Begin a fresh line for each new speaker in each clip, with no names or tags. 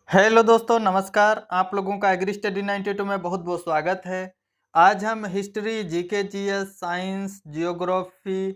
Hello दोस्तों, नमस्कार। आप लोगों का एग्री स्टडी 92 में बहुत बहुत स्वागत है। आज हम history, GK, GS, science, geography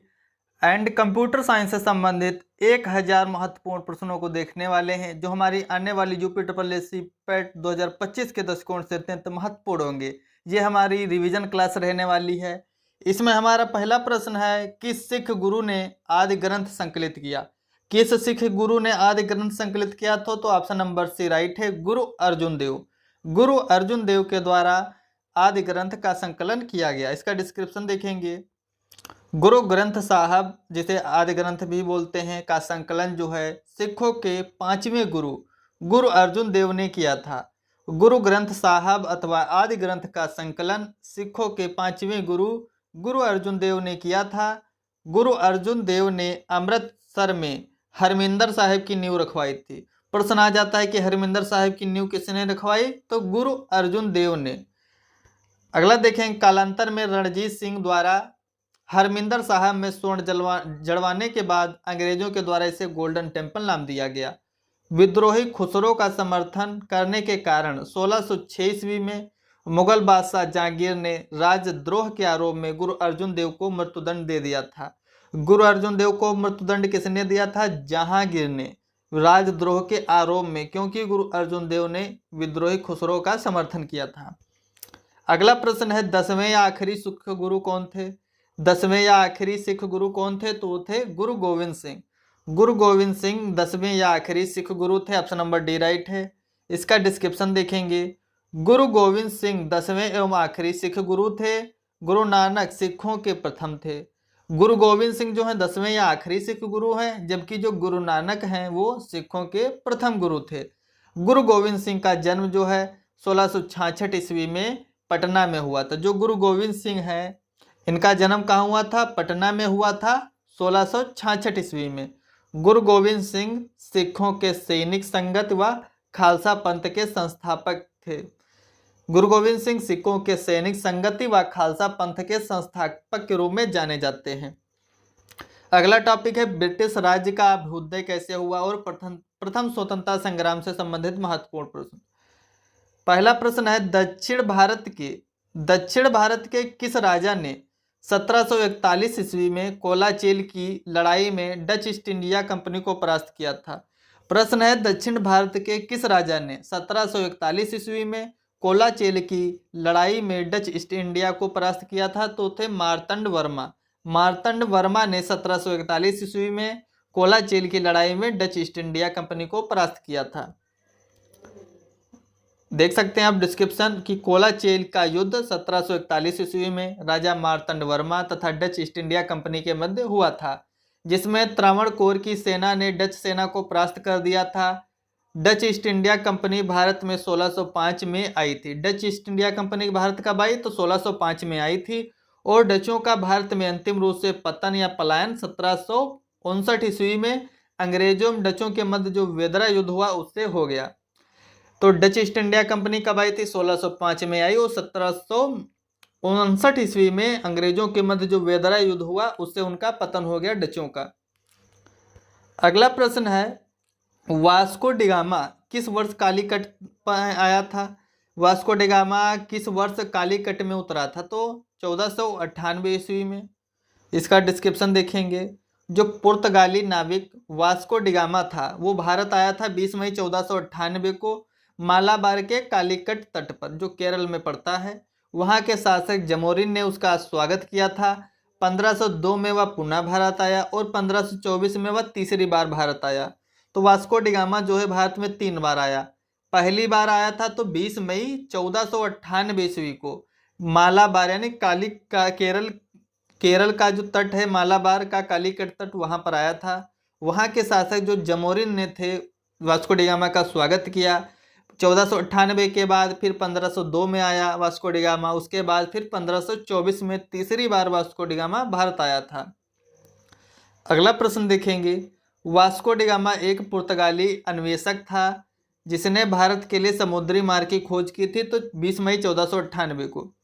and computer science से संबंधित 1000 महत्वपूर्ण प्रश्नों को देखने वाले हैं, जो हमारी आने वाली यूपी ट्रिपल एससी पेट 2025 के दृष्टिकोण से अत्यंत महत्वपूर्ण होंगे। ये हमारी रिवीजन क्लास रहने वाली है। इसमें हमारा पहला प्रश्न है, किस सिख गुरु ने आदि ग्रंथ संकलित किया? किस सिख गुरु ने आदि ग्रंथ संकलित किया था? तो ऑप्शन नंबर सी राइट है, गुरु अर्जुन देव। गुरु अर्जुन देव के द्वारा आदि ग्रंथ का संकलन किया गया। इसका डिस्क्रिप्शन देखेंगे। गुरु ग्रंथ साहब, जिसे आदि ग्रंथ भी बोलते हैं, का संकलन जो है सिखों के 5वें गुरु गुरु अर्जुन देव ने किया था। गुरु ग्रंथ साहब अथवा आदि ग्रंथ का संकलन सिखों के 5वें गुरु गुरु अर्जुन देव ने किया था। गुरु अर्जुन देव ने अमृतसर में हरमिंदर साहिब की नींव रखवाई थी। प्रश्न आ जाता है कि हरमिंदर साहिब की नींव किसने रखवाई? तो गुरु अर्जुन देव ने। अगला देखें, कालांतर में रणजीत सिंह द्वारा हरमिंदर साहब में स्वर्ण जड़वाने के बाद अंग्रेजों के द्वारा इसे गोल्डन टेम्पल नाम दिया गया। विद्रोही खुसरो का समर्थन करने के कारण 1606 ईस्वी में मुगल बादशाह जहांगीर ने राजद्रोह के आरोप में गुरु अर्जुन देव को मृत्युदंड दे दिया था। गुरु अर्जुन देव को मृत्युदंड किसने दिया था? जहांगीर ने, राजद्रोह के आरोप में, क्योंकि गुरु अर्जुन देव ने विद्रोही खुसरो का समर्थन किया था। अगला प्रश्न है, 10वें या आखिरी सिख गुरु कौन थे? 10वें या आखिरी सिख गुरु कौन थे? तो वो थे गुरु गोविंद सिंह। गुरु गोविंद सिंह 10वें या आखिरी सिख गुरु थे। ऑप्शन नंबर डी राइट है। इसका डिस्क्रिप्शन देखेंगे। गुरु गोविंद सिंह 10वें एवं आखिरी सिख गुरु थे। गुरु नानक सिखों के प्रथम थे। गुरु गोविंद सिंह जो है 10वें या आखिरी सिख गुरु हैं, जबकि जो गुरु नानक हैं वो सिखों के प्रथम गुरु थे। गुरु गोविंद सिंह का जन्म जो है 1666 ईस्वी में पटना में हुआ था। जो गुरु गोविंद सिंह हैं, इनका जन्म कहाँ हुआ था? पटना में हुआ था 1666 ईस्वी में। गुरु गोविंद सिंह सिखों के सैनिक संगत व खालसा पंथ के संस्थापक थे। गुरु गोविंद सिंह सिखों के सैनिक संगति व खालसा पंथ के संस्थापक के रूप में जाने जाते हैं। अगला टॉपिक है, ब्रिटिश राज्य का अभ्युदय कैसे हुआ और प्रथम स्वतंत्रता संग्राम से संबंधित महत्वपूर्ण प्रश्न। पहला प्रश्न है, दक्षिण भारत के किस राजा ने 1741 ईस्वी में कोलाचेल की लड़ाई में डच ईस्ट इंडिया कंपनी को परास्त किया था? प्रश्न है, दक्षिण भारत के किस राजा ने 1741 ईस्वी में कोलाचेल की लड़ाई में डच ईस्ट इंडिया को परास्त किया था? तो थे मार्तंड वर्मा। मार्तंड वर्मा ने 1741 ईस्वी में कोलाचेल की लड़ाई में डच ईस्ट इंडिया कंपनी को परास्त किया था। देख सकते हैं आप डिस्क्रिप्शन की कोलाचेल का युद्ध 1741 ईस्वी में राजा मार्तंड वर्मा तथा डच ईस्ट इंडिया कंपनी के मध्य हुआ था, जिसमें त्रावणकोर की सेना ने डच सेना को परास्त कर दिया था। Dutch east India company Bharat में 1605 में आई थी। Dutch east India company Bharat कब आई? तो 1605 में आई थी। और डचों का भारत में अंतिम रूप से पतन या पलायन 1759 ईस्वी में अंग्रेजों डचों के मध्य जो वेदरा युद्ध हुआ उससे हो गया। तो डच ईस्ट इंडिया कंपनी कब आई थी? 1605 में आई और 1759 ईस्वी में अंग्रेजों के मध्य जो वेदरा युद्ध हुआ उससे उनका पतन हो गया, डचों का। अगला प्रश्न है, वास्को डिगामा किस वर्ष कालीकट पर आया था? वास्को डिगामा किस वर्ष कालीकट में उतरा था? तो 1498 ईस्वी में। इसका डिस्क्रिप्शन देखेंगे। जो पुर्तगाली नाविक वास्को डिगामा था वो भारत आया था 20 मई 1498 को मालाबार के कालीकट तट पर, जो केरल में पड़ता है। वहाँ के शासक जमोरिन ने उसका स्वागत किया था। 1502 में वह पुनः भारत आया और 1524 में वह तीसरी बार भारत आया। तो वास्को डिगामा जो है भारत में 3 बार आया। पहली बार आया था तो 20 मई 1498 ईस्वी को मालाबार यानी केरल का जो तट है मालाबार का कालीकट तट, वहाँ पर आया था। वहाँ के शासक जो जमोरिन ने थे वास्को डिगामा का स्वागत किया। 1498 के बाद फिर 1502 में आया वास्को डिगामा। उसके बाद फिर 1524 में तीसरी बार वास्को डिगामा भारत आया था। अगला प्रश्न देखेंगे। वास्को डिगामा एक पुर्तगाली अन्वेषक था जिसने भारत के लिए समुद्री मार्ग की खोज की थी, तो 20 मई 1498 को।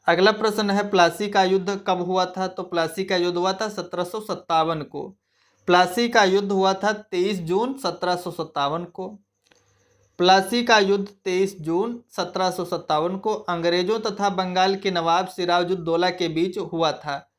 अगला प्रश्न है, प्लासी का युद्ध कब हुआ था? तो प्लासी का युद्ध हुआ था 1757 को। प्लासी का युद्ध हुआ था 23 जून 1757 को। प्लासी का युद्ध 23 जून 1757 को अंग्रेजों तथा बंगाल के नवाब सिराजुद्दौला के बीच हुआ था।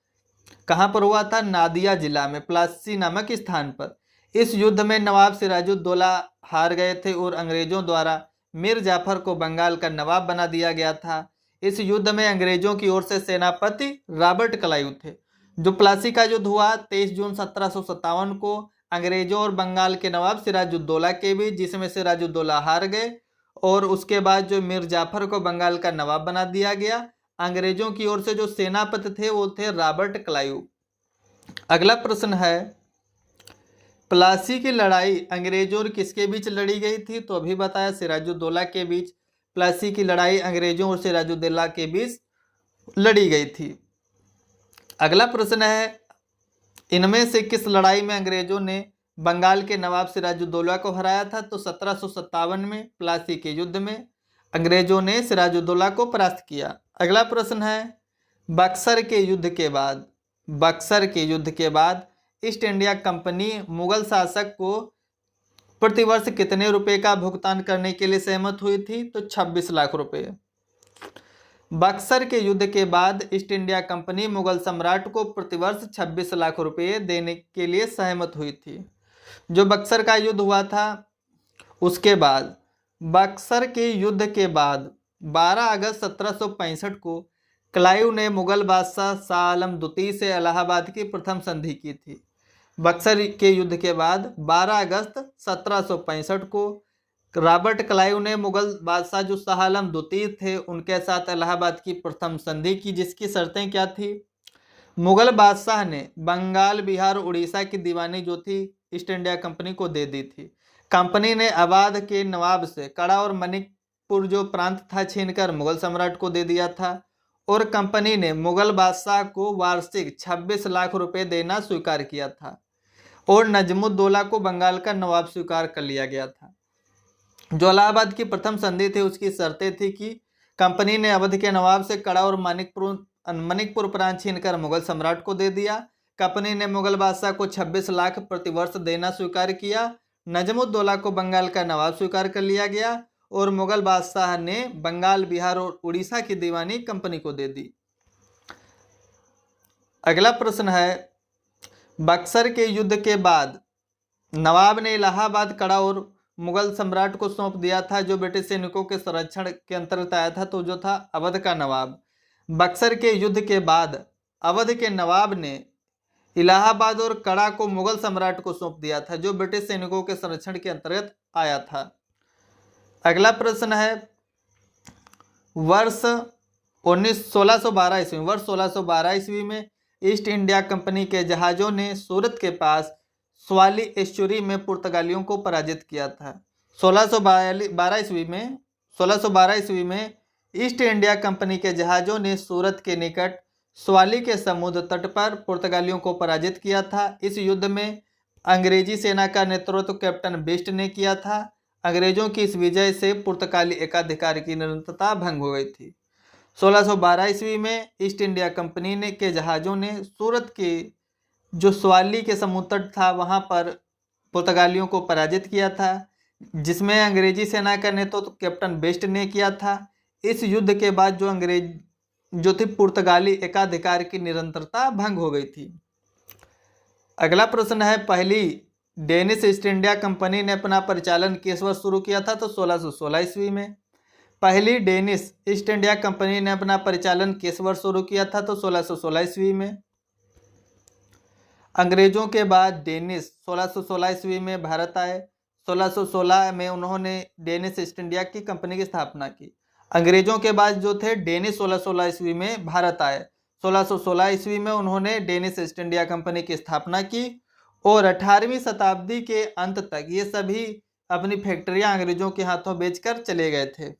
कहाँ पर हुआ था? नादिया जिला में प्लासी नामक स्थान पर। इस युद्ध में नवाब सिराजुद्दौला हार गए थे और अंग्रेजों द्वारा मीर जाफर को बंगाल का नवाब बना दिया गया था। इस युद्ध में अंग्रेजों की ओर से सेनापति रॉबर्ट क्लाइव थे। जो प्लासी का युद्ध हुआ 23 जून 1757 को अंग्रेजों और बंगाल के नवाब सिराजुद्दौला के बीच, जिसमें सिराजुद्दौला हार गए और उसके बाद जो मीर जाफर को बंगाल का नवाब बना दिया गया। अंग्रेजों की ओर से जो सेनापति थे वो थे रॉबर्ट क्लाइव। अगला प्रश्न है, प्लासी की लड़ाई अंग्रेजों और किसके बीच लड़ी गई थी? तो अभी बताया, सिराजुद्दौला के बीच। प्लासी की लड़ाई अंग्रेजों और सिराजुद्दौला के बीच लड़ी गई थी। अगला प्रश्न है, इनमें से किस लड़ाई में अंग्रेजों ने बंगाल के नवाब सिराजुद्दौला को हराया था? तो 1757 में प्लासी के युद्ध में अंग्रेजों ने सिराजुद्दौला को परास्त किया। अगला प्रश्न है, बक्सर के युद्ध के बाद ईस्ट इंडिया कंपनी मुगल शासक को प्रतिवर्ष कितने रुपए का भुगतान करने के लिए सहमत हुई थी? तो 26 लाख रुपए। बक्सर के युद्ध के बाद ईस्ट इंडिया कंपनी मुगल सम्राट को प्रतिवर्ष 26 लाख रुपए देने के लिए सहमत हुई थी। जो बक्सर का युद्ध हुआ था उसके बाद, बक्सर के युद्ध के बाद 12 अगस्त 1765 को क्लाइव ने मुगल बादशाह शाह आलम द्वितीय से इलाहाबाद की प्रथम संधि की थी। बक्सर के युद्ध के बाद 12 अगस्त 1765 को रॉबर्ट क्लाइव ने मुगल बादशाह जो शाह आलम द्वितीय थे उनके साथ इलाहाबाद की प्रथम संधि की, जिसकी शर्तें क्या थी? मुगल बादशाह ने बंगाल, बिहार, उड़ीसा की दीवानी जो थी ईस्ट इंडिया कंपनी को दे दी थी। कंपनी ने अवध के नवाब से कड़ा और मणिपुर जो प्रांत था छीनकर मुगल सम्राट को दे दिया था और कंपनी ने मुगल बादशाह को वार्षिक 26 लाख रुपए देना स्वीकार किया था और नजमुद्दौला को बंगाल का नवाब स्वीकार कर लिया गया था। जो इलाहाबाद की प्रथम संधि थी उसकी शर्तें थी कि कंपनी ने अवध के नवाब से कड़ा और मणिपुर प्रांत छीनकर मुगल सम्राट को दे दिया। कंपनी ने मुगल बादशाह को 26 लाख प्रतिवर्ष देना स्वीकार किया। नजमुद्दौला को बंगाल का नवाब स्वीकार कर लिया गया और मुगल बादशाह ने बंगाल, बिहार और उड़ीसा की दीवानी कंपनी को दे दी। अगला प्रश्न है, बक्सर के युद्ध के बाद नवाब ने इलाहाबाद कड़ा और मुगल सम्राट को सौंप दिया था जो ब्रिटिश सैनिकों के संरक्षण के अंतर्गत आया था, तो जो था अवध का नवाब। बक्सर के युद्ध के बाद अवध के नवाब ने इलाहाबाद और कड़ा को मुगल सम्राट को सौंप दिया था जो ब्रिटिश सैनिकों के संरक्षण के अंतर्गत आया था। अगला प्रश्न है, वर्ष 1612 ईस्वी में ईस्ट इंडिया कंपनी के जहाज़ों ने सूरत के पास स्वाली एस्चुरी में पुर्तगालियों को पराजित किया था। 1612 ईस्वी में ईस्ट इंडिया कंपनी के जहाज़ों ने सूरत के निकट स्वाली के समुद्र तट पर पुर्तगालियों को पराजित किया था। इस युद्ध में अंग्रेजी सेना का नेतृत्व कैप्टन बेस्ट ने किया था। अंग्रेजों की इस विजय से पुर्तगाली एकाधिकार की निरंतरता भंग हो गई थी। 1612 ईस्वी में ईस्ट इंडिया कंपनी के जहाज़ों ने सूरत के जो स्वाली के समुद्र तट था वहां पर पुर्तगालियों को पराजित किया था, जिसमें अंग्रेजी सेना का नेतृत्व कैप्टन बेस्ट ने किया था। इस युद्ध के बाद जो थी पुर्तगाली एकाधिकार की निरंतरता भंग हो गई थी। अगला प्रश्न है, पहली डेनिश ईस्ट इंडिया कंपनी ने अपना परिचालन किस वर्ष शुरू किया था? तो 1616 ईस्वी में। पहली डेनिश ईस्ट इंडिया कंपनी ने अपना परिचालन किस वर्ष शुरू किया था? तो 1616 ईस्वी में। अंग्रेजों के बाद डेनिश 1616 ईस्वी में भारत आए। 1616 में उन्होंने डेनिश ईस्ट इंडिया की कंपनी की स्थापना की। अंग्रेजों के बाद जो थे डेनिश 1616 ईस्वी में भारत आए। 1616 ईस्वी में उन्होंने डेनिश ईस्ट इंडिया कंपनी की स्थापना की और 18वीं शताब्दी के अंत तक ये सभी अपनी फैक्ट्रियां अंग्रेजों के हाथों बेचकर चले गए थे।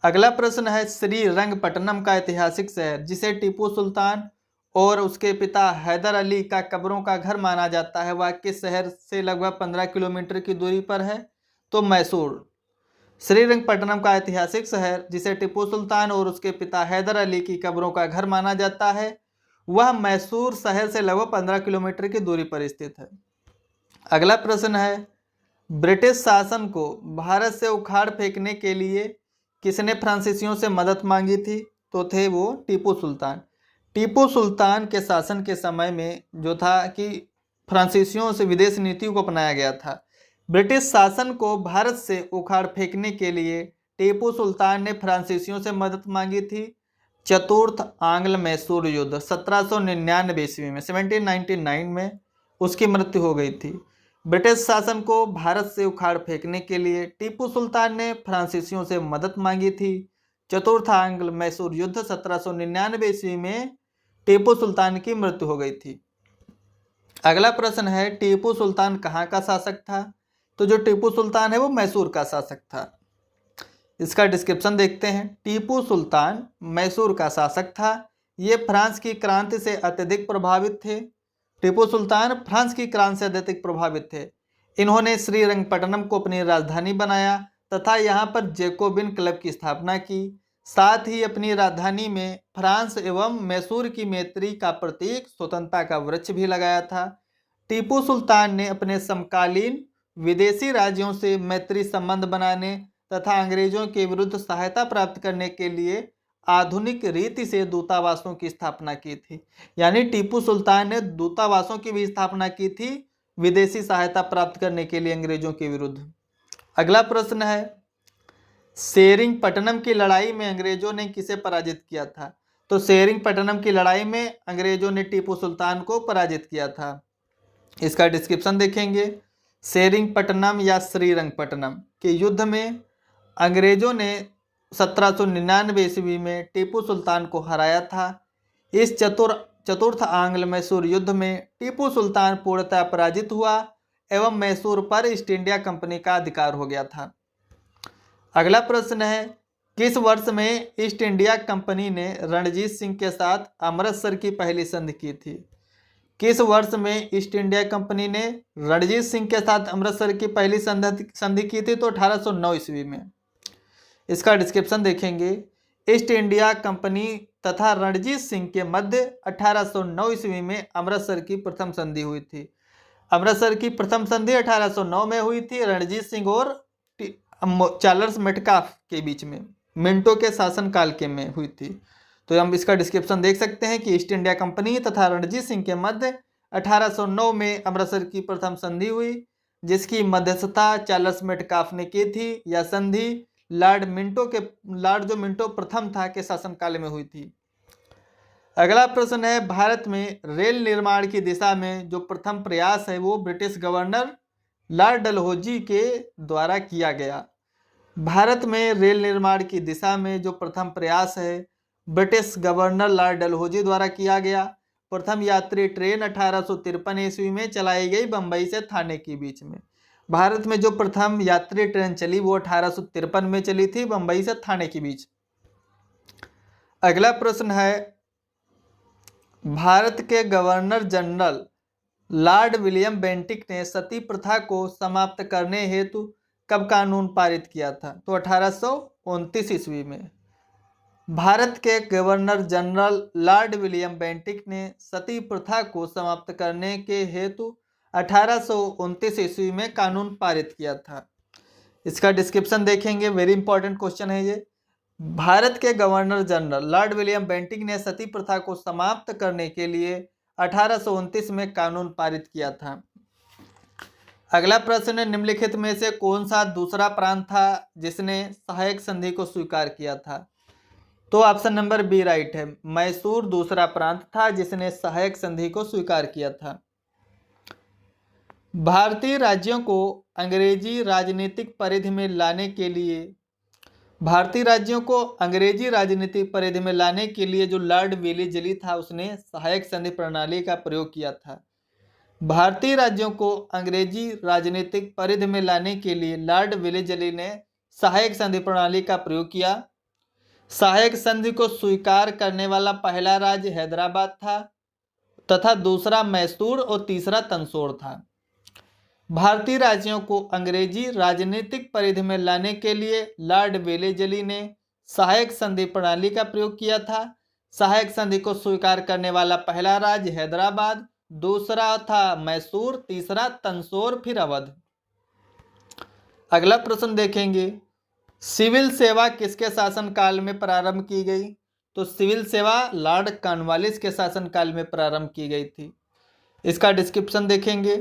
अगला प्रश्न है, श्रीरंगपट्टनम का ऐतिहासिक शहर जिसे टीपू सुल्तान और उसके पिता हैदर अली का कब्रों का घर माना जाता है, वह किस शहर से लगभग 15 किलोमीटर की दूरी पर है? तो मैसूर। श्रीरंगपट्टनम का ऐतिहासिक शहर जिसे टीपू सुल्तान और उसके पिता हैदर अली की कब्रों का घर माना जाता है, वह मैसूर शहर से लगभग 15 किलोमीटर की दूरी पर स्थित है। अगला प्रश्न है, ब्रिटिश शासन को भारत से उखाड़ फेंकने के लिए किसने फ्रांसीसियों से मदद मांगी थी? तो थे वो टीपू सुल्तान। टीपू सुल्तान के शासन के समय में जो था कि फ्रांसीसियों से विदेश नीतियों को अपनाया गया था। ब्रिटिश शासन को भारत से उखाड़ फेंकने के लिए टीपू सुल्तान ने फ्रांसीसियों से मदद मांगी थी। चतुर्थ आंग्ल मैसूर युद्ध 1799 ईस्वी में 1799 में उसकी मृत्यु हो गई थी। ब्रिटिश शासन को भारत से उखाड़ फेंकने के लिए टीपू सुल्तान ने फ्रांसीसियों से मदद मांगी थी। चतुर्थ आंग्ल मैसूर युद्ध 1799 ईस्वी में टीपू सुल्तान की मृत्यु हो गई थी। अगला प्रश्न है, टीपू सुल्तान कहाँ का शासक था? तो जो टीपू सुल्तान है वो मैसूर का शासक था। इसका डिस्क्रिप्शन देखते हैं। टीपू सुल्तान मैसूर का शासक था। ये फ्रांस की क्रांति से अत्यधिक प्रभावित थे। टीपू सुल्तान फ्रांस की क्रांति से अत्यधिक प्रभावित थे। इन्होंने श्रीरंगपट्टनम को अपनी राजधानी बनाया तथा यहाँ पर जैकोबिन क्लब की स्थापना की। साथ ही अपनी राजधानी में फ्रांस एवं मैसूर की मैत्री का प्रतीक स्वतंत्रता का वृक्ष भी लगाया था। टीपू सुल्तान ने अपने समकालीन विदेशी राज्यों से मैत्री संबंध बनाने तथा अंग्रेजों के विरुद्ध सहायता प्राप्त करने के लिए आधुनिक रीति से दूतावासों की स्थापना की थी। यानी टीपू सुल्तान ने दूतावासों की भी स्थापना की थी विदेशी सहायता प्राप्त करने के लिए अंग्रेजों के विरुद्ध। अगला प्रश्न है, सेरिंगपट्टनम की लड़ाई में अंग्रेजों ने किसे पराजित किया था? तो सेरिंगपट्टनम की लड़ाई में अंग्रेजों ने टीपू सुल्तान को पराजित किया था। इसका डिस्क्रिप्शन देखेंगे। सेरिंगपट्टनम या श्रीरंगपट्टनम के युद्ध में अंग्रेजों ने 1799 ईस्वी में टीपू सुल्तान को हराया था। इस चतुर्थ आंग्ल मैसूर युद्ध में टीपू सुल्तान पूर्णतः पराजित हुआ एवं मैसूर पर ईस्ट इंडिया कंपनी का अधिकार हो गया था। अगला प्रश्न है, किस वर्ष में ईस्ट इंडिया कंपनी ने रणजीत सिंह के साथ अमृतसर की पहली संधि की थी? किस वर्ष में ईस्ट इंडिया कंपनी ने रणजीत सिंह के साथ अमृतसर की पहली संधि की थी? तो 1809 ईस्वी में। इसका डिस्क्रिप्शन देखेंगे। ईस्ट इंडिया कंपनी तथा रणजीत सिंह के मध्य 1809 ईस्वी में अमृतसर की प्रथम संधि हुई थी। अमृतसर की प्रथम संधि 1809 में हुई थी रणजीत सिंह और चार्ल्स मेटकाफ के बीच में, मिंटो के शासनकाल के में हुई थी। तो हम इसका डिस्क्रिप्शन देख सकते हैं कि ईस्ट इंडिया कंपनी तथा रणजीत सिंह के मध्य 1809 में अमृतसर की प्रथम संधि हुई, जिसकी मध्यस्थता चार्ल्स मेटकाफ ने की थी। यह संधि लॉर्ड जो मिंटो प्रथम था के शासनकाल में हुई थी। अगला प्रश्न है, भारत में रेल निर्माण की दिशा में जो प्रथम प्रयास है वो ब्रिटिश गवर्नर लॉर्ड डलहौजी के द्वारा किया गया। भारत में रेल निर्माण की दिशा में जो प्रथम प्रयास है ब्रिटिश गवर्नर लॉर्ड डलहौजी द्वारा किया गया। प्रथम यात्री ट्रेन 1853 ईस्वी में चलाई गई बंबई से थाने के बीच में। भारत में जो प्रथम यात्री ट्रेन चली वो 1853 में चली थी बंबई से थाने के बीच। अगला प्रश्न है, भारत के governor general Lord William Bentinck ने सती प्रथा को समाप्त करने हेतु कब कानून पारित किया था? तो 1829 ईस्वी में। भारत के governor general Lord William Bentinck ने सती प्रथा को समाप्त करने के हेतु 1829 ईस्वी में कानून पारित किया था। इसका डिस्क्रिप्शन देखेंगे। वेरी इंपॉर्टेंट क्वेश्चन है ये। भारत के governor general Lord William Bentinck ने सती प्रथा को समाप्त करने के लिए 1829 में कानून पारित किया था। अगला प्रश्न है, निम्नलिखित में से कौन सा दूसरा प्रांत था जिसने सहायक संधि को स्वीकार किया था? तो ऑप्शन नंबर बी राइट है। मैसूर दूसरा प्रांत था जिसने सहायक संधि को स्वीकार किया था। भारतीय राज्यों को अंग्रेजी राजनीतिक परिधि में लाने के लिए जो लॉर्ड वेलेस्ली था उसने सहायक संधि प्रणाली का प्रयोग किया था। भारतीय राज्यों को अंग्रेजी राजनीतिक परिधि में लाने के लिए लॉर्ड वेलेस्ली ने सहायक संधि प्रणाली का प्रयोग किया। सहायक संधि को स्वीकार करने वाला पहला राज्य हैदराबाद था तथा दूसरा मैसूर और तीसरा तंजौर था। भारतीय राज्यों को अंग्रेजी राजनीतिक परिधि में लाने के लिए लॉर्ड वेलेस्ली ने सहायक संधि प्रणाली का प्रयोग किया था। सहायक संधि को स्वीकार करने वाला पहला राज्य हैदराबाद, दूसरा था मैसूर, तीसरा तंजौर, फिर अवध। अगला प्रश्न देखेंगे, सिविल सेवा किसके शासनकाल में प्रारंभ की गई? तो सिविल सेवा लॉर्ड कॉर्नवालिस के शासनकाल में प्रारंभ की गई थी। इसका डिस्क्रिप्शन देखेंगे,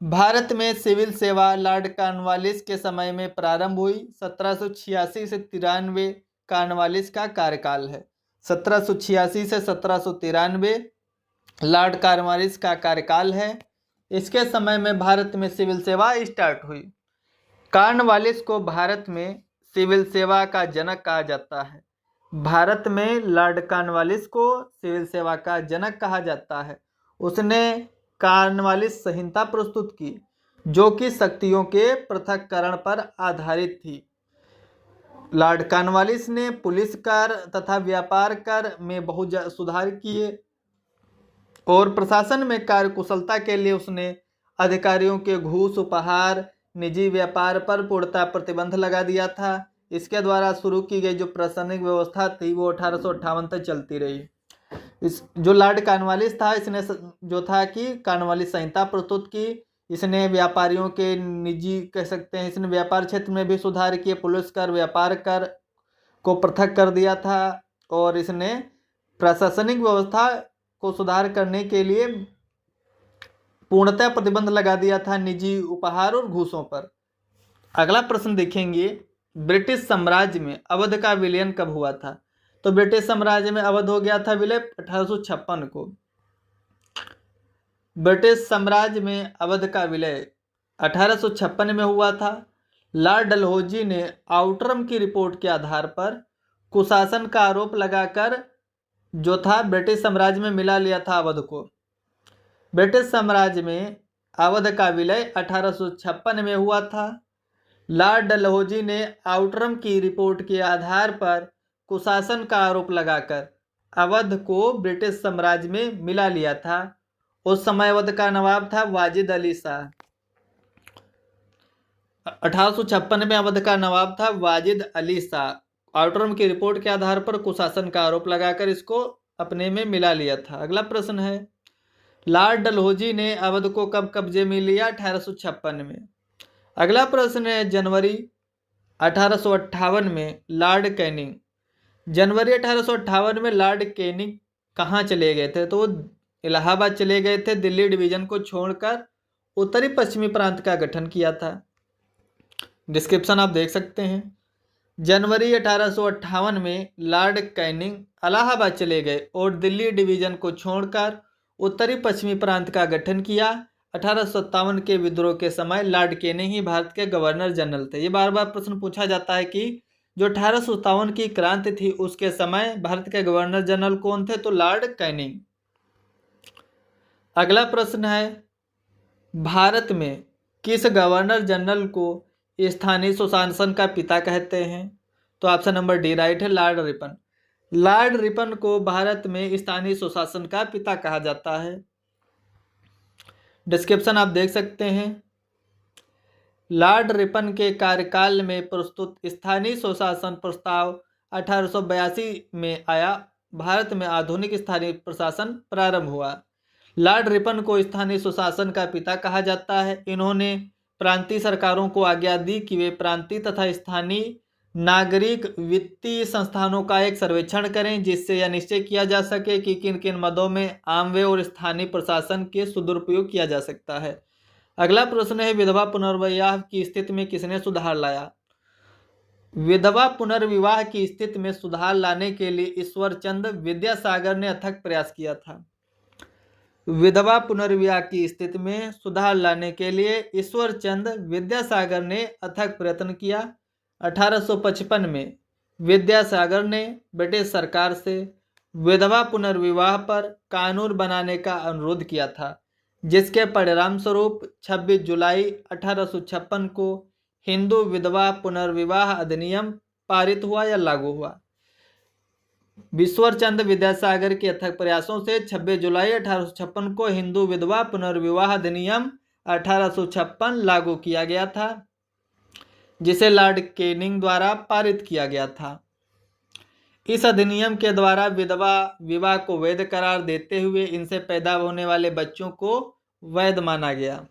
भारत में सिविल सेवा लॉर्ड कॉर्नवालिस के समय में प्रारंभ हुई। 1786 से 93 कॉर्नवालिस का कार्यकाल है। 1786 से 1793 लॉर्ड कॉर्नवालिस का कार्यकाल है। इसके समय में भारत में सिविल सेवा स्टार्ट हुई। कॉर्नवालिस को भारत में सिविल सेवा का जनक कहा जाता है। भारत में लॉर्ड कॉर्नवालिस को सिविल सेवा का जनक कहा जाता है। उसने कॉर्नवालिस संहिता प्रस्तुत की, जो कि शक्तियों के पृथक्करण पर आधारित थी। लॉर्ड कॉर्नवालिस ने पुलिस कर तथा व्यापार कर में बहुत सुधार किए और प्रशासन में कार्यकुशलता के लिए उसने अधिकारियों के घूस, उपहार, निजी व्यापार पर पूर्णतः प्रतिबंध लगा दिया था। इसके द्वारा शुरू की गई जो प्रशासनिक व्यवस्था थी वो 1858 तक चलती रही। इस जो लॉर्ड कॉर्नवालिस था, इसने जो था कि कॉर्नवालिस संहिता प्रस्तुत की। इसने व्यापारियों के निजी कह सकते हैं, इसने व्यापार क्षेत्र में भी सुधार किए, पुलिस कर, व्यापार कर को पृथक कर दिया था और इसने प्रशासनिक व्यवस्था को सुधार करने के लिए पूर्णतः प्रतिबंध लगा दिया था निजी उपहार और घूसों पर। अगला प्रश्न देखेंगे, ब्रिटिश साम्राज्य में अवध का विलयन कब हुआ था? तो ब्रिटिश साम्राज्य में अवध हो गया था विलय 1856 को। ब्रिटिश साम्राज्य में अवध का विलय 1856 में हुआ था। लॉर्ड डलहौजी ने आउटरम की रिपोर्ट के आधार पर कुशासन का आरोप लगाकर जो था ब्रिटिश साम्राज्य में मिला लिया था अवध को। ब्रिटिश साम्राज्य में अवध का विलय 1856 में हुआ था। लॉर्ड डलहौजी ने आउटरम की रिपोर्ट के आधार पर कुशासन का आरोप लगाकर अवध को ब्रिटिश साम्राज्य में मिला लिया था। उस समय अवध का नवाब था वाजिद अली शाह। 1856 में अवध का नवाब था वाजिद अली शाह। आउटरम की रिपोर्ट के आधार पर कुशासन का आरोप लगाकर इसको अपने में मिला लिया था। अगला प्रश्न है, लॉर्ड डलहौजी ने अवध को कब कब्जे में लिया? 1856 में। अगला प्रश्न है, जनवरी 1858 में लॉर्ड कैनिंग, जनवरी 1858 में लॉर्ड कैनिंग कहाँ चले गए थे? तो वो इलाहाबाद चले गए थे। दिल्ली डिवीजन को छोड़कर उत्तरी पश्चिमी प्रांत का गठन किया था। डिस्क्रिप्शन आप देख सकते हैं। जनवरी 1858 में लॉर्ड कैनिंग इलाहाबाद चले गए और दिल्ली डिवीजन को छोड़कर उत्तरी पश्चिमी प्रांत का गठन किया। 1857 के विद्रोह के समय लॉर्ड कैनिंग ही भारत के गवर्नर जनरल थे। ये बार बार प्रश्न पूछा जाता है कि जो 1857 की क्रांति थी उसके समय भारत के गवर्नर जनरल कौन थे? तो लॉर्ड कैनिंग। अगला प्रश्न है, भारत में किस गवर्नर जनरल को स्थानीय सुशासन का पिता कहते हैं? तो ऑप्शन नंबर डी राइट है, लॉर्ड रिपन। लॉर्ड रिपन को भारत में स्थानीय सुशासन का पिता कहा जाता है। डिस्क्रिप्शन आप देख सकते हैं। लॉर्ड रिपन के कार्यकाल में प्रस्तुत स्थानीय सुशासन प्रस्ताव 1882 में आया। भारत में आधुनिक स्थानीय प्रशासन प्रारंभ हुआ। लॉर्ड रिपन को स्थानीय सुशासन का पिता कहा जाता है। इन्होंने प्रांतीय सरकारों को आज्ञा दी कि वे प्रांतीय तथा स्थानीय नागरिक वित्तीय संस्थानों का एक सर्वेक्षण करें, जिससे यह निश्चय किया जा सके कि किन किन मदों में आमव्यय और स्थानीय प्रशासन के सदुपयोग किया जा सकता है। अगला प्रश्न है, विधवा पुनर्विवाह की स्थिति में किसने सुधार लाया? विधवा पुनर्विवाह की स्थिति में सुधार लाने के लिए ईश्वरचंद विद्यासागर ने अथक प्रयास किया था। विधवा पुनर्विवाह की स्थिति में सुधार लाने के लिए ईश्वरचंद विद्यासागर ने अथक प्रयत्न किया। 1855 में विद्यासागर ने ब्रिटिश सरकार से विधवा पुनर्विवाह पर कानून बनाने का अनुरोध किया था, जिसके परिणाम स्वरूप 26 जुलाई 1856 को हिंदू विधवा पुनर्विवाह अधिनियम पारित हुआ या लागू हुआ। ईश्वरचंद विद्यासागर के अथक प्रयासों से 26 जुलाई 1856 को हिंदू विधवा पुनर्विवाह अधिनियम 1856 लागू किया गया था, जिसे लॉर्ड कैनिंग द्वारा पारित किया गया था। इस अधिनियम के द्वारा विधवा विवाह को वैध करार देते हुए इनसे पैदा होने वाले बच्चों को वैध माना गया।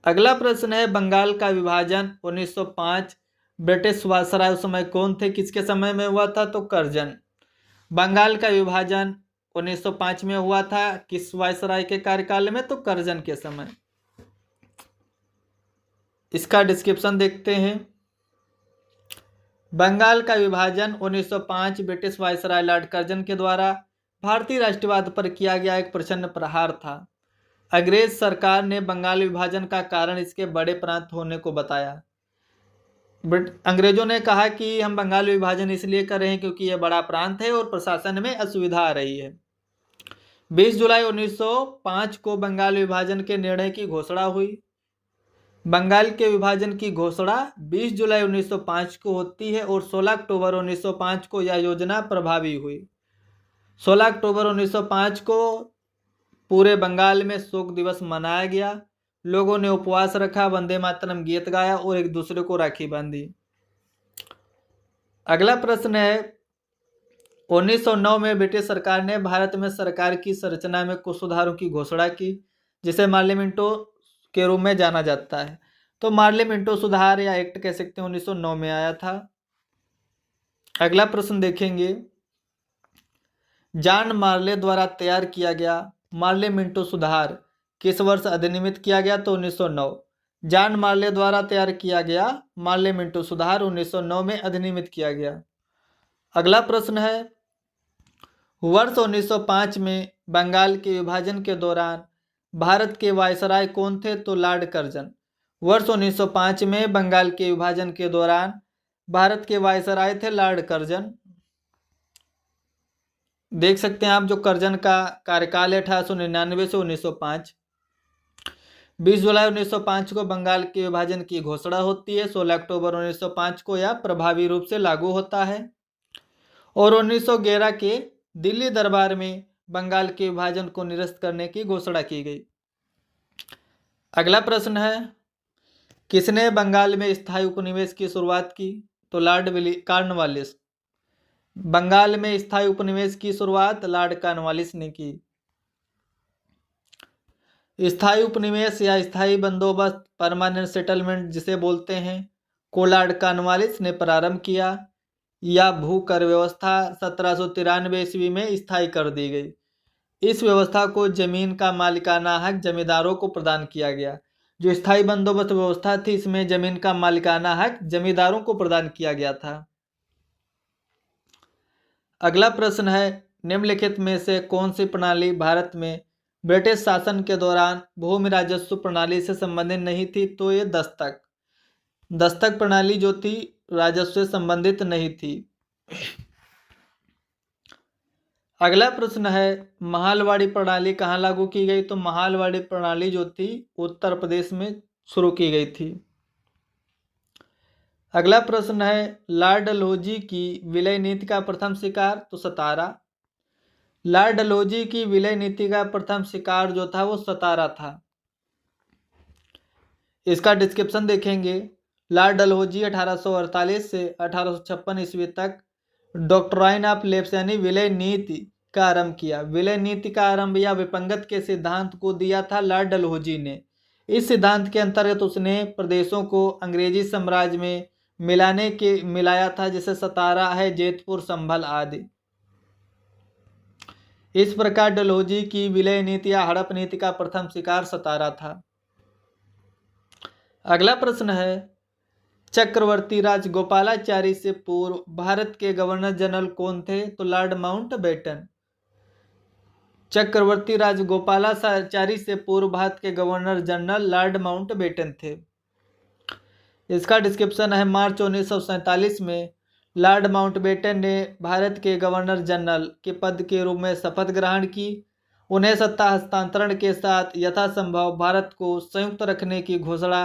अगला प्रश्न है बंगाल का विभाजन 1905 ब्रिटिश वायसराय उस समय कौन थे, किसके समय में हुआ था, तो कर्जन। बंगाल का विभाजन 1905 में हुआ था, किस वायसराय के कार्यकाल में, तो कर्जन के समय। इसका डिस्क्रिप्शन देखते हैं। बंगाल का विभाजन 1905 ब्रिटिश वायसराय लॉर्ड कर्जन के द्वारा भारतीय राष्ट्रवाद पर किया गया एक प्रचंड प्रहार था। अंग्रेज सरकार ने बंगाल विभाजन का कारण इसके बड़े प्रांत होने को बताया। अंग्रेजों ने कहा कि हम बंगाल विभाजन इसलिए कर रहे हैं क्योंकि यह बड़ा प्रांत है और प्रशासन में असुविधा आ रही है। 20 जुलाई 1905 को बंगाल विभाजन के निर्णय की घोषणा हुई। बंगाल के विभाजन की घोषणा 20 जुलाई 1905 को होती है और 16 अक्टूबर 1905 को यह योजना प्रभावी हुई। 16 अक्टूबर 1905 को पूरे बंगाल में शोक दिवस मनाया गया। लोगों ने उपवास रखा, वंदे मातरम गीत गाया और एक दूसरे को राखी बांधी। अगला प्रश्न है 1909 में ब्रिटिश सरकार ने भारत में सरकार की संरचना में कुछ सुधारों की घोषणा की, जिसे मार्लिमेंटो के रूप में जाना जाता है। तो मार्लिमेंटो सुधार या एक्ट कह सकते हैं 1909 में आया था। अगला प्रश्न देखेंगे, जॉन मार्ले द्वारा तैयार किया गया मार्लिमेंटो सुधार किस वर्ष अधिनियमित किया गया, तो 1909। जॉन मार्ले द्वारा तैयार किया गया मार्लिमेंटो सुधार 1909 में अधिनियमित किया गया। अगला प्रश्न है वर्ष 1905 में बंगाल के विभाजन के दौरान भारत के वायसराय कौन थे, तो लॉर्ड कर्जन। वर्ष 1905 में बंगाल के विभाजन के दौरान भारत के वायसराय थे लॉर्ड कर्जन। देख सकते हैं आप जो कर्जन का कार्यकाल है 1899 से 1905। 20 जुलाई 1905 को बंगाल के विभाजन की घोषणा होती है। 16 अक्टूबर 1905 को यह प्रभावी रूप से लागू होता है और 1911 के दिल्ली दरबार में बंगाल के विभाजन को निरस्त करने की घोषणा की गई। अगला प्रश्न है किसने बंगाल में स्थायी उपनिवेश की शुरुआत की, तो लॉर्ड कॉर्नवालिस। बंगाल में स्थायी उपनिवेश की शुरुआत लॉर्ड कॉर्नवालिस ने की। स्थायी उपनिवेश या स्थायी बंदोबस्त परमानेंट सेटलमेंट जिसे बोलते हैं को लॉर्ड कॉर्नवालिस ने प्रारंभ किया। या भू कर व्यवस्था 1793 ईस्वी में स्थायी कर दी गई। इस व्यवस्था को जमीन का मालिकाना हक जमींदारों को प्रदान किया गया। जो स्थायी बंदोबस्त व्यवस्था थी इसमें जमीन का मालिकाना हक जमींदारों को प्रदान किया गया था। अगला प्रश्न है निम्नलिखित में से कौन सी प्रणाली भारत में ब्रिटिश शासन के दौरान भूमि राजस्व प्रणाली से संबंधित नहीं थी, तो ये दस्तक प्रणाली जो थी राजस्व से संबंधित नहीं थी। अगला प्रश्न है महालवाड़ी प्रणाली कहाँ लागू की गई, तो महालवाड़ी प्रणाली जो थी उत्तर प्रदेश में शुरू की गई थी। अगला प्रश्न है लॉर्ड डलहौजी की विलय नीति का प्रथम शिकार, तो सतारा। लॉर्ड डलहौजी की विलय नीति का प्रथम शिकार जो था वो सतारा था। इसका डिस्क्रिप्शन देखेंगे। लॉर्ड डलहौजी 1848 से 1856 ईस्वी तक डॉक्ट्राइन ऑफ लेप्स यानी विलय नीति का आरंभ किया। विलय नीति का आरंभ या विपंगत के सिद्धांत को दिया था लॉर्ड डलहौजी ने। इस सिद्धांत के अंतर्गत उसने प्रदेशों को अंग्रेजी साम्राज्य में मिलाया था, जैसे सतारा है, जैतपुर, संभल आदि। इस प्रकार डलहौजी की विलय नीति या हड़प नीति का प्रथम शिकार सतारा था। अगला प्रश्न है चक्रवर्ती राज गोपालाचारी से पूर्व भारत के गवर्नर जनरल कौन थे, तो लॉर्ड माउंटबेटन। चक्रवर्ती राज गोपालाचारी से पूर्व भारत के गवर्नर जनरल लॉर्ड माउंटबेटन थे। इसका डिस्क्रिप्शन है मार्च 1947 में लॉर्ड माउंटबेटन ने भारत के गवर्नर जनरल के पद के रूप में शपथ ग्रहण की। उन्हें सत्ता हस्तांतरण के साथ यथासंभव भारत को संयुक्त रखने की घोषणा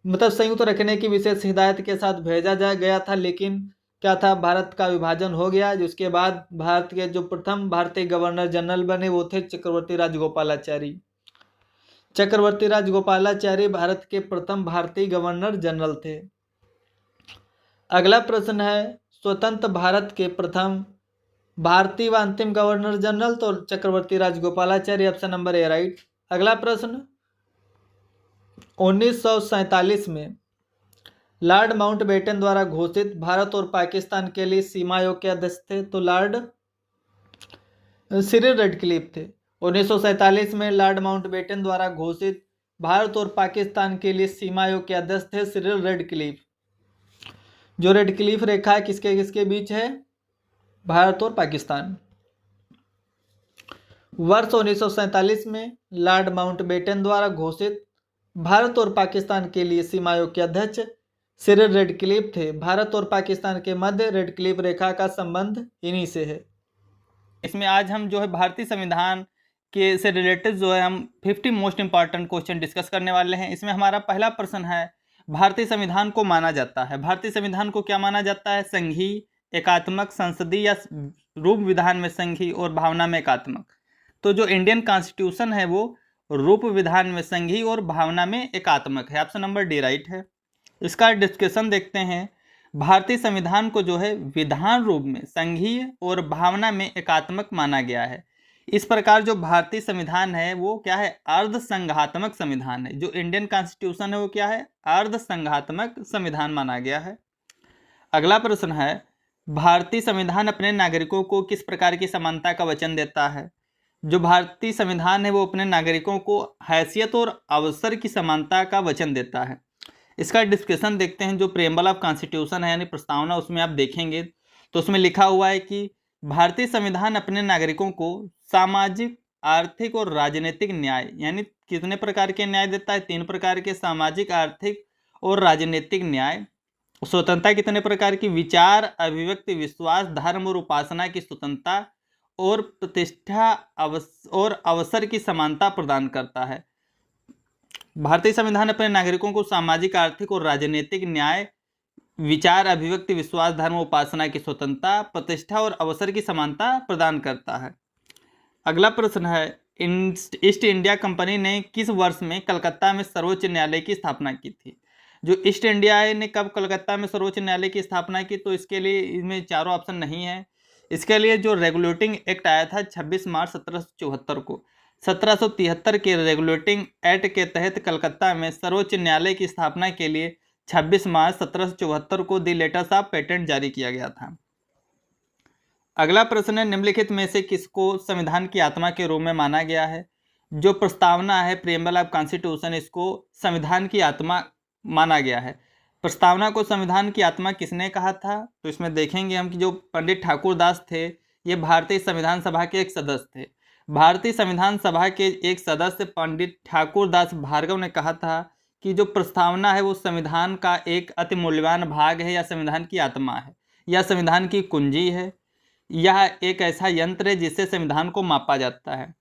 संयुक्त रखने की विशेष हिदायत के साथ भेजा गया था, लेकिन क्या था भारत का विभाजन हो गया। जिसके बाद भारत के जो प्रथम भारतीय गवर्नर जनरल बने वो थे चक्रवर्ती राजगोपालाचारी। चक्रवर्ती राजगोपालाचारी भारत के प्रथम भारतीय गवर्नर जनरल थे। अगला प्रश्न है स्वतंत्र भारत के प्रथम भारतीय व अंतिम गवर्नर जनरल, तो Chakravarti Rajagopalachari, option number A right. अगला प्रश्न 1947 में लॉर्ड माउंटबेटन द्वारा घोषित भारत और पाकिस्तान के लिए सीमा आयोग के अध्यक्ष थे? तो लॉर्ड सिरिल रेडक्लिफ थे। 1947 में लॉर्ड माउंटबेटन द्वारा घोषित भारत और पाकिस्तान के लिए सीमा आयोग के अध्यक्ष थे सिरिल रेडक्लिफ। जो रेडक्लिफ रेखा है किसके किसके बीच है? भारत और पाकिस्तान। वर्ष 1947 में लॉर्ड माउंटबेटन द्वारा घोषित भारत और पाकिस्तान के लिए सीमा आयोग के अध्यक्ष सिरिल रेडक्लिफ थे। भारत और पाकिस्तान के मध्य रेडक्लिफ रेखा का संबंध इन्हीं से है। इसमें आज हम जो है भारतीय संविधान के से रिलेटेड जो है हम 50 मोस्ट इंपॉर्टेंट क्वेश्चन डिस्कस करने वाले हैं। इसमें हमारा पहला प्रश्न है, भारतीय संविधान को माना जाता है, भारतीय संविधान को क्या माना जाता है? संघीय, एकात्मक, संसदीय या रूप विधान में संघीय और भावना में एकात्मक। तो जो इंडियन कॉन्स्टिट्यूशन है वो रूप विधान में संघीय और भावना में एकात्मक है। ऑप्शन नंबर डी राइट है। इसका डिस्कशन देखते हैं। भारतीय संविधान को जो है विधान रूप में संघीय और भावना में एकात्मक माना गया है। इस प्रकार जो भारतीय संविधान है वो क्या है? अर्ध संघात्मक संविधान है। जो इंडियन कॉन्स्टिट्यूशन है वो क्या है? अर्ध संघात्मक संविधान माना गया है। अगला प्रश्न है, भारतीय संविधान अपने नागरिकों को किस प्रकार की समानता का वचन देता है? जो भारतीय संविधान है वो अपने नागरिकों को हैसियत और अवसर की समानता का वचन देता है। इसका डिस्कशन देखते हैं। जो प्रेम्बल ऑफ कॉन्स्टिट्यूशन है यानी प्रस्तावना, उसमें आप देखेंगे तो उसमें लिखा हुआ है कि भारतीय संविधान अपने नागरिकों को सामाजिक, आर्थिक और राजनीतिक न्याय, यानी कितने प्रकार के न्याय देता है? 3 प्रकार के, सामाजिक, आर्थिक और राजनीतिक न्याय। स्वतंत्रता कितने प्रकार की? विचार, अभिव्यक्ति, विश्वास, धर्म और उपासना की स्वतंत्रता और प्रतिष्ठा और अवसर की समानता प्रदान करता है। भारतीय संविधान अपने नागरिकों को सामाजिक, आर्थिक और राजनीतिक न्याय, विचार, अभिव्यक्ति, विश्वास, धर्म, उपासना की स्वतंत्रता, प्रतिष्ठा और अवसर की समानता प्रदान करता है। अगला प्रश्न है, ईस्ट इंडिया कंपनी ने किस वर्ष में कलकत्ता में सर्वोच्च न्यायालय की स्थापना की थी? जो ईस्ट इंडिया ने कब कलकत्ता में सर्वोच्च न्यायालय की स्थापना की? तो इसके लिए इसमें चारों ऑप्शन नहीं है। इसके लिए जो रेगुलेटिंग एक्ट आया था 26 मार्च 1774 को, 1773 के रेगुलेटिंग एक्ट के तहत कलकत्ता में सर्वोच्च न्यायालय की स्थापना के लिए 26 मार्च 1774 को दी लेटर्स ऑफ पेटेंट जारी किया गया था। अगला प्रश्न है, निम्नलिखित में से किसको संविधान की आत्मा के रूप में माना गया है? जो प्रस्तावना है प्रीएम्बल ऑफ कॉन्स्टिट्यूशन, इसको संविधान की आत्मा माना गया है। प्रस्तावना को संविधान की आत्मा किसने कहा था? तो इसमें देखेंगे हम कि जो पंडित ठाकुर दास थे ये भारतीय संविधान सभा के एक सदस्य थे। भारतीय संविधान सभा के एक सदस्य पंडित ठाकुर दास भार्गव ने कहा था कि जो प्रस्तावना है वो संविधान का एक अति मूल्यवान भाग है, या संविधान की आत्मा है, या संविधान की कुंजी है। यह एक ऐसा यंत्र है जिससे संविधान को मापा जाता है।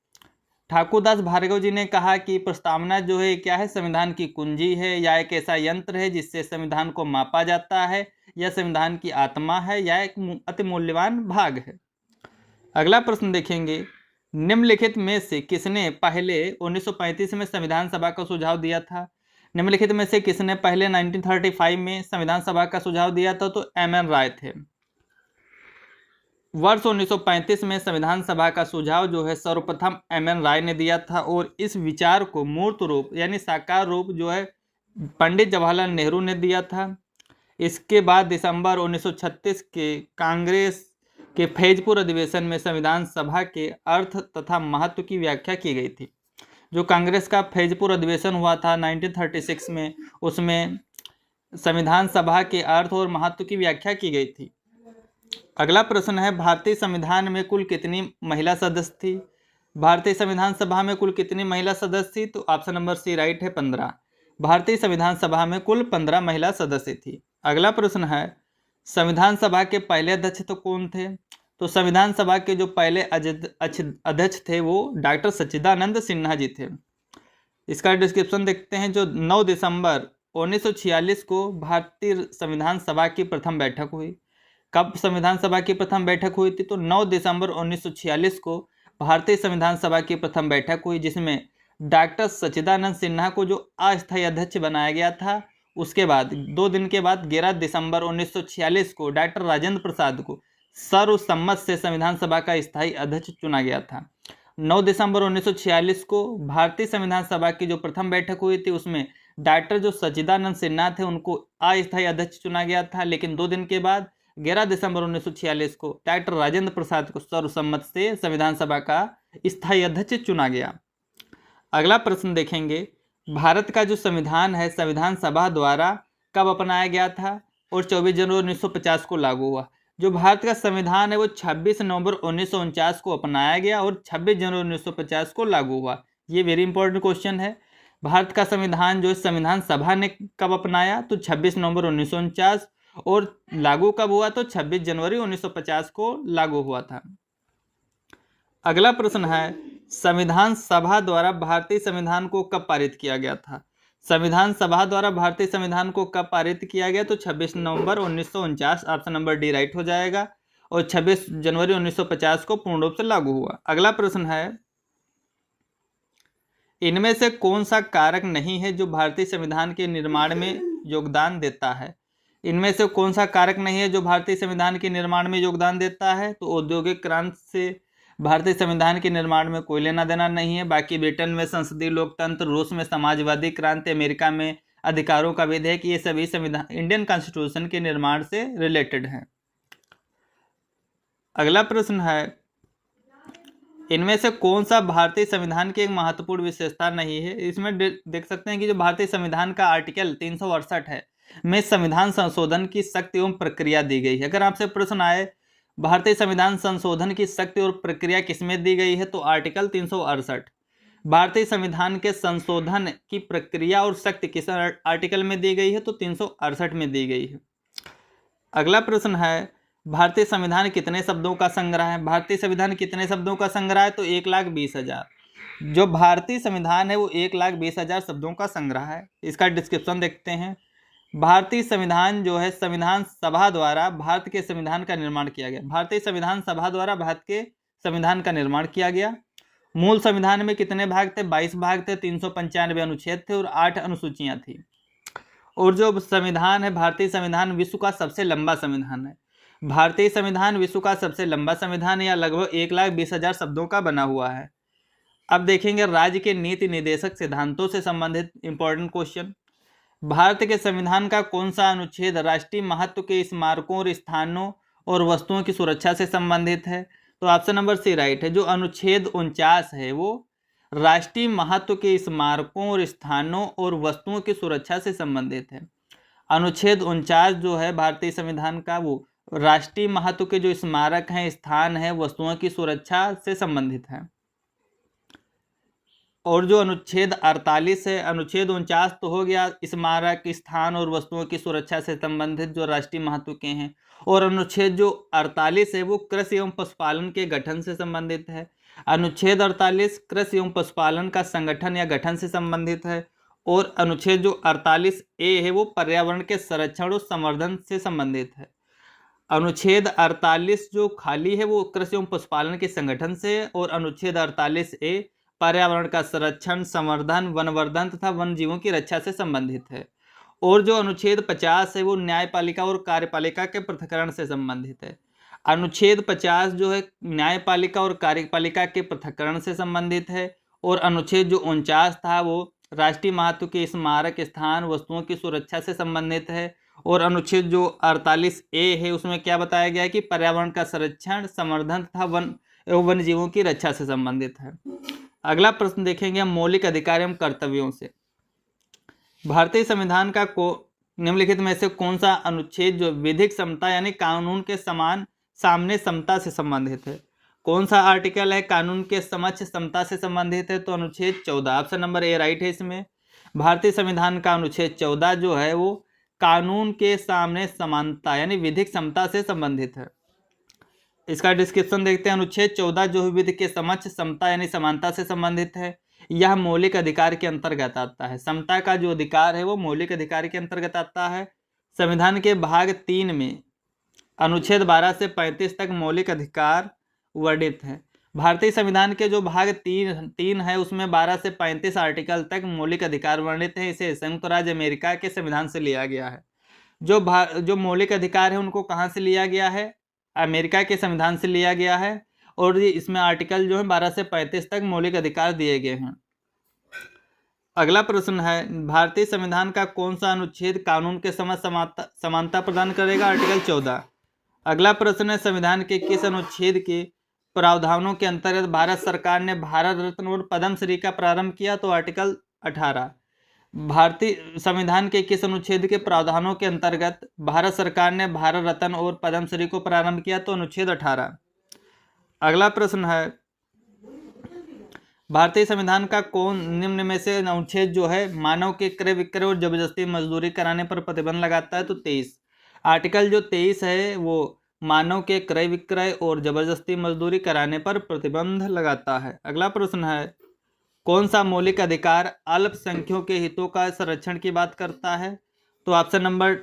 ठाकुरदास भार्गव जी ने कहा कि प्रस्तावना जो है क्या है? संविधान की कुंजी है, या एक ऐसा यंत्र है जिससे संविधान को मापा जाता है, या संविधान की आत्मा है, या एक अति मूल्यवान भाग है। अगला प्रश्न देखेंगे, निम्नलिखित में से किसने पहले 1935 में संविधान सभा का सुझाव दिया था? निम्नलिखित में से किसने पहले 1935 में संविधान सभा का सुझाव दिया था? तो एम.एन. राय थे। वर्ष 1935 में संविधान सभा का सुझाव जो है सर्वप्रथम एम.एन. राय ने दिया था, और इस विचार को मूर्त रूप यानी साकार रूप जो है पंडित जवाहरलाल नेहरू ने दिया था। इसके बाद दिसंबर 1936 के कांग्रेस के फैजपुर अधिवेशन में संविधान सभा के अर्थ तथा महत्व की व्याख्या की गई थी। जो कांग्रेस का फैजपुर अधिवेशन हुआ था 1936 में, उसमें संविधान सभा के अर्थ और महत्व की व्याख्या की गई थी। अगला प्रश्न है, भारतीय संविधान में कुल कितनी महिला सदस्य थी? भारतीय संविधान सभा में कुल कितनी महिला सदस्य थी? तो ऑप्शन नंबर सी राइट है, 15। भारतीय संविधान सभा में कुल 15 महिला सदस्य थी। अगला प्रश्न है, संविधान सभा के पहले अध्यक्ष तो कौन थे? तो संविधान सभा के जो पहले अध्यक्ष थे वो डॉक्टर सच्चिदानंद सिन्हा जी थे। इसका डिस्क्रिप्शन देखते हैं। जो 9 दिसंबर 1946 को भारतीय संविधान सभा की प्रथम बैठक हुई। कब संविधान सभा की प्रथम बैठक हुई थी? तो 9 दिसंबर 1946 को भारतीय संविधान सभा की प्रथम बैठक हुई, जिसमें डॉक्टर सच्चिदानंद सिन्हा को जो अस्थायी अध्यक्ष बनाया गया था। उसके बाद 2 दिन के बाद 11 दिसंबर 1946 को डॉक्टर राजेंद्र प्रसाद को सर्वसम्मत से संविधान सभा का स्थायी अध्यक्ष चुना गया था। 9 दिसंबर 1946 को भारतीय संविधान सभा की जो प्रथम बैठक हुई थी उसमें डॉक्टर जो सच्चिदानंद सिन्हा थे उनको अस्थायी अध्यक्ष चुना गया था, लेकिन 2 दिन के बाद 11 दिसंबर 1946 को डॉक्टर राजेंद्र प्रसाद को सर्वसम्मत से संविधान सभा का स्थायी अध्यक्ष चुना गया। अगला प्रश्न देखेंगे, भारत का जो संविधान है संविधान सभा द्वारा कब अपनाया गया था और 24 जनवरी 1950 को लागू हुआ। जो भारत का संविधान है वो 26 नवंबर 1949 को अपनाया गया और 26 जनवरी 1950 को लागू हुआ। ये वेरी इंपॉर्टेंट क्वेश्चन है। भारत का संविधान जो संविधान सभा ने कब अपनाया तो 26 नवंबर 1949, और लागू कब हुआ तो 26 जनवरी 1950 को लागू हुआ था। अगला प्रश्न है, संविधान सभा द्वारा भारतीय संविधान को कब पारित किया गया था। संविधान सभा द्वारा भारतीय संविधान को कब पारित किया गया तो 26 नवंबर 1949, ऑप्शन नंबर डी राइट हो जाएगा, और 26 जनवरी 1950 को पूर्ण रूप से लागू हुआ। अगला प्रश्न है, इनमें से कौन सा कारक नहीं है जो भारतीय संविधान के निर्माण में योगदान देता है। इनमें से कौन सा कारक नहीं है जो भारतीय संविधान के निर्माण में योगदान देता है तो औद्योगिक क्रांति से भारतीय संविधान के निर्माण में कोई लेना देना नहीं है। बाकी ब्रिटेन में संसदीय लोकतंत्र, रूस में समाजवादी क्रांति, अमेरिका में अधिकारों का विधेयक, ये सभी संविधान इंडियन कॉन्स्टिट्यूशन के निर्माण से रिलेटेड हैं। अगला प्रश्न है, इनमें से कौन सा भारतीय संविधान की एक महत्वपूर्ण विशेषता नहीं है। इसमें देख सकते हैं कि जो भारतीय संविधान का आर्टिकल 368 है में संविधान संशोधन की शक्ति एवं प्रक्रिया दी गई है। अगर आपसे प्रश्न आए भारतीय संविधान संशोधन की शक्ति और प्रक्रिया किसमें दी गई है तो आर्टिकल 368। भारतीय संविधान के संशोधन की प्रक्रिया और शक्ति किस आर्टिकल में दी गई है तो 368 में दी गई है। अगला प्रश्न है, भारतीय संविधान कितने शब्दों का संग्रह है। भारतीय संविधान कितने शब्दों का संग्रह है तो 1,20,000। जो भारतीय संविधान है वो 1,20,000 शब्दों का संग्रह है। इसका डिस्क्रिप्शन देखते हैं। भारतीय संविधान जो है संविधान सभा द्वारा भारत के संविधान का निर्माण किया गया। भारतीय संविधान सभा द्वारा भारत के संविधान का निर्माण किया गया। मूल संविधान में कितने भाग थे 22 भाग थे, 395 अनुच्छेद थे और 8 अनुसूचियां थी। और जो संविधान है भारतीय संविधान विश्व का सबसे लंबा संविधान है। भारतीय संविधान विश्व का सबसे लंबा संविधान या लगभग 1,20,000 शब्दों का बना हुआ है। अब देखेंगे राज्य के नीति निर्देशक सिद्धांतों से संबंधित इंपॉर्टेंट क्वेश्चन। भारत के संविधान का कौन सा अनुच्छेद राष्ट्रीय महत्व के स्मारकों और स्थानों और वस्तुओं की सुरक्षा से संबंधित है तो ऑप्शन नंबर सी राइट है। जो अनुच्छेद 49 है वो राष्ट्रीय महत्व के स्मारकों और स्थानों और वस्तुओं की सुरक्षा से संबंधित है। अनुच्छेद 49 जो है भारतीय संविधान का वो राष्ट्रीय महत्व के जो स्मारक हैं, स्थान है, वस्तुओं की सुरक्षा से संबंधित है। और जो अनुच्छेद 48 है, अनुच्छेद 49 तो हो गया स्मारक, स्थान और वस्तुओं की सुरक्षा से संबंधित जो राष्ट्रीय महत्व के हैं, और अनुच्छेद जो 48 है वो कृषि एवं पशुपालन के गठन से संबंधित है। अनुच्छेद 48 कृषि एवं पशुपालन का संगठन या गठन से संबंधित है। और अनुच्छेद जो 48A है वो पर्यावरण के संरक्षण और संवर्धन से संबंधित है। अनुच्छेद 48 जो खाली है वो कृषि एवं पशुपालन के संगठन से है, और अनुच्छेद 48A पर्यावरण का संरक्षण, संवर्धन, वनवर्धन तथा वन जीवों की रक्षा से संबंधित है। और जो अनुच्छेद 50 है वो न्यायपालिका और कार्यपालिका के पृथक्करण से संबंधित है। अनुच्छेद 50 जो है न्यायपालिका और कार्यपालिका के पृथक्करण से संबंधित है। और अनुच्छेद जो 49 था वो राष्ट्रीय महत्व के स्मारक, स्थान, वस्तुओं की सुरक्षा से संबंधित है। और अनुच्छेद जो 48A है उसमें क्या बताया गया है कि पर्यावरण का संरक्षण, संवर्धन तथा वन जीवों की रक्षा से संबंधित है। अगला प्रश्न देखेंगे हम मौलिक अधिकार एवं कर्तव्यों से। भारतीय संविधान का निम्नलिखित में से कौन सा अनुच्छेद जो विधिक समता यानी कानून के समान सामने समता से संबंधित है। कौन सा आर्टिकल है कानून के समक्ष समता से संबंधित है तो अनुच्छेद 14, ऑप्शन नंबर ए राइट है। इसमें भारतीय संविधान का अनुच्छेद 14 जो है वो कानून के सामने समानता यानी विधिक समता से संबंधित है। इसका डिस्क्रिप्शन देखते हैं। अनुच्छेद 14 जो विधि के समक्ष समता यानी समानता से संबंधित है। यह मौलिक अधिकार के अंतर्गत आता है। समता का जो अधिकार है वो मौलिक अधिकार के अंतर्गत आता है। संविधान के भाग 3 में अनुच्छेद 12 से 35 तक मौलिक अधिकार वर्णित है। भारतीय संविधान के जो भाग 3 है उसमें 12 से 35 आर्टिकल तक मौलिक अधिकार वर्णित है। इसे संयुक्त राज्य अमेरिका के संविधान से लिया गया है। जो मौलिक अधिकार है उनको कहाँ से लिया गया है, अमेरिका के संविधान से लिया गया है। और इसमें आर्टिकल जो है 12 से 35 तक मौलिक अधिकार दिए गए हैं। अगला प्रश्न है, भारतीय संविधान का कौन सा अनुच्छेद कानून के समक्ष समानता प्रदान करेगा? आर्टिकल 14। अगला प्रश्न है, संविधान के किस अनुच्छेद के प्रावधानों के अंतर्गत भारत सरकार ने भारत रत्न और पद्मश्री का प्रारंभ किया? तो आर्टिकल 18। भारतीय संविधान के किस अनुच्छेद के प्रावधानों के अंतर्गत भारत सरकार ने भारत रत्न और पद्मश्री को प्रारंभ किया? तो अनुच्छेद 18। अगला प्रश्न है, भारतीय संविधान का कौन निम्न में से अनुच्छेद जो है मानव के क्रय विक्रय और जबरदस्ती मजदूरी कराने पर प्रतिबंध लगाता है? तो 23। आर्टिकल जो 23 है वो मानव के क्रय विक्रय और जबरदस्ती मजदूरी कराने पर प्रतिबंध लगाता है। अगला प्रश्न है, कौन सा मौलिक अधिकार अल्पसंख्यकों के हितों का संरक्षण की बात करता है? तो ऑप्शन नंबर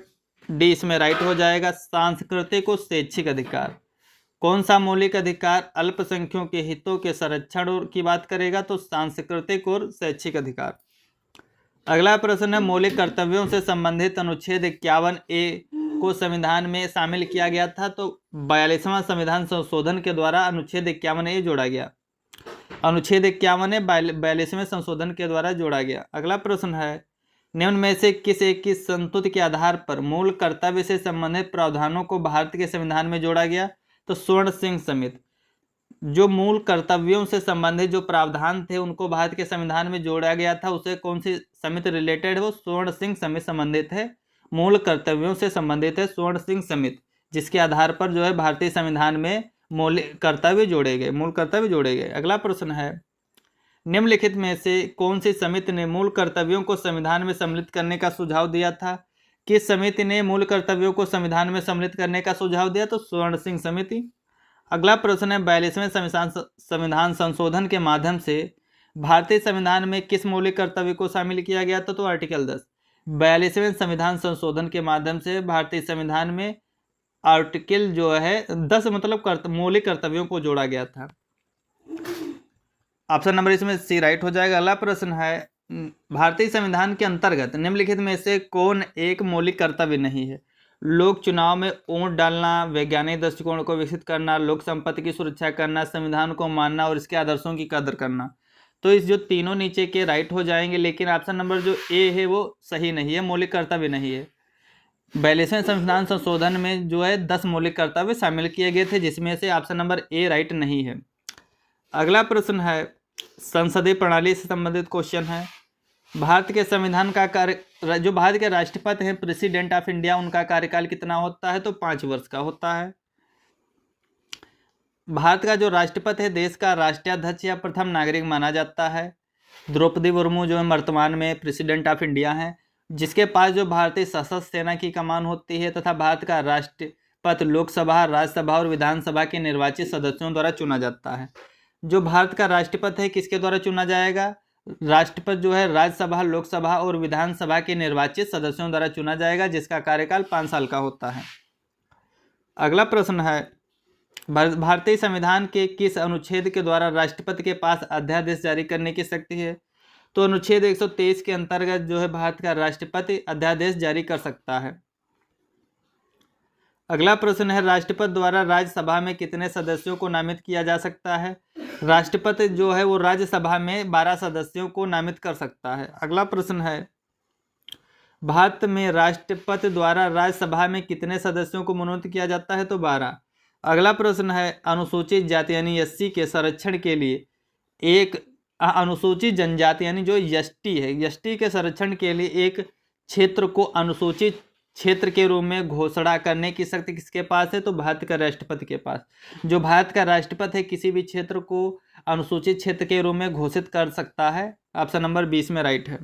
डी इसमें राइट हो जाएगा, सांस्कृतिक और शैक्षिक अधिकार। कौन सा मौलिक अधिकार अल्पसंख्यकों के हितों के संरक्षण की बात करेगा? तो सांस्कृतिक और शैक्षिक अधिकार। अगला प्रश्न है, मौलिक कर्तव्यों से संबंधित अनुच्छेद 51A को संविधान में शामिल किया गया था? तो 42वां संविधान संशोधन के द्वारा अनुच्छेद 51A जोड़ा गया। अनुच्छेद 51A 42वें संशोधन के द्वारा जोड़ा गया। अगला प्रश्न है, निम्न में से किस एक की संस्तुति के आधार पर मूल कर्तव्य से संबंधित प्रावधानों को भारत के संविधान में जोड़ा गया? तो स्वर्ण सिंह समिति। जो मूल कर्तव्यों से संबंधित जो प्रावधान थे उनको भारत के संविधान में जोड़ा गया था, उसे कौन सी समिति रिलेटेड है? वो स्वर्ण सिंह समिति संबंधित है, मूल कर्तव्यों से संबंधित है स्वर्ण सिंह समिति, जिसके आधार पर जो है भारतीय संविधान में मौलिक कर्तव्य जोड़े गए, मूल कर्तव्य जोड़े गए। अगला प्रश्न है, निम्नलिखित में से कौन सी समिति ने मूल कर्तव्यों को संविधान में सम्मिलित करने का सुझाव दिया था? किस समिति ने मूल कर्तव्यों को संविधान में सम्मिलित करने का सुझाव दिया? तो स्वर्ण सिंह समिति। अगला प्रश्न है, 42वें संविधान संशोधन के माध्यम से भारतीय संविधान में किस मौलिक कर्तव्य को शामिल किया गया था? तो आर्टिकल 10। 42वें संविधान संशोधन के माध्यम से भारतीय संविधान में आर्टिकल जो है 10 मतलब मौलिक कर्तव्यों को जोड़ा गया था। ऑप्शन नंबर इसमें सी राइट हो जाएगा। अगला प्रश्न है, भारतीय संविधान के अंतर्गत निम्नलिखित में से कौन एक मौलिक कर्तव्य नहीं है? लोक चुनाव में वोट डालना, वैज्ञानिक दृष्टिकोण को विकसित करना, लोक संपत्ति की सुरक्षा करना, संविधान को मानना और इसके आदर्शों की कदर करना। तो इस जो तीनों नीचे के राइट हो जाएंगे, लेकिन ऑप्शन नंबर जो ए है वो सही नहीं है, मौलिक कर्तव्य नहीं है। 42वें संविधान संशोधन में जो है 10 मौलिक कर्तव्य शामिल किए गए थे, जिसमें से ऑप्शन नंबर ए राइट नहीं है। अगला प्रश्न है, संसदीय प्रणाली से संबंधित क्वेश्चन है। भारत के संविधान का कार्य जो भारत के राष्ट्रपति हैं प्रेसिडेंट ऑफ इंडिया, उनका कार्यकाल कितना होता है? तो 5 वर्ष का होता है। भारत का जो राष्ट्रपति है देश का राष्ट्राध्यक्ष या प्रथम नागरिक माना जाता है। द्रौपदी मुर्मू जो है वर्तमान में प्रेसिडेंट ऑफ इंडिया हैं, जिसके पास जो भारतीय सशस्त्र सेना की कमान होती है, तथा भारत का राष्ट्रपति लोकसभा, राज्यसभा और विधानसभा के निर्वाचित सदस्यों द्वारा चुना जाता है। जो भारत का राष्ट्रपति है किसके द्वारा चुना जाएगा? राष्ट्रपति जो है राज्यसभा, लोकसभा और विधानसभा के निर्वाचित सदस्यों द्वारा चुना जाएगा, जिसका कार्यकाल 5 साल का होता है। अगला प्रश्न है, भारतीय संविधान के किस अनुच्छेद के द्वारा राष्ट्रपति के पास अध्यादेश जारी करने की शक्ति है? तो अनुच्छेद 123 के अंतर्गत जो है भारत का राष्ट्रपति अध्यादेश जारी कर सकता है। अगला प्रश्न है, राष्ट्रपति द्वारा राज्यसभा में कितने सदस्यों को नामित किया जा सकता है? राष्ट्रपति जो है वो राज्यसभा में 12 सदस्यों को नामित कर सकता है। अगला प्रश्न है, भारत में राष्ट्रपति द्वारा राज्यसभा में कितने सदस्यों को मनोनीत किया जाता है? तो 12। अगला प्रश्न है, अनुसूचित जाति यानी एससी के संरक्षण के लिए एक अनुसूचित जनजाति यानी जो एसटी है, एसटी के संरक्षण के लिए एक क्षेत्र को अनुसूचित क्षेत्र के रूप में घोषणा करने की शक्ति किसके पास है? तो भारत का राष्ट्रपति के पास। जो भारत का राष्ट्रपति है किसी भी क्षेत्र को अनुसूचित क्षेत्र के रूप में घोषित कर सकता है। ऑप्शन नंबर 20 में राइट है।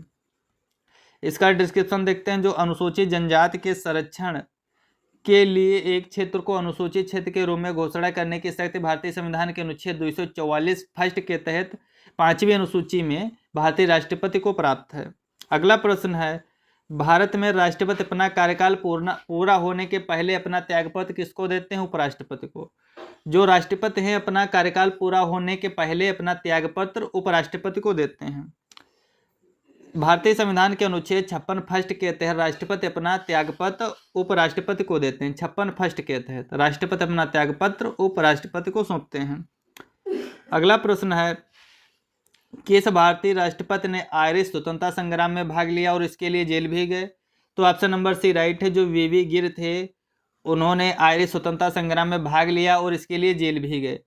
इसका डिस्क्रिप्शन देखते हैं। जो अनुसूचित जनजाति के संरक्षण के लिए एक क्षेत्र को अनुसूचित क्षेत्र के रूप में घोषणा करने की शक्ति भारतीय संविधान के अनुच्छेद 244 फर्स्ट के तहत 5वीं अनुसूची में भारतीय राष्ट्रपति को प्राप्त है। अगला प्रश्न है, भारत में राष्ट्रपति अपना कार्यकाल पूरा होने के पहले अपना त्यागपत्र किसको देते हैं? उपराष्ट्रपति को। जो राष्ट्रपति हैं अपना कार्यकाल पूरा होने के पहले अपना त्यागपत्र उपराष्ट्रपति को देते हैं। भारतीय संविधान के अनुच्छेद 56 फर्स्ट के तहत राष्ट्रपति अपना त्यागपत्र उपराष्ट्रपति को देते हैं। 56 फर्स्ट के तहत राष्ट्रपति अपना त्यागपत्र उपराष्ट्रपति को सौंपते हैं। अगला प्रश्न है, किस भारतीय राष्ट्रपति ने आयरिश स्वतंत्रता संग्राम में भाग लिया और इसके लिए जेल भी गए? तो ऑप्शन नंबर सी राइट है। जो वीवी गिर थे उन्होंने आयरिश स्वतंत्रता संग्राम में भाग लिया और इसके लिए जेल भी गए।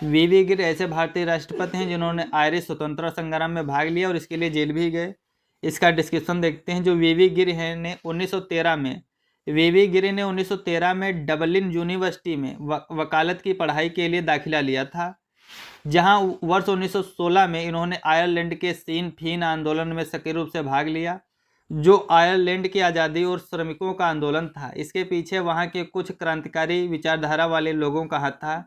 वीवी गिर ऐसे भारतीय राष्ट्रपति हैं जिन्होंने आयरिश स्वतंत्रता संग्राम में भाग लिया और इसके लिए जेल भी गए। इसका डिस्क्रिप्शन देखते हैं। जो वीवी गिर है ने 1913 में वीवी गिर ने 1913 में डबलिन यूनिवर्सिटी में वकालत की पढ़ाई के लिए दाखिला लिया था, जहां वर्ष 1916 में इन्होंने आयरलैंड के सीन फीन आंदोलन में सक्रिय रूप से भाग लिया, जो आयरलैंड की आज़ादी और श्रमिकों का आंदोलन था। इसके पीछे वहां के कुछ क्रांतिकारी विचारधारा वाले लोगों का हाथ था,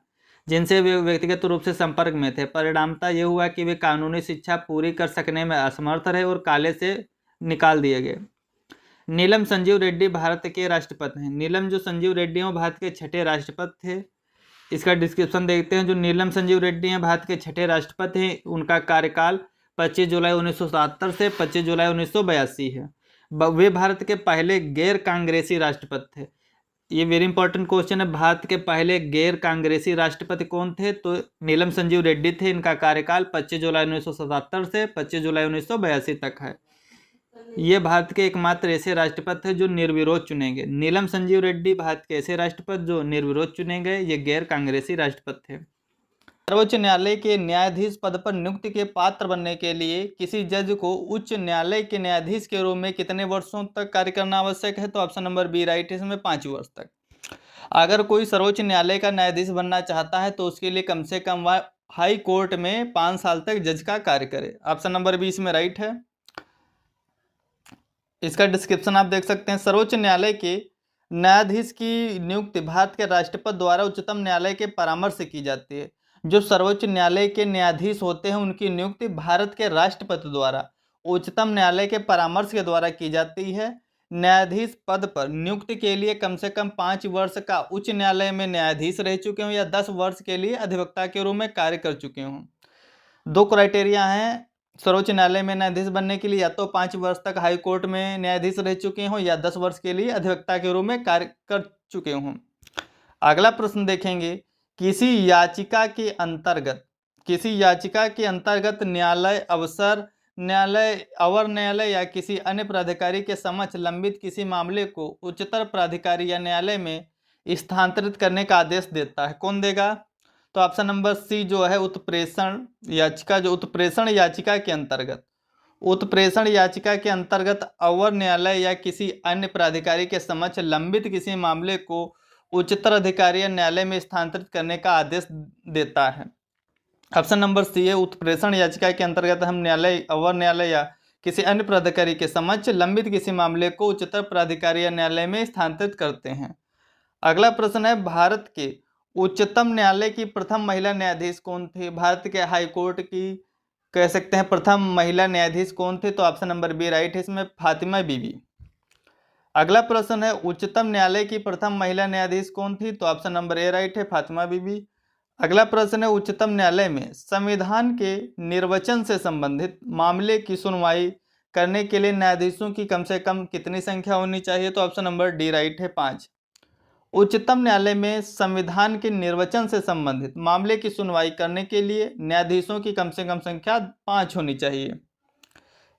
जिनसे वे व्यक्तिगत रूप से संपर्क में थे। परिणामतः यह हुआ कि वे कानूनी शिक्षा पूरी कर सकने में असमर्थ रहे और काले से निकाल दिए गए। नीलम संजीव रेड्डी भारत के राष्ट्रपति हैं। नीलम जो संजीव रेड्डी हैं भारत के छठे राष्ट्रपति थे। इसका डिस्क्रिप्शन देखते हैं। जो नीलम संजीव रेड्डी हैं भारत के छठे राष्ट्रपति हैं। उनका कार्यकाल 25 जुलाई 1977 से 25 जुलाई 1982 है। वे भारत के पहले गैर कांग्रेसी राष्ट्रपति थे। ये वेरी इंपॉर्टेंट क्वेश्चन है। भारत के पहले गैर कांग्रेसी राष्ट्रपति कौन थे? तो नीलम संजीव रेड्डी थे। इनका कार्यकाल 25 जुलाई 1977 से 25 जुलाई 1982 तक है। ये भारत के एकमात्र ऐसे राष्ट्रपति थे जो निर्विरोध चुने गए। नीलम संजीव रेड्डी भारत के ऐसे राष्ट्रपति जो निर्विरोध चुने गए। ये गैर कांग्रेसी राष्ट्रपति थे। सर्वोच्च न्यायालय के न्यायाधीश पद पर नियुक्ति के पात्र बनने के लिए किसी जज को उच्च न्यायालय के न्यायाधीश के रूप में कितने वर्षों तक कार्य करना आवश्यक है? तो ऑप्शन नंबर बी राइट है। इसमें 5 वर्ष तक। अगर कोई सर्वोच्च न्यायालय का न्यायाधीश बनना चाहता है तो उसके लिए कम से कम वह हाई कोर्ट में 5 साल तक जज का कार्य करे। ऑप्शन नंबर बी इसमें राइट है। इसका डिस्क्रिप्शन आप देख सकते हैं। सर्वोच्च न्यायालय के न्यायाधीश की नियुक्ति भारत के राष्ट्रपति द्वारा उच्चतम न्यायालय के परामर्श से की जाती है। जो सर्वोच्च न्यायालय के न्यायाधीश होते हैं उनकी नियुक्ति भारत के राष्ट्रपति द्वारा उच्चतम न्यायालय के परामर्श के द्वारा की जाती है। न्यायाधीश पद पर नियुक्ति के लिए कम से कम 5 वर्ष का उच्च न्यायालय में न्यायाधीश रह चुके हों या 10 वर्ष के लिए अधिवक्ता के रूप में कार्य कर चुके हों। 2 क्राइटेरिया हैं सर्वोच्च न्यायालय में न्यायाधीश बनने के लिए, या तो 5 वर्ष तक हाई कोर्ट में न्यायाधीश रह चुके हों या 10 वर्ष के लिए अधिवक्ता के रूप में कार्य कर चुके हों। अगला प्रश्न देखेंगे। किसी याचिका के अंतर्गत न्यायालय अवर न्यायालय या किसी अन्य प्राधिकारी के समक्ष लंबित किसी मामले को उच्चतर प्राधिकारी या न्यायालय में स्थानांतरित करने का आदेश देता है। कौन देगा? तो ऑप्शन नंबर सी जो है उत्प्रेषण याचिका। जो उत्प्रेषण याचिका के अंतर्गत अवर न्यायालय या किसी अन्य प्राधिकारी के समक्ष लंबित किसी मामले को उच्चतर अधिकारी या न्यायालय में स्थानांतरित करने का आदेश देता है। ऑप्शन नंबर सी है। उत्प्रेषण याचिका के अंतर्गत हम अवर न्यायालय या किसी अन्य प्राधिकारी के समक्ष लंबित किसी मामले को उच्चतर प्राधिकारी या न्यायालय में स्थानांतरित करते हैं। अगला प्रश्न है। भारत के उच्चतम न्यायालय की प्रथम महिला न्यायाधीश कौन थी? भारत के हाई कोर्ट की कह सकते हैं प्रथम महिला न्यायाधीश कौन थे? तो ऑप्शन नंबर बी राइट है। इसमें फातिमा बीबी। अगला प्रश्न है। उच्चतम न्यायालय की प्रथम महिला न्यायाधीश कौन थी? तो ऑप्शन नंबर ए राइट है, फातिमा बीबी। अगला प्रश्न है। उच्चतम न्यायालय में संविधान के निर्वचन से संबंधित मामले की सुनवाई करने के लिए न्यायाधीशों की कम से कम कितनी संख्या होनी चाहिए? तो ऑप्शन नंबर डी राइट है, 5। उच्चतम न्यायालय में संविधान के निर्वचन से संबंधित मामले की सुनवाई करने के लिए न्यायाधीशों की कम से कम संख्या 5 होनी चाहिए।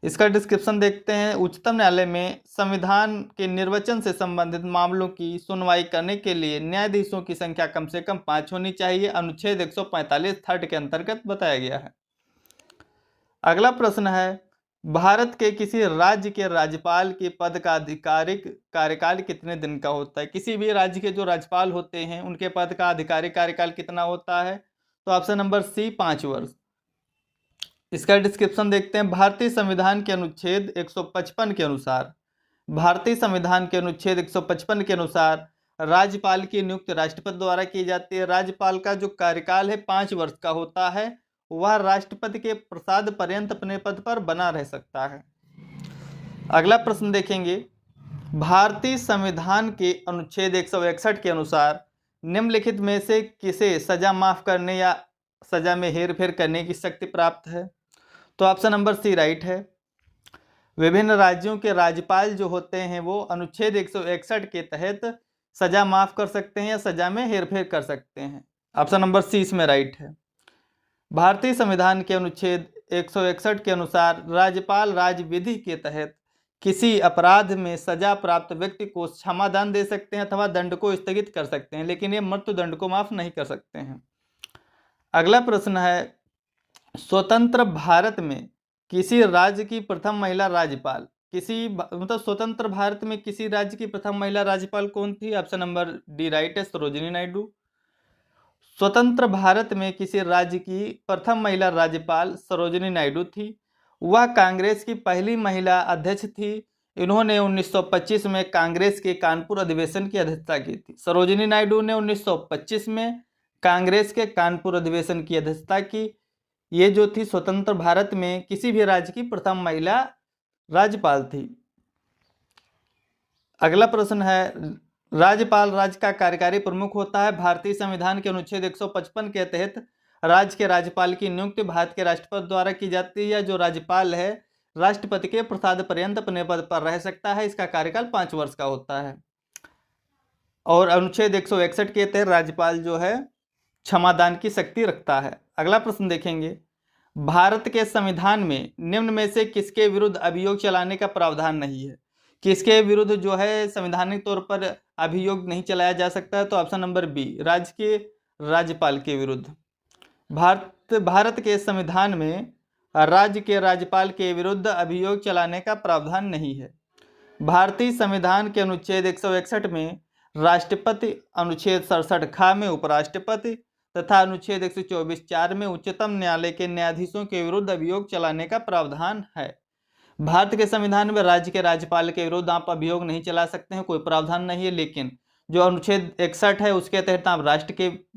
इसका डिस्क्रिप्शन देखते हैं। उच्चतम न्यायालय में संविधान के निर्वचन से संबंधित मामलों की सुनवाई करने के लिए न्यायाधीशों की संख्या कम से कम 5 होनी चाहिए। अनुच्छेद 145 थर्ड के अंतर्गत बताया गया है। अगला प्रश्न है। भारत के किसी राज्य के राज्यपाल के पद का आधिकारिक कार्यकाल कितने दिन का होता है? किसी भी राज्य के जो राज्यपाल होते हैं उनके पद का आधिकारिक कार्यकाल कितना होता है? तो ऑप्शन नंबर सी 5 वर्ष। इसका डिस्क्रिप्शन देखते हैं। भारतीय संविधान के अनुच्छेद 155 के अनुसार राज्यपाल की नियुक्ति राष्ट्रपति द्वारा की जाती है। राज्यपाल का जो कार्यकाल है 5 वर्ष का होता है। वह राष्ट्रपति के प्रसाद पर्यंत अपने पद पर बना रह सकता है। अगला प्रश्न देखेंगे। भारतीय संविधान के अनुच्छेद 161 के अनुसार निम्नलिखित में से किसे सजा माफ करने या सजा में हेरफेर करने की शक्ति प्राप्त है? तो ऑप्शन नंबर सी राइट है। विभिन्न राज्यों के राज्यपाल जो होते हैं वो अनुच्छेद 161 के तहत सजा माफ कर सकते हैं या सजा में हेरफेर कर सकते हैं। ऑप्शन नंबर सी इसमें राइट है। भारतीय संविधान के अनुच्छेद 161 के अनुसार राज्यपाल राज्य विधि के तहत किसी अपराध में सजा प्राप्त व्यक्ति को क्षमादान दे सकते हैं अथवा दंड को स्थगित कर सकते हैं, लेकिन ये मृत्यु दंड को माफ नहीं कर सकते हैं। अगला प्रश्न है, स्वतंत्र भारत में किसी राज्य की प्रथम महिला राज्यपाल, स्वतंत्र भारत में किसी राज्य की प्रथम महिला राज्यपाल कौन थी? ऑप्शन नंबर डी राइट है, सरोजिनी नायडू। स्वतंत्र भारत में किसी राज्य की प्रथम महिला राज्यपाल सरोजिनी नायडू थी। वह कांग्रेस की पहली महिला अध्यक्ष थी। इन्होंने 1925 में कांग्रेस के कानपुर अधिवेशन की अध्यक्षता की थी। सरोजिनी नायडू ने 1925 में कांग्रेस के कानपुर अधिवेशन की अध्यक्षता की। ये जो थी स्वतंत्र भारत में किसी भी राज्य की प्रथम महिला राज्यपाल थी। अगला प्रश्न है, राज्यपाल राज्य का कार्यकारी प्रमुख होता है। भारतीय संविधान के अनुच्छेद 155 के तहत राज्य के राज्यपाल की नियुक्ति भारत के राष्ट्रपति द्वारा की जाती है। जो राज्यपाल है राष्ट्रपति के प्रसाद पर्यंत अपने पद पर रह सकता है। इसका कार्यकाल 5 वर्ष का होता है। और अनुच्छेद 161 के तहत राज्यपाल जो है क्षमादान की शक्ति रखता है। अगला प्रश्न देखेंगे, भारत के संविधान में निम्न में से किसके विरुद्ध अभियोग चलाने का प्रावधान नहीं है? किसके विरुद्ध जो है संवैधानिक तौर पर अभियोग नहीं चलाया जा सकता है? तो ऑप्शन नंबर बी, राज्य के राज्यपाल के विरुद्ध। भारत के संविधान में राज्य के राज्यपाल के विरुद्ध अभियोग चलाने का प्रावधान नहीं है। भारतीय संविधान के अनुच्छेद 161 में राष्ट्रपति, अनुच्छेद 67 ख में उपराष्ट्रपति तथा अनुच्छेद 124(4) में उच्चतम न्यायालय के न्यायाधीशों के विरुद्ध अभियोग चलाने का प्रावधान है। भारत के संविधान में राज्य के राज्यपाल के विरुद्ध आप अभियोग नहीं चला सकते हैं, कोई प्रावधान नहीं है। लेकिन जो अनुच्छेद 61 है उसके तहत आप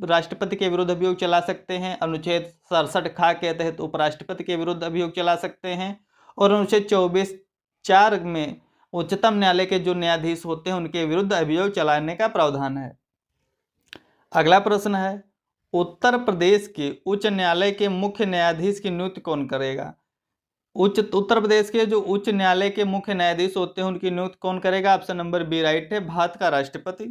राष्ट्रपति के विरुद्ध अभियोग चला सकते हैं। अनुच्छेद 67 ख के तहत उपराष्ट्रपति के विरुद्ध अभियोग चला सकते हैं। और अनुच्छेद 24(4) में उच्चतम न्यायालय के जो न्यायाधीश होते हैं उनके विरुद्ध अभियोग चलाने का प्रावधान है। अगला प्रश्न है, उत्तर प्रदेश के उच्च न्यायालय के मुख्य न्यायाधीश की नियुक्ति कौन करेगा? उत्तर प्रदेश के जो उच्च न्यायालय के मुख्य न्यायाधीश होते हैं उनकी नियुक्ति कौन करेगा? ऑप्शन नंबर बी राइट है, भारत का राष्ट्रपति।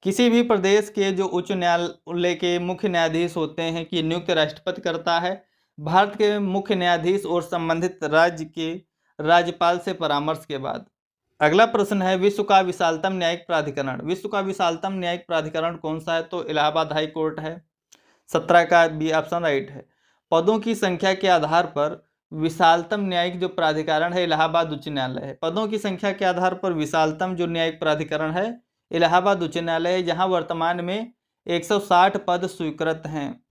किसी भी प्रदेश के जो उच्च न्यायालय के मुख्य न्यायाधीश होते हैं कि नियुक्ति राष्ट्रपति करता है। भारत के मुख्य न्यायाधीश और संबंधित राज्य के राज्यपाल से परामर्श के बाद। अगला प्रश्न है, विश्व का विशालतम न्यायिक प्राधिकरण। विश्व का विशालतम न्यायिक प्राधिकरण कौन सा है? तो इलाहाबाद हाई कोर्ट है। 17 का बी ऑप्शन राइट है। पदों की संख्या के आधार पर विशालतम न्यायिक जो प्राधिकरण है इलाहाबाद उच्च न्यायालय है। पदों की संख्या के आधार पर विशालतम जो न्यायिक प्राधिकरण है इलाहाबाद उच्च न्यायालय है, जहां वर्तमान में 160 पद स्वीकृत हैं।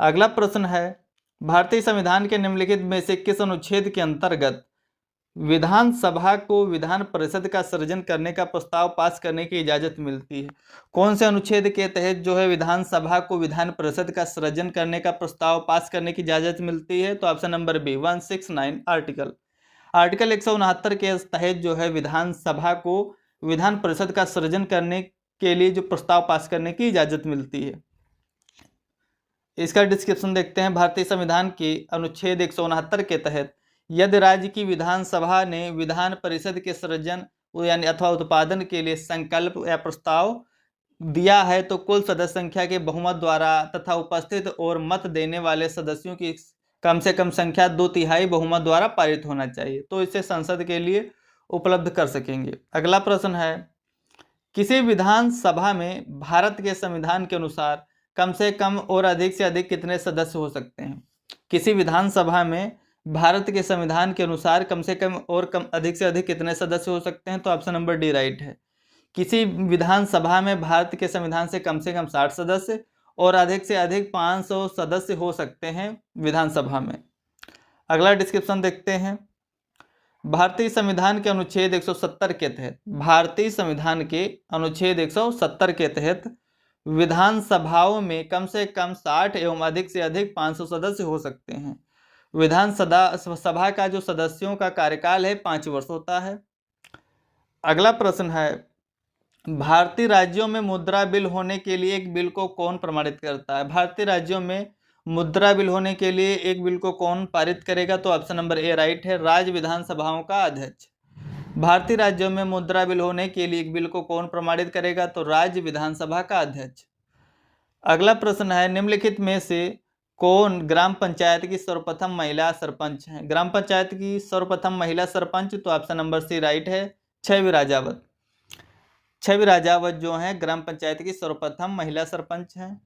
अगला प्रश्न है, भारतीय संविधान के निम्नलिखित में से किस अनुच्छेद के अंतर्गत विधानसभा को विधान परिषद का सृजन करने का प्रस्ताव पास करने की इजाजत मिलती है? कौन से अनुच्छेद के तहत जो है विधानसभा को विधान परिषद का सृजन करने का प्रस्ताव पास करने की इजाजत मिलती है? तो ऑप्शन नंबर बी 169 आर्टिकल 169 के तहत जो है विधानसभा को विधान परिषद का सृजन करने के लिए जो प्रस्ताव पास करने की इजाजत मिलती है। इसका डिस्क्रिप्शन देखते हैं। भारतीय संविधान के अनुच्छेद 169 के तहत यदि राज्य की विधानसभा ने विधान परिषद के सृजन यानी अथवा उत्पादन के लिए संकल्प या प्रस्ताव दिया है तो कुल सदस्य संख्या के बहुमत द्वारा तथा उपस्थित और मत देने वाले सदस्यों की कम से कम संख्या 2/3 बहुमत द्वारा पारित होना चाहिए, तो इसे संसद के लिए उपलब्ध कर सकेंगे। अगला प्रश्न है, किसी विधानसभा में भारत के संविधान के अनुसार कम से कम और अधिक से अधिक कितने सदस्य हो सकते हैं? किसी विधानसभा में भारत के संविधान के अनुसार कम से कम और अधिक से अधिक कितने सदस्य हो सकते हैं? तो ऑप्शन नंबर डी राइट है। किसी विधानसभा में भारत के संविधान से कम 60 सदस्य और अधिक से अधिक 500 सदस्य हो सकते हैं विधानसभा में। अगला डिस्क्रिप्शन देखते हैं। भारतीय संविधान के अनुच्छेद 170 के तहत भारतीय संविधान के अनुच्छेद 170 के तहत विधानसभाओं में कम से कम 60 एवं अधिक से अधिक 500 सदस्य हो सकते हैं। विधानसभा का जो सदस्यों का कार्यकाल है 5 वर्ष होता है। अगला प्रश्न है, भारतीय राज्यों में मुद्रा बिल होने के लिए एक बिल को कौन प्रमाणित करता है? भारतीय राज्यों में मुद्रा बिल होने के लिए एक बिल को कौन पारित करेगा? तो ऑप्शन नंबर ए राइट है, राज्य विधानसभाओं का अध्यक्ष। भारतीय राज्यों में मुद्रा बिल होने के लिए एक बिल को कौन प्रमाणित करेगा? तो राज्य विधानसभा का अध्यक्ष। अगला प्रश्न है, निम्नलिखित में से कौन ग्राम पंचायत की सर्वप्रथम महिला सरपंच है? ग्राम पंचायत की सर्वप्रथम महिला सरपंच, तो ऑप्शन नंबर सी राइट है, छवि राजावत। छवि राजावत जो है ग्राम पंचायत की सर्वप्रथम महिला सरपंच हैं।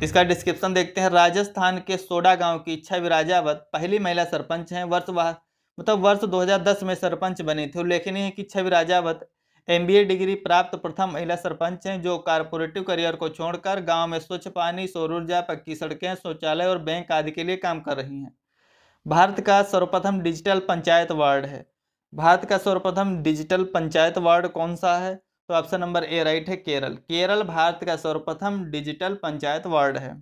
इसका डिस्क्रिप्शन देखते हैं। राजस्थान के सोडा गांव की छवि राजावत पहली महिला सरपंच हैं। वर्ष 2010 में सरपंच बनी थी। उल्लेखनीय है कि छवि राजावत MBA डिग्री प्राप्त प्रथम महिला सरपंच हैं जो कॉर्पोरेटिव करियर को छोड़कर गांव में स्वच्छ पानी, सौर ऊर्जा, पक्की सड़कें, शौचालय और बैंक आदि के लिए काम कर रही हैं। भारत का सर्वप्रथम डिजिटल पंचायत वार्ड है। भारत का सर्वप्रथम डिजिटल पंचायत वार्ड कौन सा है? तो ऑप्शन नंबर ए राइट है, केरल। केरल भारत का सर्वप्रथम डिजिटल पंचायत वार्ड है।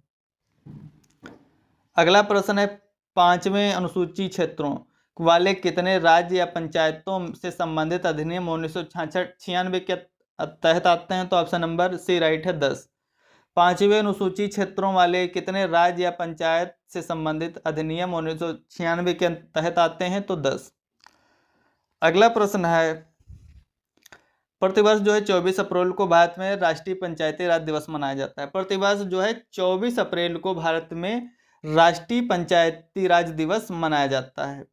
अगला प्रश्न है, 5वें अनुसूची क्षेत्रों वाले कितने राज्य या पंचायतों से संबंधित अधिनियम 1996 के तहत आते हैं? तो ऑप्शन नंबर सी राइट है, 10। 5वें अनुसूची क्षेत्रों वाले कितने राज्य या पंचायत से संबंधित अधिनियम 1996 के तहत आते हैं? तो 10। अगला प्रश्न है, प्रतिवर्ष जो है 24 अप्रैल को भारत में राष्ट्रीय पंचायती राज दिवस मनाया जाता है। प्रतिवर्ष जो है 24 अप्रैल को भारत में राष्ट्रीय पंचायती राज दिवस मनाया जाता है।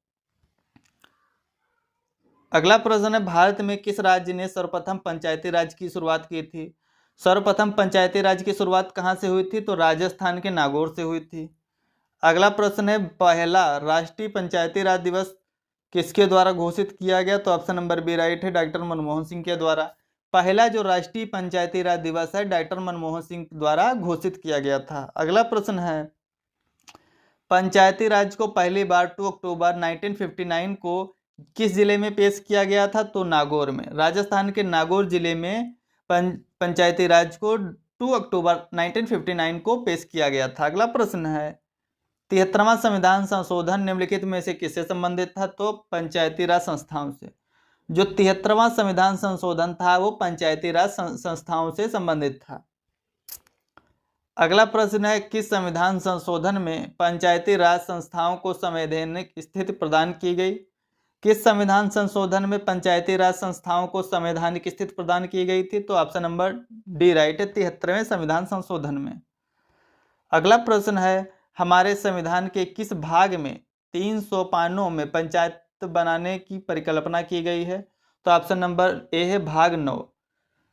अगला प्रश्न है, भारत में किस राज्य ने सर्वप्रथम पंचायती राज की शुरुआत की थी? सर्वप्रथम पंचायती राज की शुरुआत कहां से हुई थी? तो राजस्थान के नागौर से हुई थी। अगला प्रश्न है, पहला राष्ट्रीय पंचायती राज दिवस किसके द्वारा घोषित किया गया? तो ऑप्शन नंबर बी राइट है, डॉक्टर मनमोहन सिंह के द्वारा। पहला जो राष्ट्रीय पंचायती राज दिवस है डॉक्टर मनमोहन सिंह द्वारा घोषित किया गया था। अगला प्रश्न है, पंचायती राज को पहली बार 2 अक्टूबर 1959 को किस जिले में पेश किया गया था? तो नागौर में। राजस्थान के नागौर जिले में पंचायती राज को 2 अक्टूबर 1959 को पेश किया गया था। अगला प्रश्न है, 73वां संविधान संशोधन निम्नलिखित में से किससे संबंधित था? तो पंचायती राज संस्थाओं से। जो 73वां संविधान संशोधन था वो पंचायती राज संस्थाओं से संबंधित था। अगला प्रश्न है, किस संविधान संशोधन में पंचायती राज संस्थाओं को संवैधानिक स्थिति प्रदान की गई? किस संविधान संशोधन में पंचायती राज संस्थाओं को संवैधानिक स्थिति प्रदान की गई थी? तो ऑप्शन नंबर डी राइट है, 73वें संविधान संशोधन में। अगला प्रश्न है, हमारे संविधान के किस भाग में 3 सोपानों में पंचायत बनाने की परिकल्पना की गई है? तो ऑप्शन नंबर ए है, भाग 9।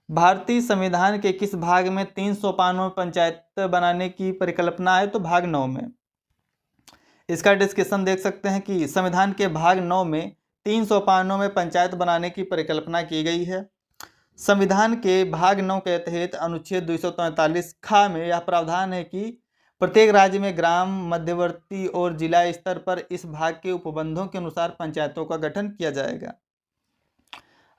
भारतीय संविधान के किस भाग में 3 सोपानों में पंचायत बनाने की परिकल्पना है? तो भाग 9 में। इसका डिस्कशन देख सकते हैं कि संविधान के भाग 9 में 3 सोपानों में पंचायत बनाने की परिकल्पना की गई है। संविधान के भाग 9 के तहत अनुच्छेद 243 ख में यह प्रावधान है कि प्रत्येक राज्य में ग्राम, मध्यवर्ती और जिला स्तर पर इस भाग के उपबंधों के अनुसार पंचायतों का गठन किया जाएगा।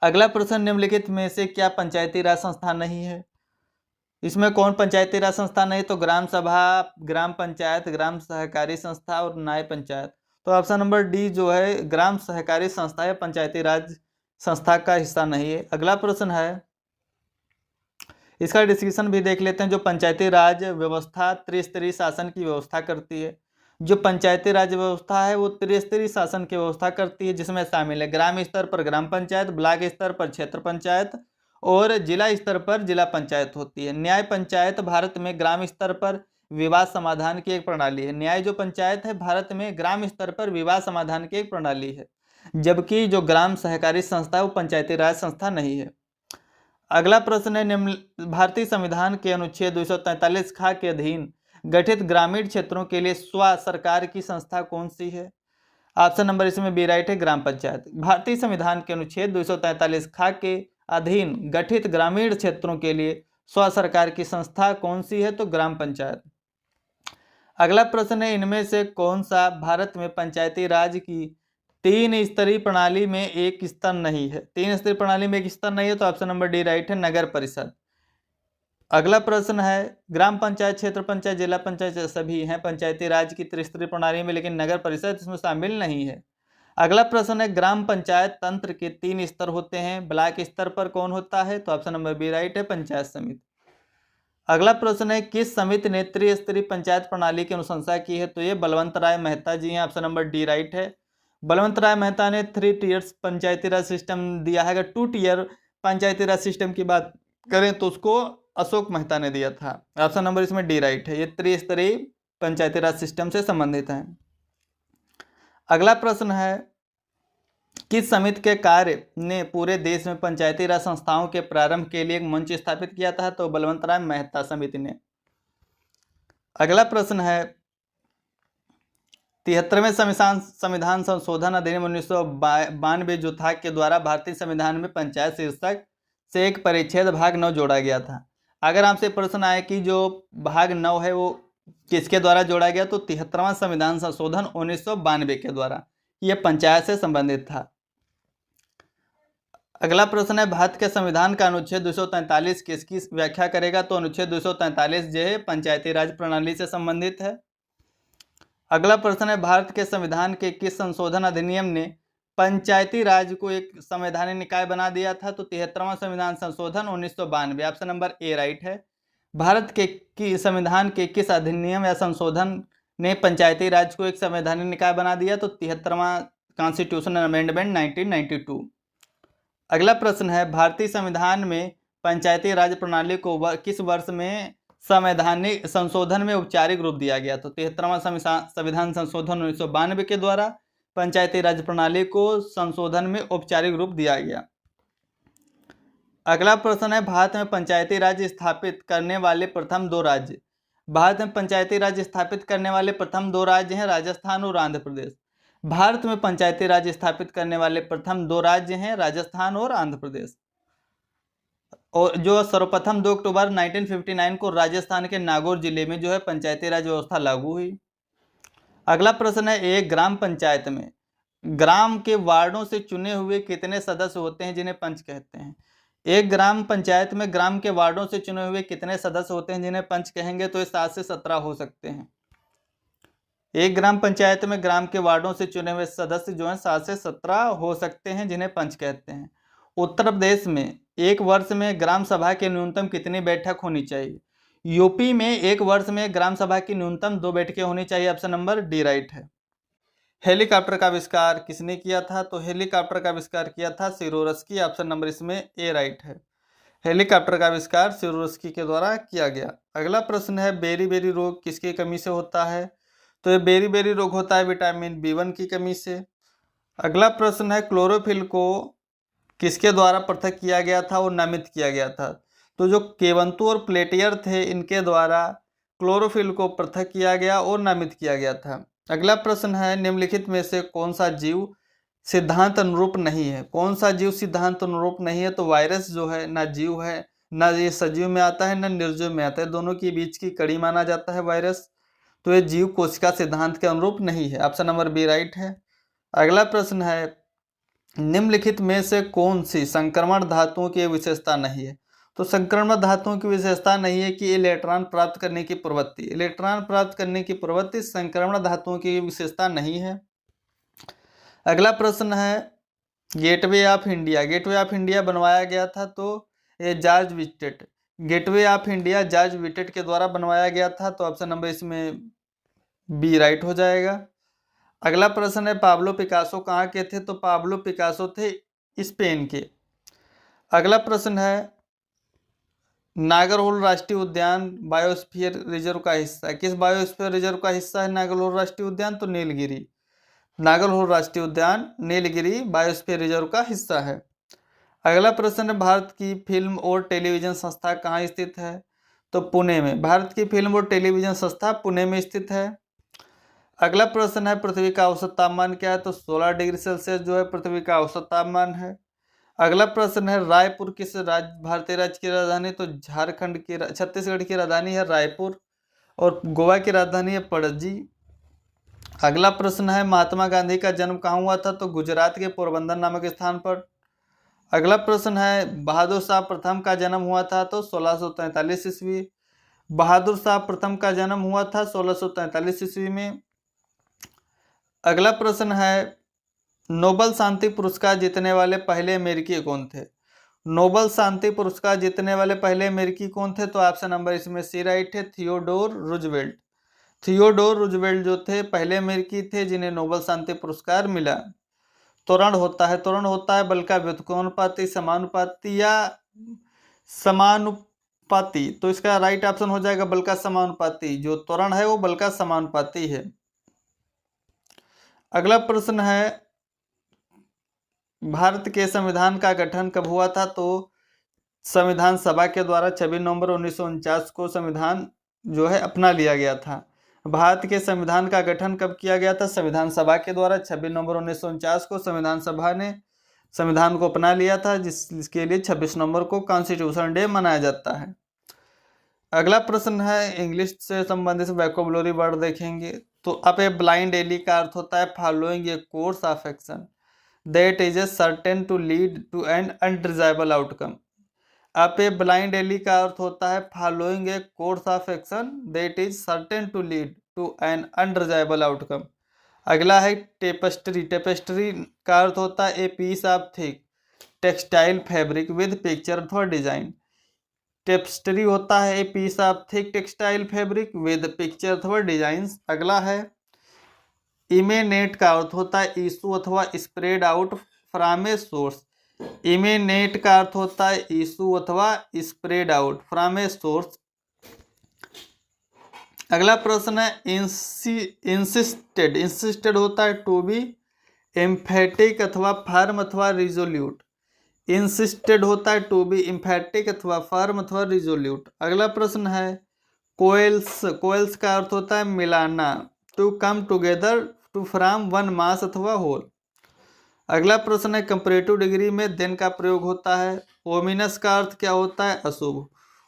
अगला प्रश्न, निम्नलिखित में से क्या पंचायती राज संस्था नहीं है? इसमें कौन पंचायती राज संस्था नहीं? तो ग्राम सभा, ग्राम पंचायत, ग्राम सहकारी संस्था और न्याय पंचायत। तो ऑप्शन नंबर डी जो है ग्राम सहकारी संस्था है, पंचायती राज संस्था का हिस्सा नहीं है। अगला प्रश्न है, इसका डिस्कशन भी देख लेते हैं। जो पंचायती राज व्यवस्था त्रिस्तरीय शासन की व्यवस्था करती है। जो पंचायती राज व्यवस्था है वो त्रिस्तरीय शासन की व्यवस्था करती है, जिसमें शामिल है ग्राम स्तर पर ग्राम पंचायत, ब्लॉक स्तर पर क्षेत्र पंचायत और जिला स्तर पर जिला पंचायत होती है। न्याय पंचायत भारत में ग्राम स्तर पर विवाद समाधान की एक प्रणाली है। न्याय जो पंचायत है भारत में ग्राम स्तर पर विवाद समाधान की एक प्रणाली है, जबकि जो ग्राम सहकारी संस्था है वो पंचायती राज संस्था नहीं है। अगला प्रश्न है, निम्न भारतीय संविधान के अनुच्छेद 243 ख के अधीन गठित ग्रामीण क्षेत्रों के लिए स्व सरकार की संस्था कौन सी है? ऑप्शन नंबर इसमें बी राइट है, ग्राम पंचायत। भारतीय संविधान के अनुच्छेद 243 ख के अधीन गठित ग्रामीण क्षेत्रों के लिए स्व सरकार की संस्था कौन सी है? तो ग्राम पंचायत। अगला प्रश्न है, इनमें से कौन सा भारत में पंचायती राज की 3 स्तरीय प्रणाली में एक स्तर नहीं है? 3 स्तरीय प्रणाली में एक स्तर नहीं है, तो ऑप्शन नंबर डी राइट है, नगर परिषद। अगला प्रश्न है, ग्राम पंचायत, क्षेत्र पंचायत, जिला पंचायत सभी हैं पंचायती राज की त्रिस्तरीय प्रणाली में, लेकिन नगर परिषद इसमें शामिल नहीं है। अगला प्रश्न है, ग्राम पंचायत तंत्र के 3 स्तर होते हैं, ब्लॉक स्तर पर कौन होता है? तो ऑप्शन नंबर बी राइट है, पंचायत समिति। अगला प्रश्न है, किस समिति ने त्रिस्तरीय पंचायत प्रणाली की अनुशंसा की है? तो ये बलवंत राय मेहता जी हैं, ऑप्शन नंबर डी राइट है। बलवंत राय मेहता ने 3 टीयर्स पंचायती राज सिस्टम दिया है। अगर 2 टीयर पंचायती राज सिस्टम की बात करें तो उसको अशोक मेहता ने दिया था। ऑप्शन नंबर इसमें डी राइट है। ये त्रिस्तरीय पंचायती राज सिस्टम से संबंधित है। अगला प्रश्न है, किस समिति के कार्य ने पूरे देश में पंचायती राज संस्थाओं के प्रारंभ के लिए एक मंच स्थापित किया था? तो बलवंत राय मेहता समिति ने। अगला प्रश्न है, 73वें संविधान संशोधन अधिनियम 1992 जो था के द्वारा भारतीय संविधान में पंचायत शीर्षक से एक परिच्छेद भाग 9 जोड़ा गया था। अगर आपसे प्रश्न आए कि जो भाग 9 है वो किसके द्वारा जोड़ा गया, तो 73वां संविधान संशोधन 1992 के द्वारा। यह पंचायत से संबंधित था। अगला प्रश्न है, भारत के संविधान का अनुच्छेद 243 किसकी व्याख्या करेगा? तो अनुच्छेद 243 जो है पंचायती राज प्रणाली से संबंधित है। अगला प्रश्न है, भारत के संविधान के किस संशोधन अधिनियम ने पंचायती राज को एक संवैधानिक निकाय बना दिया था? तो 73वां संविधान संशोधन 1992। ऑप्शन नंबर ए राइट है। भारत के संविधान के किस अधिनियम या संशोधन ने पंचायती राज को एक संवैधानिक निकाय बना दिया? तो 73वां कॉन्स्टिट्यूशनल अमेंडमेंट 1992। अगला प्रश्न है, भारतीय संविधान में पंचायती राज प्रणाली को किस वर्ष में संवैधानिक संशोधन में औपचारिक रूप दिया गया? तो 73वां संविधान संशोधन 1992 के द्वारा पंचायती राज प्रणाली को संशोधन में औपचारिक रूप दिया गया। अगला प्रश्न है, भारत में पंचायती राज स्थापित करने वाले प्रथम दो राज्य। भारत में पंचायती राज स्थापित करने वाले प्रथम दो राज्य हैं राजस्थान और आंध्र प्रदेश। भारत में पंचायती राज स्थापित करने वाले प्रथम दो राज्य हैं राजस्थान और आंध्र प्रदेश। और जो सर्वप्रथम 2 अक्टूबर 1959 को राजस्थान के नागौर जिले में जो है पंचायती राज व्यवस्था लागू हुई। अगला प्रश्न है, एक ग्राम पंचायत में ग्राम के वार्डों से चुने हुए कितने सदस्य होते हैं जिन्हें पंच कहते हैं? एक ग्राम पंचायत में ग्राम के वार्डों से चुने हुए कितने सदस्य होते हैं जिन्हें पंच कहेंगे? तो ये 7 से 17 हो सकते हैं। एक ग्राम पंचायत में ग्राम के वार्डों से चुने हुए सदस्य जो हैं 7 से 17 हो सकते हैं जिन्हें पंच कहते हैं। उत्तर प्रदेश में एक वर्ष में ग्राम सभा की न्यूनतम कितनी बैठक होनी चाहिए? यूपी में एक वर्ष में ग्राम सभा की न्यूनतम 2 बैठकें होनी चाहिए। ऑप्शन नंबर डी राइट है। हेलीकॉप्टर का आविष्कार किसने किया था? तो हेलीकॉप्टर का आविष्कार किया था सिरोरस्की। ऑप्शन नंबर इसमें ए राइट है। हेलीकॉप्टर का आविष्कार सिरोरस्की के द्वारा किया गया। अगला प्रश्न है, बेरी-बेरी रोग किसकी कमी से होता है? तो ये बेरी-बेरी रोग होता है विटामिन B1 की कमी से। अगला प्रश्न है, क्लोरोफिल को किसके द्वारा पृथक किया गया था और नामित किया गया था? तो जो केवंतु और प्लेटियर थे इनके द्वारा क्लोरोफिल को पृथक किया गया और नामित किया गया था। अगला प्रश्न है, निम्नलिखित में से कौन सा जीव सिद्धांत अनुरूप नहीं है? कौन सा जीव सिद्धांत अनुरूप नहीं है? तो वायरस जो है ना जीव है, ना ये सजीव में आता है ना निर्जीव में आता है, दोनों के बीच की कड़ी माना जाता है वायरस। तो ये जीव कोशिका सिद्धांत के अनुरूप नहीं है। ऑप्शन नंबर बी राइट है। अगला प्रश्न है, निम्नलिखित में से कौन सी संक्रमण धातुओं की विशेषता नहीं है? तो संक्रमण धातुओं की विशेषता नहीं है कि इलेक्ट्रॉन प्राप्त करने की प्रवृत्ति। इलेक्ट्रॉन प्राप्त करने की प्रवृत्ति संक्रमण धातुओं की विशेषता नहीं है। अगला प्रश्न है, gateway of India. Gateway of India बनवाया गया था तो ये George Wittet. Gateway of India George Wittet के द्वारा बनवाया गया था। तो ऑप्शन नंबर इसमें बी राइट हो जाएगा। अगला प्रश्न है, पाब्लो पिकासो कहाँ के थे? तो पाब्लो पिकासो थे स्पेन के। अगला प्रश्न है, नागरहोल राष्ट्रीय उद्यान बायोस्फीयर रिजर्व का हिस्सा है। किस बायोस्फीयर रिजर्व का हिस्सा है नागरहोल राष्ट्रीय उद्यान? तो नीलगिरी। नागरहोल राष्ट्रीय उद्यान नीलगिरी बायोस्फीयर रिजर्व का हिस्सा है। अगला प्रश्न है, भारत की फिल्म और टेलीविजन संस्था कहाँ स्थित है? तो पुणे में। भारत की फिल्म और टेलीविजन संस्था पुणे में स्थित है। अगला प्रश्न है, पृथ्वी का औसत तापमान क्या है? तो 16 डिग्री सेल्सियस जो है पृथ्वी का औसत तापमान है। अगला प्रश्न है, रायपुर किस भारतीय राज्य की राजधानी? तो झारखंड की छत्तीसगढ़ की राजधानी है रायपुर और गोवा की राजधानी है पणजी। अगला प्रश्न है, महात्मा गांधी का जन्म कहाँ हुआ था? तो गुजरात के पोरबंदर नामक स्थान पर। अगला प्रश्न है, बहादुर शाह प्रथम का जन्म हुआ था? तो 1643 ईस्वी। बहादुर शाह प्रथम का जन्म हुआ था 1643 ईस्वी में। अगला प्रश्न है, नोबल शांति पुरस्कार जीतने वाले पहले अमेरिकी कौन थे? नोबल शांति पुरस्कार जीतने वाले पहले अमेरिकी कौन थे? तो ऑप्शन नंबर इसमें सी राइट है, थियोडोर रूजवेल्ट। थियोडोर रूजवेल्ट जो थे पहले अमेरिकी थे जिन्हें नोबल शांति पुरस्कार मिला। त्वरण होता है बल का व्युत्क्रमानुपाती, समानुपाती या समानु समानुपाती, तो इसका राइट ऑप्शन हो जाएगा बल का समानुपाती। जो त्वरण है वो बल का समानुपाती है। अगला प्रश्न है, भारत के संविधान का गठन कब हुआ था? तो संविधान सभा के द्वारा 26 नवंबर 1949 को संविधान जो है अपना लिया गया था। भारत के संविधान का गठन कब किया गया था? संविधान सभा के द्वारा 26 नवंबर 1949 को संविधान सभा ने संविधान को अपना लिया था, जिसके लिए 26 नवंबर को कॉन्स्टिट्यूशन डे मनाया जाता है। अगला प्रश्न है, इंग्लिश से संबंधित वोकैबुलरी वर्ड देखेंगे। तो अब ए ब्लाइंड एली का अर्थ होता है following a course of action that is certain to lead to an undesirable outcome. अब ए ब्लाइंड एली का अर्थ होता है following a course of action that is certain to lead to an undesirable outcome. अगला है tapestry. Tapestry का अर्थ होता है a piece of thick textile fabric with picture अथवा डिजाइन। टेपेस्ट्री होता है a piece of thick textile fabric with picture अथवा डिजाइन। अगला है इमेनेट का अर्थ होता है इशू अथवा spread out from a source. Emanate का अर्थ होता है इशू अथवा spread out from a source. अगला प्रश्न है इंसिस्टेड। इंसिस्टेड होता है टू बी एम्फेटिक अथवा फर्म अथवा रिजोल्यूट। इंसिस्टेड होता है टू बी एम्फेटिक अथवा फर्म अथवा रिजोल्यूट। अगला प्रश्न है कोएल्स। कोएल्स का अर्थ होता है मिलाना, to come together, to form one mass अथवा होल। अगला प्रश्न है कंपैरेटिव डिग्री में देन का प्रयोग होता है। ओमिनस का अर्थ क्या होता है? अशुभ।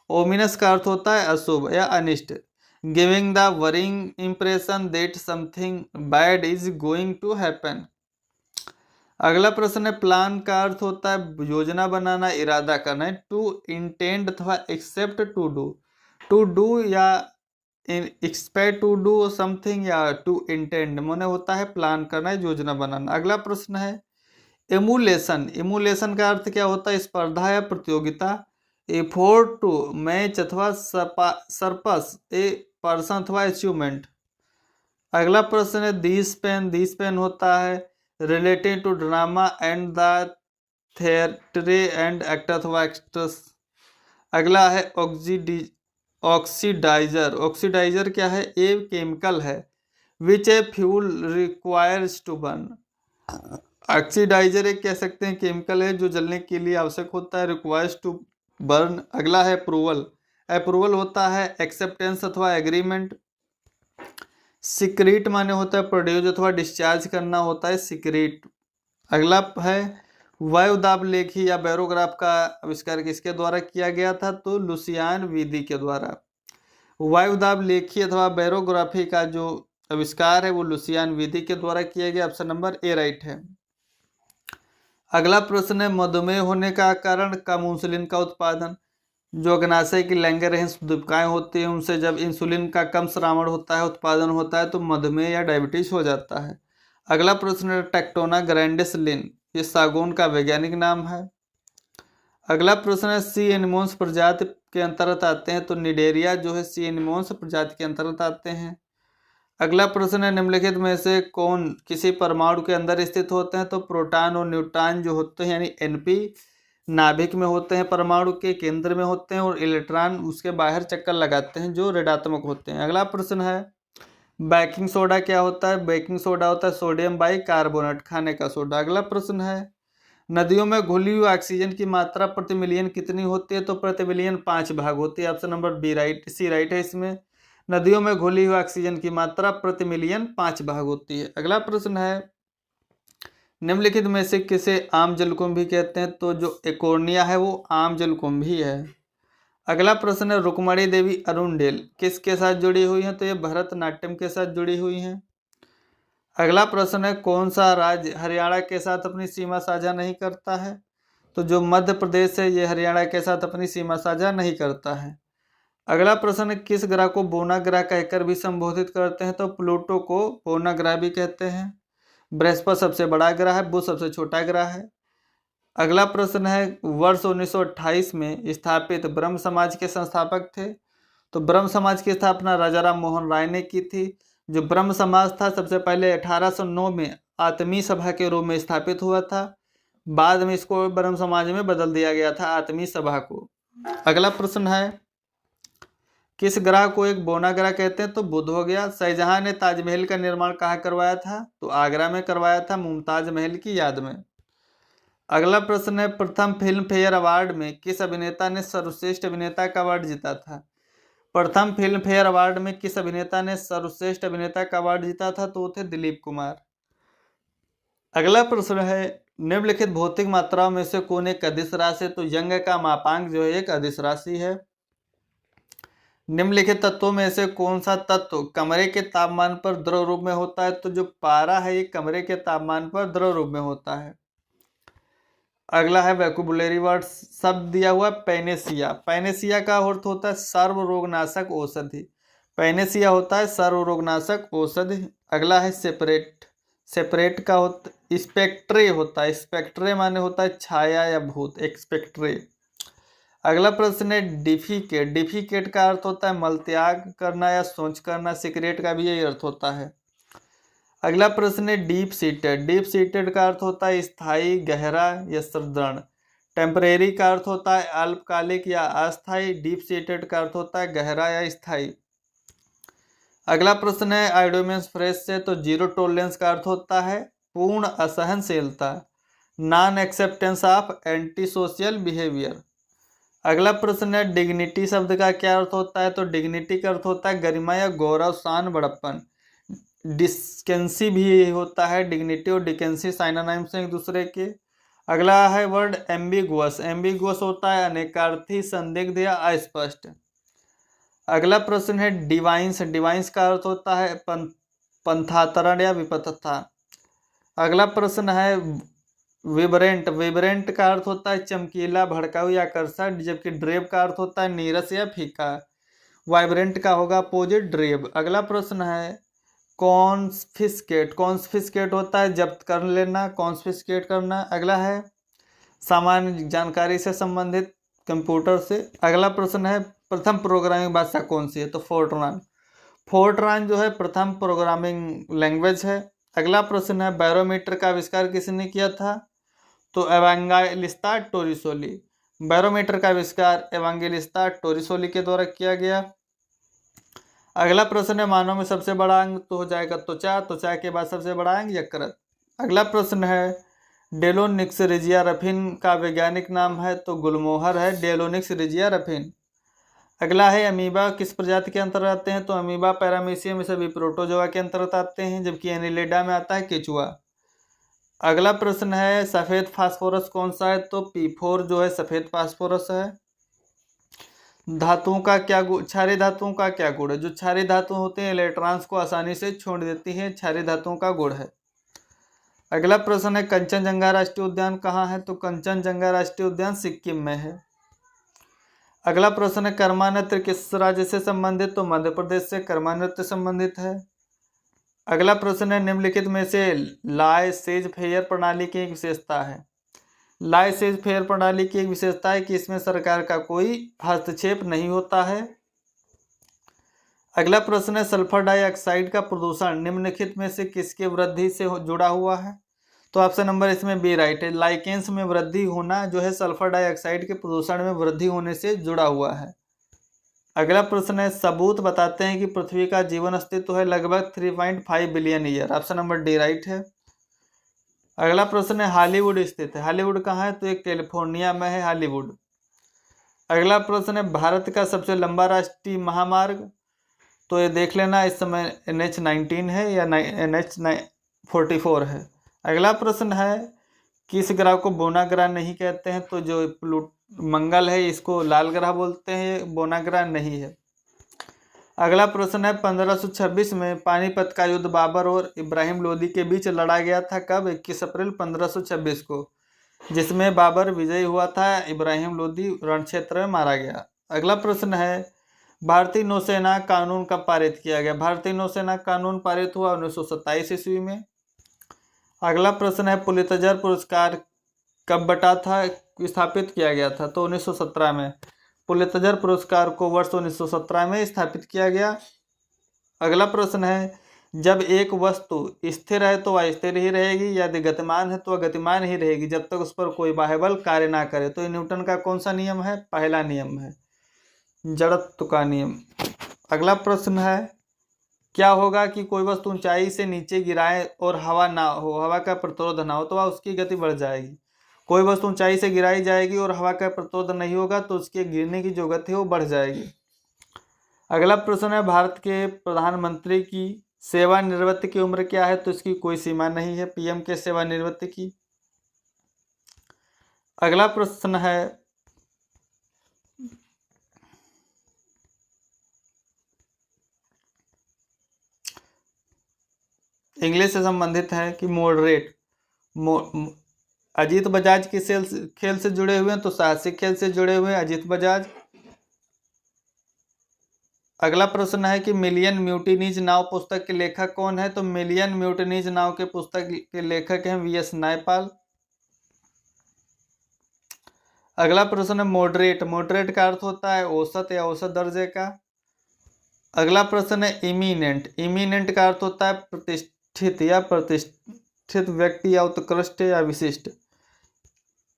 ओमिनस का अर्थ होता है अशुभ या अनिष्ट। Giving the worrying impression that something bad is going to happen. अगला प्रश्न है प्लान का अर्थ होता है योजना बनाना, इरादा करना है। टू इंटेंड अथवा expect to do. To do या एक्सपेक्ट टू डू समथिंग या टू इंटेंड माने होता है प्लान करना, योजना बनाना। अगला प्रश्न है एमुलेशन। एमुलेशन का अर्थ क्या होता है? स्पर्धा या प्रतियोगिता। एफोर्ट टू मैच अथवा सरपस ए पर्सन अथवा अचीवमेंट। अगला प्रश्न है दिस पेन। दिस पेन होता है related to drama and the theatre and actor अथवा एक्ट्रेस। अगला है ऑक्सीडाइजर। ऑक्सीडाइजर क्या है? ए केमिकल है which a fuel requires to burn. Oxidizer एक कह सकते हैं केमिकल है जो जलने के लिए आवश्यक होता है, रिक्वायर्स टू बर्न। अगला है अप्रूवल। अप्रूवल होता है एक्सेप्टेंस अथवा एग्रीमेंट। सीक्रेट माने होता है प्रोड्यूस अथवा डिस्चार्ज करना होता है सीक्रेट। अगला है वायुदाब लेखी या बैरोग्राफ का आविष्कार किसके द्वारा किया गया था? तो लुसियान विदी के द्वारा। वायुदाब लेखी अथवा बैरोग्राफी का जो आविष्कार है वो लुसियान विदी के द्वारा किया गया। ऑप्शन नंबर ए राइट है। अगला प्रश्न है मधुमेह होने का कारण कम इंसुलिन का उत्पादन। जो अग्नाशय की लैंगर सुदीपकाएं होती हैं उनसे जब इंसुलिन का कम श्रावण होता है, उत्पादन होता है, तो मधुमेह या डायबिटीज हो जाता है। अगला प्रश्न है टेक्टोना ग्रैंडिस लिन, ये सागौन का वैज्ञानिक नाम है। अगला प्रश्न है सी एनिमोन्स प्रजाति के अंतर्गत आते हैं, तो निडेरिया जो है सी एनिमोन्स प्रजाति के अंतर्गत आते हैं। अगला प्रश्न है निम्नलिखित में से कौन किसी परमाणु के अंदर स्थित होते हैं? तो प्रोटॉन और न्यूट्रॉन जो होते हैं यानी एनपी नाभिक में होते हैं, परमाणु के केंद्र में होते हैं, और इलेक्ट्रॉन उसके बाहर चक्कर लगाते हैं जो ऋणात्मक होते हैं। अगला प्रश्न है बेकिंग सोडा क्या होता है? बेकिंग सोडा होता है सोडियम बाइकार्बोनेट, खाने का सोडा। अगला प्रश्न है नदियों में घुली हुई ऑक्सीजन की मात्रा प्रति मिलियन कितनी होती है? तो प्रति मिलियन 5 भाग होती है। ऑप्शन नंबर बी राइट, सी राइट है इसमें। नदियों में घुली हुई ऑक्सीजन की मात्रा प्रति मिलियन 5 भाग होती है। अगला प्रश्न है निम्नलिखित में से किसे आम जलकुंभी कहते हैं? तो जो एकोर्निया है वो आम जलकुंभी है। अगला प्रश्न है रुक्मणी देवी अरुणडेल किसके साथ जुड़ी हुई हैं? तो ये भरतनाट्यम के साथ जुड़ी हुई हैं। अगला प्रश्न है कौन सा राज्य हरियाणा के साथ अपनी सीमा साझा नहीं करता है? तो जो मध्य प्रदेश है ये हरियाणा के साथ अपनी सीमा साझा नहीं करता है। अगला प्रश्न किस ग्रह को बोना ग्रह कहकर भी संबोधित करते हैं? तो प्लूटो को बोना ग्रह भी कहते हैं। बृहस्पति सबसे बड़ा ग्रह है, बुध सबसे छोटा ग्रह है। अगला प्रश्न है वर्ष 1928 में स्थापित ब्रह्म समाज के संस्थापक थे? तो ब्रह्म समाज की स्थापना राजा राम मोहन राय ने की थी। जो ब्रह्म समाज था सबसे पहले 1809 में आत्मीय सभा के रूप में स्थापित हुआ था, बाद में इसको ब्रह्म समाज में बदल दिया गया था आत्मीय सभा को। अगला प्रश्न है किस ग्रह को एक बौना ग्रह कहते हैं? तो बुध हो गया। शाहजहां ने ताजमहल का निर्माण कहाँ करवाया था? तो आगरा में करवाया था, मुमताज महल की याद में। अगला प्रश्न है, प्रथम फिल्म फेयर अवार्ड में किस अभिनेता ने सर्वश्रेष्ठ अभिनेता का अवार्ड जीता था? प्रथम फिल्म फेयर अवार्ड में किस अभिनेता ने सर्वश्रेष्ठ अभिनेता का अवार्ड जीता था? तो वो थे दिलीप कुमार। अगला प्रश्न है, निम्नलिखित भौतिक मात्राओं में से कौन एक अदिश राशि है? तो यंग का मापांक जो है एक अदिश राशि है। निम्नलिखित तत्वों में से कौन सा तत्व कमरे के तापमान पर द्रव रूप में होता है? तो जो पारा है ये कमरे के तापमान पर द्रव रूप में होता है। अगला है वैक्यूबुलरी वर्ड शब्द दिया हुआ पैनेसिया। पैनेसिया का अर्थ होता है सर्व रोगनाशक औषधि। पैनेसिया होता है सर्व रोगनाशक औषधि। अगला है सेपरेट। सेपरेट का होता स्पेक्ट्रे होता है। स्पेक्ट्रे माने होता है छाया या भूत, एक्सपेक्ट्रे। अगला प्रश्न है डिफिकेट। डिफिकेट का अर्थ होता है मलत्याग करना या सोच करना। सिगरेट का भी यही अर्थ होता है। अगला प्रश्न है डीप सीटेड। डीप सीटेड का अर्थ होता है स्थायी, गहरा या सुदृढ़। टेम्परेरी का अर्थ होता है अल्पकालिक या अस्थायी। डीप सीटेड का अर्थ होता है गहरा या स्थायी। अगला प्रश्न है आइडोमेंस फ्रेश से, तो जीरो टॉलरेंस का अर्थ होता है पूर्ण असहनशीलता, non acceptance of anti social behaviour. अगला प्रश्न है डिग्निटी शब्द का क्या अर्थ होता है? तो डिग्निटी का अर्थ होता है गरिमा या गौरव, शान, बड़प्पन। डिस्केंसी भी होता है, डिग्निटी और डिकेंसी साइनोनिम्स हैं एक दूसरे के। अगला है वर्ड एम्बिगुअस। एम्बिगुअस होता है अनेकार्थी, संदिग्ध या अस्पष्ट। अगला प्रश्न है डिवाइंस। डिवाइंस का अर्थ होता है पंथातरण या विपथता। अगला प्रश्न है विब्रेंट। विब्रेंट का अर्थ होता है चमकीला, भड़काऊ या आकर्षक, जबकि ड्रेब का अर्थ होता है नीरस या फीका। वाइब्रेंट का होगा अपोजिट ड्रेब। अगला प्रश्न है कॉन्फिस्केट। कॉन्फिस्केट होता है जब्त कर लेना, कॉन्फिस्केट करना। अगला है सामान्य जानकारी से संबंधित कंप्यूटर से। अगला प्रश्न है प्रथम प्रोग्रामिंग भाषा कौन सी है? तो फोर्ट्रान। फोर्ट्रान जो है प्रथम प्रोग्रामिंग लैंग्वेज है। अगला प्रश्न है बैरोमीटर का आविष्कार किसने किया था? तो एवांजेलिस्ता टोरिसोली। बैरोमीटर का आविष्कार एवांजेलिस्ता टोरिसोली के द्वारा किया गया। अगला प्रश्न है मानव में सबसे बड़ा अंग, तो हो जाएगा त्वचा। त्वचा के बाद सबसे बड़ा अंग यकृत। अगला प्रश्न है डेलोनिक्स रिजिया रफिन का वैज्ञानिक नाम है? तो गुलमोहर है, डेलोनिक्स रिजिया रफिन। अगला है अमीबा किस प्रजाति के अंतर्गत आते हैं? तो अमीबा पैरामीशियम में सभी प्रोटोजोआ के अंतर्गत आते हैं, जबकि एनिलिडा में आता है केचुआ। अगला प्रश्न है सफेद फास्फोरस कौन सा है? तो P4 जो है सफेद फास्फोरस है। धातुओं का क्या गुण, क्षारीय धातुओं का क्या गुण है? जो क्षारीय धातु होते हैं इलेक्ट्रॉन्स को आसानी से छोड़ देती है, क्षारीय धातुओं का गुण है। अगला प्रश्न है कंचनजंगा राष्ट्रीय उद्यान कहाँ है? तो कंचनजंगा राष्ट्रीय उद्यान सिक्किम में है। अगला प्रश्न है कर्मा नृत्य किस राज्य से संबंधित? तो मध्य प्रदेश से कर्मा नृत्य संबंधित है। अगला प्रश्न है निम्नलिखित में से लाइसेज फेयर प्रणाली की एक विशेषता है? लाइसेज फेयर प्रणाली की एक विशेषता है कि इसमें सरकार का कोई हस्तक्षेप नहीं होता है। अगला प्रश्न है सल्फर डाइऑक्साइड का प्रदूषण निम्नलिखित में से किसके वृद्धि से जुड़ा हुआ है? तो ऑप्शन नंबर इसमें बी राइट है। लाइकेंस में वृद्धि होना जो है सल्फर डाइऑक्साइड के प्रदूषण में वृद्धि होने से जुड़ा हुआ है। अगला प्रश्न है सबूत बताते हैं कि पृथ्वी का जीवन अस्तित्व है लगभग 3.5 billion year. Option number D right है। अगला प्रश्न है हॉलीवुड स्थित है? हॉलीवुड कहाँ है? तो एक कैलिफोर्निया में है हॉलीवुड। अगला प्रश्न है भारत का सबसे लंबा राष्ट्रीय महामार्ग? तो ये देख लेना इस समय NH19 है या NH44 है। अगला प्रश्न है किस ग्रह को बोना ग्रह नहीं कहते हैं? तो जो मंगल है इसको लाल ग्रह बोलते हैं, बोना ग्रह नहीं है। अगला प्रश्न है 1526 में पानीपत का युद्ध बाबर और इब्राहिम लोदी के बीच लड़ा गया था कब? 21 अप्रैल 1526 को, जिसमें बाबर विजयी हुआ था, इब्राहिम लोदी रण क्षेत्र में मारा गया। अगला प्रश्न है भारतीय नौसेना कानून कब पारित किया गया? भारतीय नौसेना कानून पारित हुआ 1927 ईस्वी में। अगला प्रश्न है पुलित्जर पुरस्कार कब बटा था स्थापित किया गया था? तो 1917 में। पुलित्जर पुरस्कार को वर्ष 1917 में स्थापित किया गया। अगला प्रश्न है जब एक वस्तु स्थिर है तो वह स्थिर ही रहेगी, यदि गतिमान है तो वह गतिमान ही रहेगी जब तक उस पर कोई बाह्य बल कार्य ना करे। तो ये न्यूटन का कौन सा नियम है? पहला नियम है, जड़त्व का नियम। अगला प्रश्न है, क्या होगा कि कोई वस्तु ऊंचाई से नीचे गिराए और हवा ना हो, हवा का प्रतिरोध ना हो, तो वह उसकी गति बढ़ जाएगी। कोई वस्तु ऊंचाई से गिराई जाएगी और हवा का प्रतिरोध नहीं होगा तो उसके गिरने की जो गति है वो बढ़ जाएगी। अगला प्रश्न है, भारत के प्रधानमंत्री की सेवानिवृत्ति की उम्र क्या है, तो इसकी कोई सीमा नहीं है पीएम के सेवानिवृत्ति की। अगला प्रश्न है, इंग्लिश से संबंधित है कि मॉडरेट। अजीत बजाज किस खेल से जुड़े हुए हैं, तो साहसिक खेल से जुड़े हुए हैं अजीत बजाज। अगला प्रश्न है कि मिलियन म्यूटिनीज नाव पुस्तक के लेखक कौन है, तो मिलियन म्यूटिनीज नाव के पुस्तक के लेखक हैं वीएस नायपाल। अगला प्रश्न है, मॉडरेट। मॉडरेट का अर्थ होता है औसत या औसत दर्जे का। अगला प्रश्न है, इमीनेंट। इमीनेंट का अर्थ होता है प्रतिष्ठित या प्रतिष्ठित व्यक्ति या उत्कृष्ट या विशिष्ट।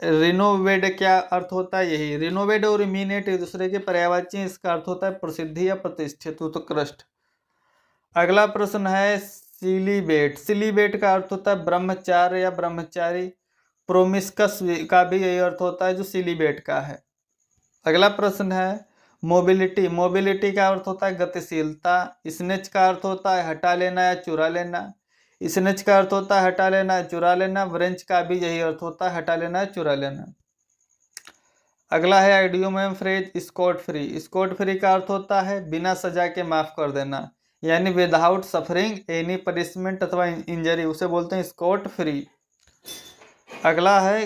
रिनोवेड क्या अर्थ होता है, यही रिनोवेड और इमीनेट एक दूसरे के पर्यायवाची हैं। इसका अर्थ होता है प्रसिद्धि या प्रतिष्ठित उत्कृष्ट। अगला प्रश्न है, सिलीबेट। सिलीबेट का अर्थ होता है ब्रह्मचार्य या ब्रह्मचारी। प्रोमिस्कस का भी यही अर्थ होता है जो सिलीबेट का है। अगला प्रश्न है, मोबिलिटी। मोबिलिटी का अर्थ होता है गतिशीलता। स्नेच का अर्थ होता है हटा लेना या चुरा लेना। स्नेच का अर्थ होता है हटा लेना या चुरा लेना। व्रेंच का भी यही अर्थ होता है हटा लेना या चुरा लेना। अगला है आइडियम एवं phrase, scot free. Scot free का अर्थ होता है बिना सजा के माफ कर देना, यानी विदाउट सफरिंग एनी पनिशमेंट अथवा इंजरी, उसे बोलते हैं स्कॉट फ्री। अगला है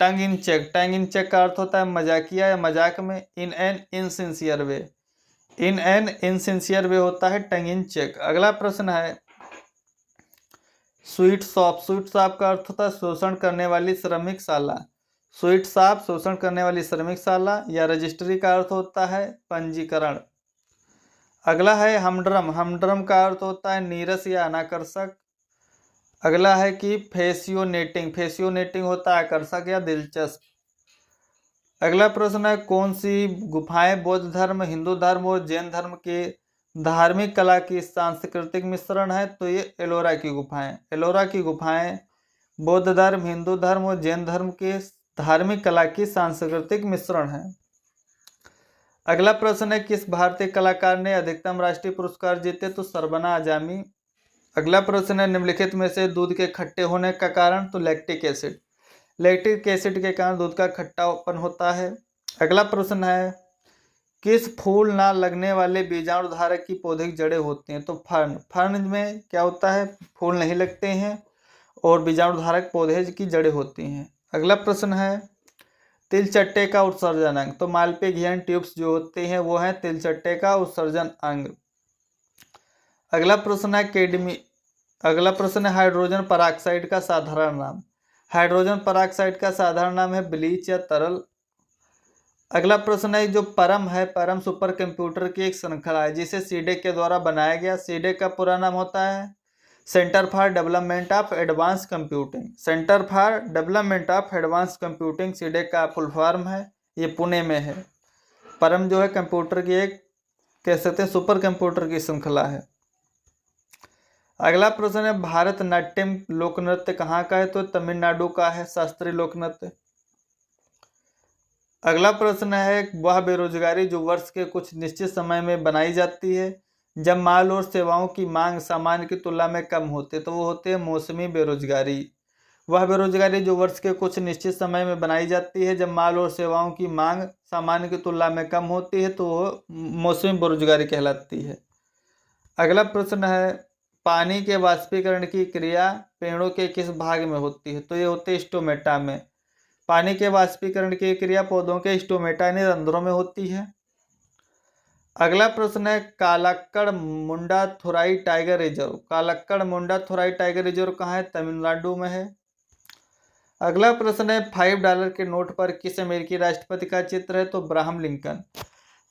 टंग इन चेक। टंग इन चेक का अर्थ होता है मजाकिया या मजाक में। In an insincere way. In an insincere way होता है टंग इन चेक। अगला प्रश्न है, स्वीट शॉप। स्वीट शॉप का अर्थ होता है शोषण करने वाली श्रमिक शाला। स्वीट शॉप शोषण करने वाली श्रमिक शाला या रजिस्ट्री का अर्थ होता है पंजीकरण। अगला है हमड्रम। हमड्रम का अर्थ होता है नीरस या अनाकर्षक। अगला है कि फैसियोनेटिंग। फैसियोनेटिंग होता है आकर्षक या दिलचस्प। अगला प्रश्न है, कौन सी गुफाएं बौद्ध धर्म, हिंदू धर्म और जैन धर्म के धार्मिक कला की सांस्कृतिक मिश्रण है, तो ये एलोरा की गुफाएं। एलोरा की गुफाएं बौद्ध धर्म, हिंदू धर्म और जैन धर्म के धार्मिक कला की सांस्कृतिक मिश्रण है। अगला प्रश्न है, किस भारतीय कलाकार ने अधिकतम राष्ट्रीय पुरस्कार जीते, तो सरबना आजमी। अगला प्रश्न है, निम्नलिखित में से दूध के खट्टे होने का कारण, तो लैक्टिक एसिड। लैक्टिक एसिड के कारण दूध का खट्टापन होता है। अगला प्रश्न है, किस फूल ना लगने वाले बीजाणुधारक की पौधे की जड़ें होती हैं, तो फर्न। फर्न में क्या होता है, फूल नहीं लगते हैं और बीजाणुधारक पौधे की जड़ें होती हैं। अगला प्रश्न है, तिलचट्टे का उत्सर्जन अंग, तो मालपेघियन ट्यूब्स जो होते हैं वो है तिलचट्टे का उत्सर्जन अंग। अगला प्रश्न है अगला प्रश्न है, हाइड्रोजन पराक्साइड का साधारण नाम। हाइड्रोजन पराक्साइड का साधारण नाम है ब्लीच या तरल। अगला प्रश्न है, जो परम है, परम सुपर कंप्यूटर की एक श्रृंखला है जिसे सीडेक के द्वारा बनाया गया। सीडेक का पूरा नाम होता है centre for development of advance computing. Centre for development of advance computing CDAC का फुल फॉर्म है, ये पुणे में है। परम जो है कंप्यूटर की एक कह सकते हैं सुपर कंप्यूटर की श्रृंखला है। अगला प्रश्न है, भारतनाट्यम लोक नृत्य कहाँ का है, तो तमिलनाडु का है शास्त्रीय लोक नृत्य। अगला प्रश्न है, वह बेरोजगारी जो वर्ष के कुछ निश्चित समय में बनाई जाती है जब माल और सेवाओं की मांग सामान्य की तुलना में कम होती है, तो वो होते हैं मौसमी बेरोजगारी। वह बेरोजगारी जो वर्ष के कुछ निश्चित समय में बनाई जाती है जब माल और सेवाओं की मांग सामान्य की तुलना में कम होती है, तो वो मौसमी बेरोजगारी कहलाती है। अगला प्रश्न है, पानी के वाष्पीकरण की क्रिया पेड़ों के किस भाग में होती है, तो ये होते हैं स्टोमेटा में। पानी के वाष्पीकरण की क्रिया पौधों के स्टोमेटा यानी रंध्रों में होती है। अगला प्रश्न है, कालक्कड़ मुंडाथुराई टाइगर रिजर्व। कालक्कड़ मुंडाथुराई टाइगर रिजर्व कहाँ है, तमिलनाडु में है। अगला प्रश्न है, $5 के नोट पर किस अमेरिकी राष्ट्रपति का चित्र है, तो अब्राहम लिंकन।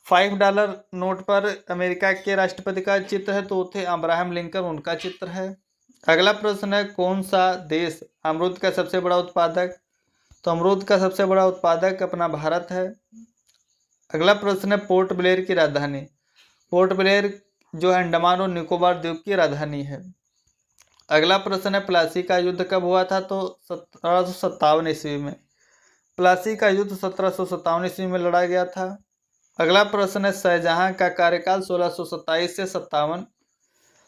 $5 नोट पर अमेरिका के राष्ट्रपति का चित्र है, तो थे अब्राहम लिंकन, उनका चित्र है। अगला प्रश्न है, कौन सा देश अमरूद का सबसे बड़ा उत्पादक, तो अमरूद का सबसे बड़ा उत्पादक अपना भारत है। अगला प्रश्न है, पोर्ट ब्लेयर की राजधानी। पोर्ट ब्लेयर जो है अंडमान और निकोबार द्वीप की राजधानी है। अगला प्रश्न है प्लासी का युद्ध कब हुआ था? तो 1757 ईस्वी में। प्लासी का युद्ध 1757 ईस्वी में लड़ा गया था। अगला प्रश्न है शाहजहां का कार्यकाल 1627 से 57।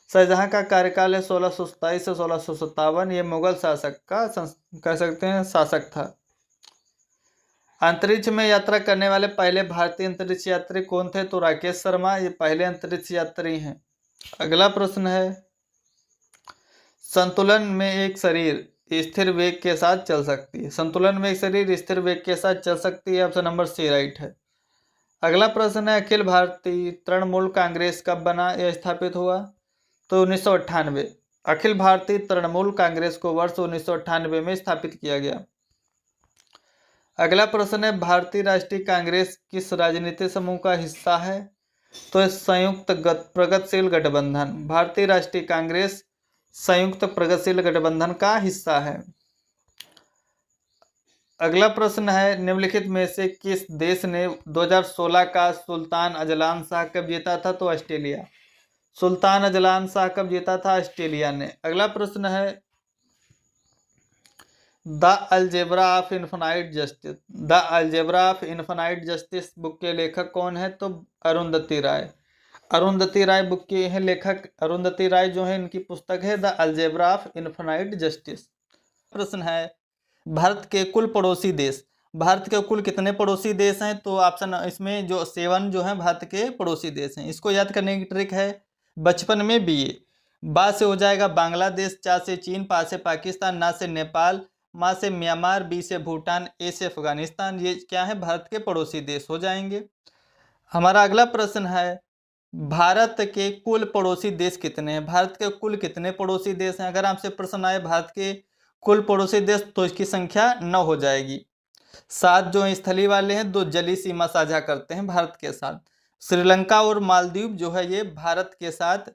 शाहजहां का कार्यकाल है 1627 से 1657। ये मुगल शासक का कह सकते हैं शासक था। अंतरिक्ष में यात्रा करने वाले पहले भारतीय अंतरिक्ष यात्री कौन थे? तो राकेश शर्मा ये पहले अंतरिक्ष यात्री हैं। अगला प्रश्न है संतुलन में एक शरीर स्थिर वेग के साथ चल सकती है। संतुलन में एक शरीर स्थिर वेग के साथ चल सकती है। ऑप्शन नंबर सी राइट है। अगला प्रश्न है अखिल भारतीय तृणमूल कांग्रेस कब बना या स्थापित हुआ? तो 1998। अखिल भारतीय तृणमूल कांग्रेस को वर्ष 1998 में स्थापित किया गया। अगला प्रश्न है भारतीय राष्ट्रीय कांग्रेस किस राजनीतिक समूह का हिस्सा है? तो संयुक्त प्रगतिशील गठबंधन। भारतीय राष्ट्रीय कांग्रेस संयुक्त प्रगतिशील गठबंधन का हिस्सा है। अगला प्रश्न है निम्नलिखित में से किस देश ने 2016 का सुल्तान अजलान शाह कप जीता था? तो Australia. Sultan Azlan Shah cup जीता था? ऑस्ट्रेलिया ने। अगला प्रश्न है the algebra of infinite justice. The algebra of infinite justice book के लेखक कौन है? तो अरुंधति राय। अरुंधति राय बुक के हैं लेखक। अरुंधति राय जो है इनकी पुस्तक है the algebra of infinite justice. प्रश्न है भारत के कुल पड़ोसी देश। भारत के कुल कितने पड़ोसी देश हैं? तो ऑप्शन इसमें जो 7 जो है भारत के पड़ोसी देश हैं। इसको याद करने की ट्रिक है बचपन में BA। बा से हो जाएगा बांग्लादेश, चा से चीन, पा से पाकिस्तान, ना से नेपाल, मा से म्यांमार, बी से भूटान, ए से अफगानिस्तान। ये क्या है? भारत के पड़ोसी देश हो जाएंगे। हमारा अगला प्रश्न है भारत के कुल पड़ोसी देश कितने हैं? भारत के कुल कितने पड़ोसी देश हैं? अगर आपसे प्रश्न आए भारत के कुल पड़ोसी देश तो इसकी संख्या 9 हो जाएगी। 7 जो स्थलीय वाले हैं, 2 जलीय सीमा साझा करते हैं भारत के साथ। श्रीलंका और मालदीव जो है ये भारत के साथ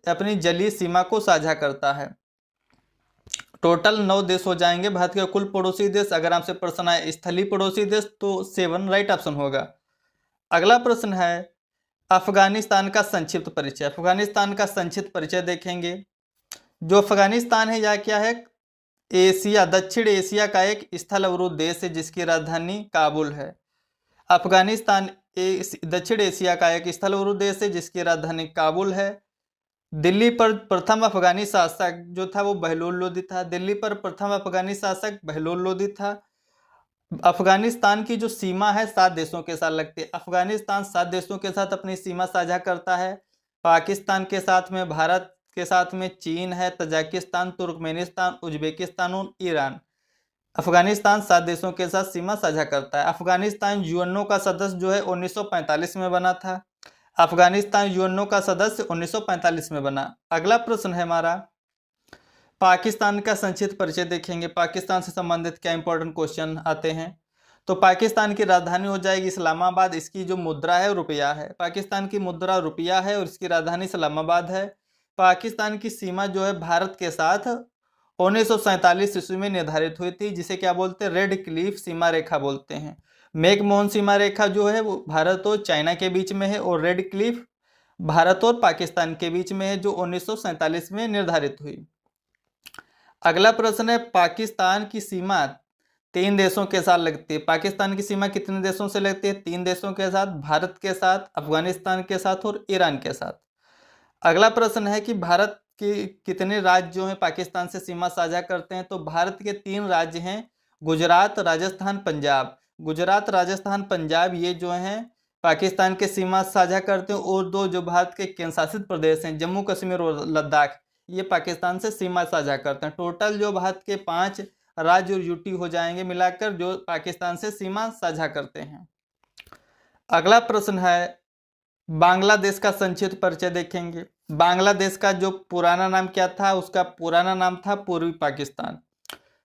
अपनी जलीय सीमा को साझा करता है। टोटल 9 देश हो जाएंगे भारत के कुल पड़ोसी देश। अगर आपसे प्रश्न आए स्थलीय पड़ोसी देश तो 7 राइट ऑप्शन होगा। अगला प्रश्न है अफगानिस्तान का संक्षिप्त परिचय। अफगानिस्तान का संक्षिप्त परिचय देखेंगे। जो अफगानिस्तान है यह क्या है? एशिया दक्षिण एशिया का एक स्थल अवरोध देश है जिसकी राजधानी काबुल है। अफगानिस्तान दक्षिण एशिया का एक स्थल अवरोध देश है जिसकी राजधानी काबुल है। दिल्ली पर प्रथम अफगानी शासक जो था वो बहलोल लोदी था। दिल्ली पर प्रथम अफगानी शासक बहलोल लोदी था। अफगानिस्तान की जो सीमा है 7 देशों के साथ लगती है। अफगानिस्तान 7 देशों के साथ अपनी सीमा साझा करता है। पाकिस्तान के साथ में भारत के साथ में चीन है, तजाकिस्तान, तुर्कमेनिस्तान, उज्बेकिस्तान और ईरान। अफगानिस्तान 7 देशों के साथ सीमा साझा करता है। अफगानिस्तान यूएनओ का सदस्य जो है 1945 में बना था। अफगानिस्तान यूएनओ का सदस्य 1945 में बना। अगला प्रश्न है हमारा पाकिस्तान का संक्षिप्त परिचय देखेंगे। पाकिस्तान से संबंधित क्या इंपॉर्टेंट क्वेश्चन आते हैं? तो पाकिस्तान की राजधानी हो जाएगी इस्लामाबाद। इसकी जो मुद्रा है रुपया है। पाकिस्तान की मुद्रा रुपया है और इसकी राजधानी इस्लामाबाद है। पाकिस्तान की सीमा जो है भारत के साथ 1947 ईस्वी में निर्धारित हुई थी जिसे क्या बोलते हैं? रेड क्लिफ सीमा रेखा बोलते हैं। मैकमोहन सीमा रेखा जो है वो भारत और चाइना के बीच में है और रेड क्लिफ भारत और पाकिस्तान के बीच में है जो 1947 में निर्धारित हुई। अगला प्रश्न है पाकिस्तान की सीमा 3 देशों के साथ लगती है। पाकिस्तान की सीमा कितने देशों से लगती है? 3 देशों के साथ, भारत के साथ, अफगानिस्तान के साथ और ईरान के साथ। अगला प्रश्न है कि भारत के कितने राज्य जो हैं पाकिस्तान से सीमा साझा करते हैं? तो भारत के 3 राज्य हैं गुजरात, राजस्थान, पंजाब। गुजरात, राजस्थान, पंजाब ये जो हैं पाकिस्तान के सीमा साझा करते हैं और 2 जो भारत के केंद्र शासित प्रदेश हैं जम्मू कश्मीर और लद्दाख ये पाकिस्तान से सीमा साझा करते हैं। टोटल जो भारत के 5 राज्य और यूटी हो जाएंगे मिलाकर जो पाकिस्तान से सीमा साझा करते हैं। अगला प्रश्न है बांग्लादेश का संक्षिप्त परिचय देखेंगे। बांग्लादेश का जो पुराना नाम क्या था? उसका पुराना नाम था पूर्वी पाकिस्तान।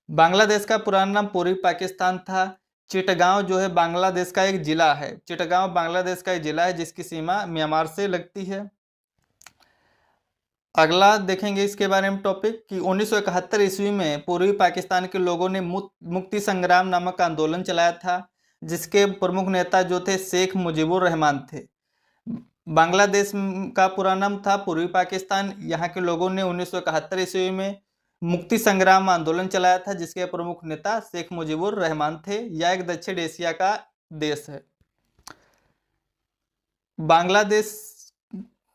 बांग्लादेश का पुराना नाम पूर्वी पाकिस्तान था। चिटगांव जो है बांग्लादेश का एक जिला है। चिटगांव बांग्लादेश का एक जिला है जिसकी सीमा म्यांमार से लगती है। अगला देखेंगे इसके बारे में टॉपिक कि 1971 ईस्वी में पूर्वी पाकिस्तान के लोगों ने मुक्ति संग्राम नामक आंदोलन चलाया था जिसके प्रमुख नेता जो थे शेख मुजीबुर रहमान थे। बांग्लादेश का पूरा नाम था पूर्वी पाकिस्तान। यहाँ के लोगों ने 1971 ईस्वी में मुक्ति संग्राम आंदोलन चलाया था, जिसके प्रमुख नेता शेख मुजीबुर रहमान थे। यह एक दक्षिण एशिया का देश है। बांग्लादेश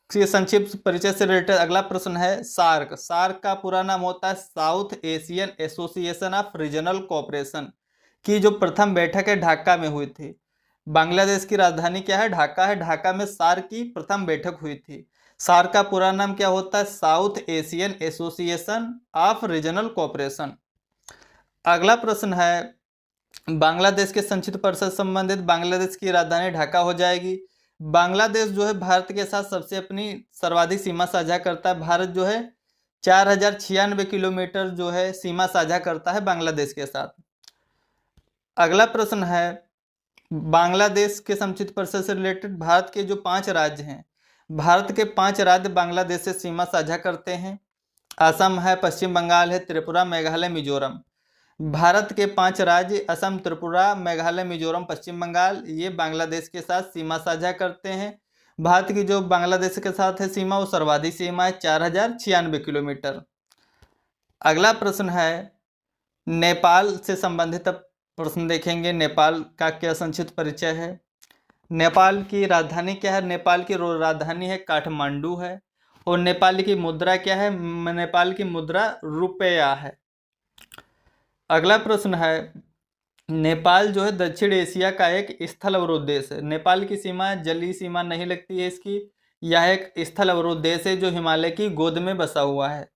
के संक्षिप्त परिचय से रिलेटेड अगला प्रश्न है सार्क। सार्क का पूरा नाम होता है south Asian association of regional cooperation, की जो प्रथम बैठक है ढाका में हुई थी। बांग्लादेश की राजधानी क्या है? ढाका है। ढाका में सार्क की प्रथम बैठक हुई थी। सार्क का पूरा नाम क्या होता है? South Asian association of regional cooperation. अगला प्रश्न है बांग्लादेश के संक्षिप्त परिचय से संबंधित। बांग्लादेश की राजधानी ढाका हो जाएगी। बांग्लादेश जो है भारत के साथ सबसे अपनी सर्वाधिक सीमा साझा करता है। भारत जो है 4096 किलोमीटर जो है सीमा साझा करता है बांग्लादेश के साथ। अगला प्रश्न है बांग्लादेश के संक्षिप्त परिचय से रिलेटेड। भारत के जो 5 राज्य हैं, भारत के 5 राज्य बांग्लादेश से सीमा साझा करते हैं। असम है, पश्चिम बंगाल है, त्रिपुरा, मेघालय, मिजोरम। भारत के 5 राज्य असम, त्रिपुरा, मेघालय, मिजोरम, पश्चिम बंगाल, ये बांग्लादेश के साथ सीमा साझा करते हैं। भारत की जो बांग्लादेश के साथ है सीमा, वो सर्वाधिक सीमा है 4096 किलोमीटर। अगला प्रश्न है नेपाल से संबंधित प्रश्न देखेंगे। नेपाल का क्या संक्षिप्त परिचय है? नेपाल की राजधानी क्या है? नेपाल की राजधानी है काठमांडू है। और नेपाल की मुद्रा क्या है? नेपाल की मुद्रा रुपया है। अगला प्रश्न है नेपाल जो है दक्षिण एशिया का एक स्थल अवरोध देश है। नेपाल की सीमा जलीय सीमा नहीं लगती है इसकी। यह एक स्थल अवरोध देश है जो हिमालय की गोद में बसा हुआ है।